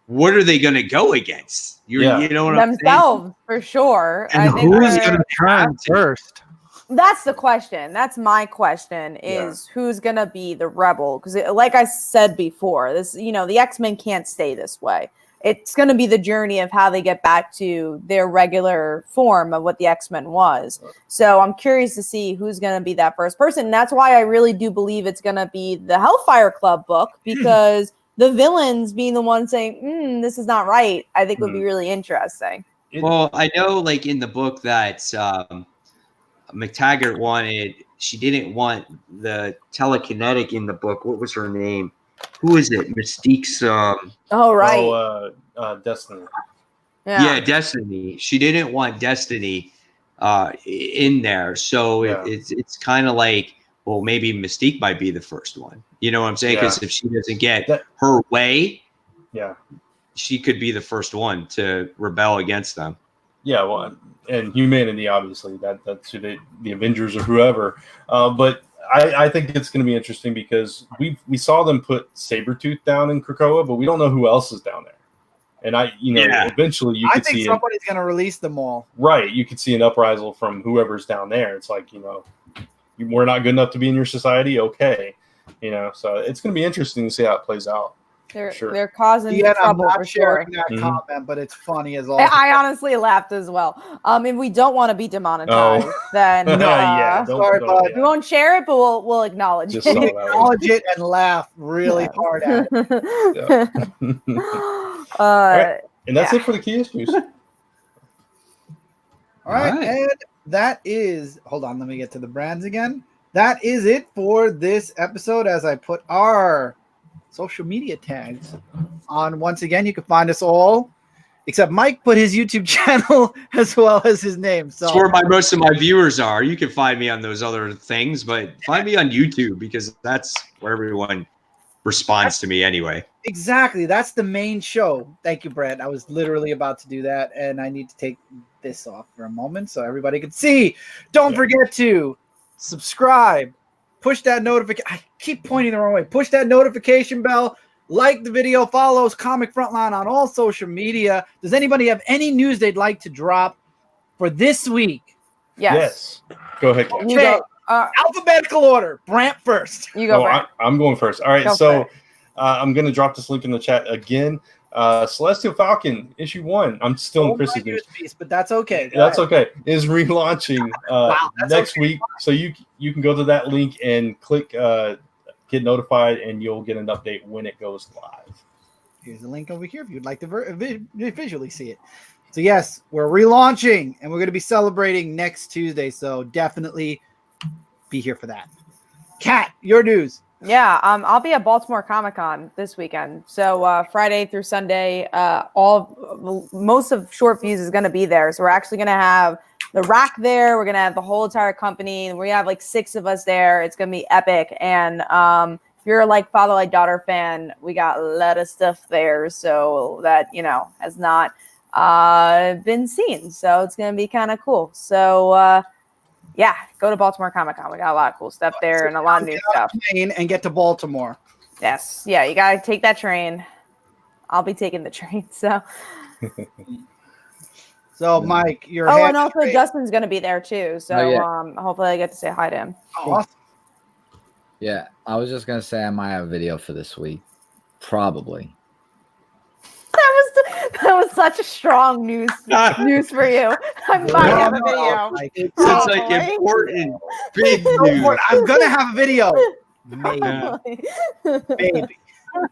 what are they going to go against? You know what I'm saying? Themselves, for sure. And I think who's going to turn first? That's the question. That's my question is who's going to be the rebel? Because like I said before, this, the X-Men can't stay this way. It's going to be the journey of how they get back to their regular form of what the X-Men was. So I'm curious to see who's going to be that first person. And that's why I really do believe it's going to be the Hellfire Club book, because the villains being the ones saying, this is not right, I think would be really interesting. Well, I know like in the book that MacTaggert she didn't want the telekinetic in the book. What was her name? Who is it? Mystique's. Destiny. Yeah, Destiny. She didn't want Destiny in there, so it's kind of like, well, maybe Mystique might be the first one. You know what I'm saying? Because if she doesn't get her way, she could be the first one to rebel against them. Yeah, well, and humanity, obviously, that's who the Avengers or whoever. But I think it's going to be interesting because we saw them put Sabretooth down in Krakoa, but we don't know who else is down there. And eventually you could see somebody's going to release them all. Right. You could see an uprisal from whoever's down there. It's like, we're not good enough to be in your society. Okay. So it's going to be interesting to see how it plays out. They're causing trouble for sure. That comment, but it's funny as all. I honestly laughed as well. If we don't want to be demonetized, then sorry, bud. We won't share it, but we'll acknowledge it. Acknowledge it and laugh really hard at it. Right. And that's it for the key issues. All right, and that is. Hold on, let me get to the brands again. That is it for this episode. As I put our social media tags. Once again, you can find us all, except Mike put his YouTube channel as well as his name. So That's where most of my viewers are. You can find me on those other things, but find me on YouTube because that's where everyone responds to me anyway. exactly, that's the main show. Thank you, Brett. I was literally about to do that, and I need to take this off for a moment so everybody can see. Don't forget to subscribe, push that notification. I keep pointing the wrong way. Push that notification bell. Like the video, follows Comic Frontline on all social media. Does anybody have any news they'd like to drop for this week? Yes. Go ahead, Kat. You go. Alphabetical order. Brant first. You go. Oh, Brent. I'm going first. All right, Go so I'm going to drop this link in the chat again. Celestial Falcon issue 1. I'm still in Chris's news. Piece, but that's okay. That's okay. Is relaunching next week, so you can go to that link and click get notified, and you'll get an update when it goes live. Here's the link over here if you'd like to visually see it. So yes, we're relaunching, and we're going to be celebrating next Tuesday. So definitely be here for that. Kat, your news. Yeah, I'll be at Baltimore Comic-Con this weekend. So Friday through Sunday, most of Short Fuse is going to be there. So we're actually going to have the rack there. We're going to have the whole entire company. And we have like 6 of us there. It's going to be epic. And if you're like Father Like Daughter fan, we got a lot of stuff there. So that, has not been seen. So it's going to be kind of cool. So, yeah, go to Baltimore Comic-Con. We got a lot of cool stuff there and a lot of new stuff. And get to Baltimore. Yes. Yeah, you got to take that train. I'll be taking the train. So, Mike, you're and also Justin's going to be there too. So, yeah. Hopefully I get to say hi to him. Oh, awesome. Yeah, I was just gonna say I might have a video for this week, probably. That was such a strong news for you. I might have a video. It's like important big news. I'm gonna have a video. Maybe.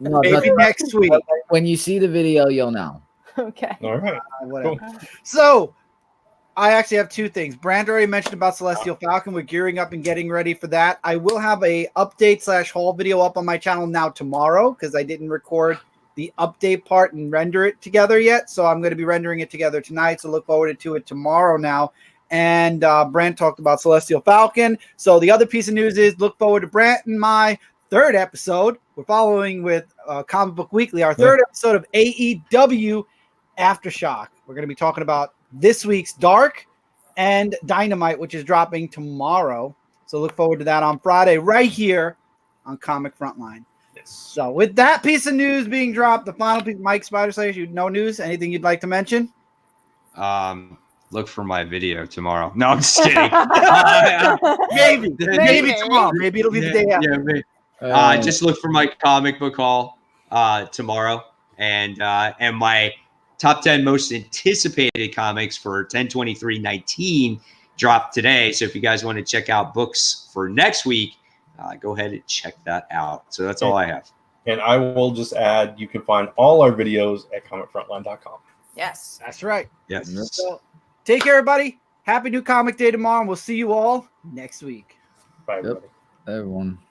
Maybe next week. When you see the video, you'll know. Okay. All right. Whatever. Cool. So I actually have 2 things. Brand already mentioned about Celestial Falcon. We're gearing up and getting ready for that. I will have a update/haul video up on my channel now tomorrow because I didn't record the update part and render it together yet. So I'm going to be rendering it together tonight. So look forward to it tomorrow now. And Brant talked about Celestial Falcon. So the other piece of news is look forward to Brant and my 3rd episode. We're following with Comic Book Weekly, our 3rd episode of AEW Aftershock. We're going to be talking about this week's Dark and Dynamite, which is dropping tomorrow. So look forward to that on Friday right here on Comic Frontline. So with that piece of news being dropped, the final piece, Mike Spider Slayer, no news? Anything you'd like to mention? Look for my video tomorrow. No, I'm just kidding. Maybe tomorrow. Maybe it'll be the day after. Yeah, maybe. Just look for my comic book haul tomorrow, and my top 10 most anticipated comics for 10/23/19 dropped today. So if you guys want to check out books for next week, go ahead and check that out. So that's all I have. And I will just add, you can find all our videos at comicfrontline.com. Yes. That's right. Yes. So take care, everybody. Happy New Comic Day tomorrow, and we'll see you all next week. Bye, everybody. Everyone.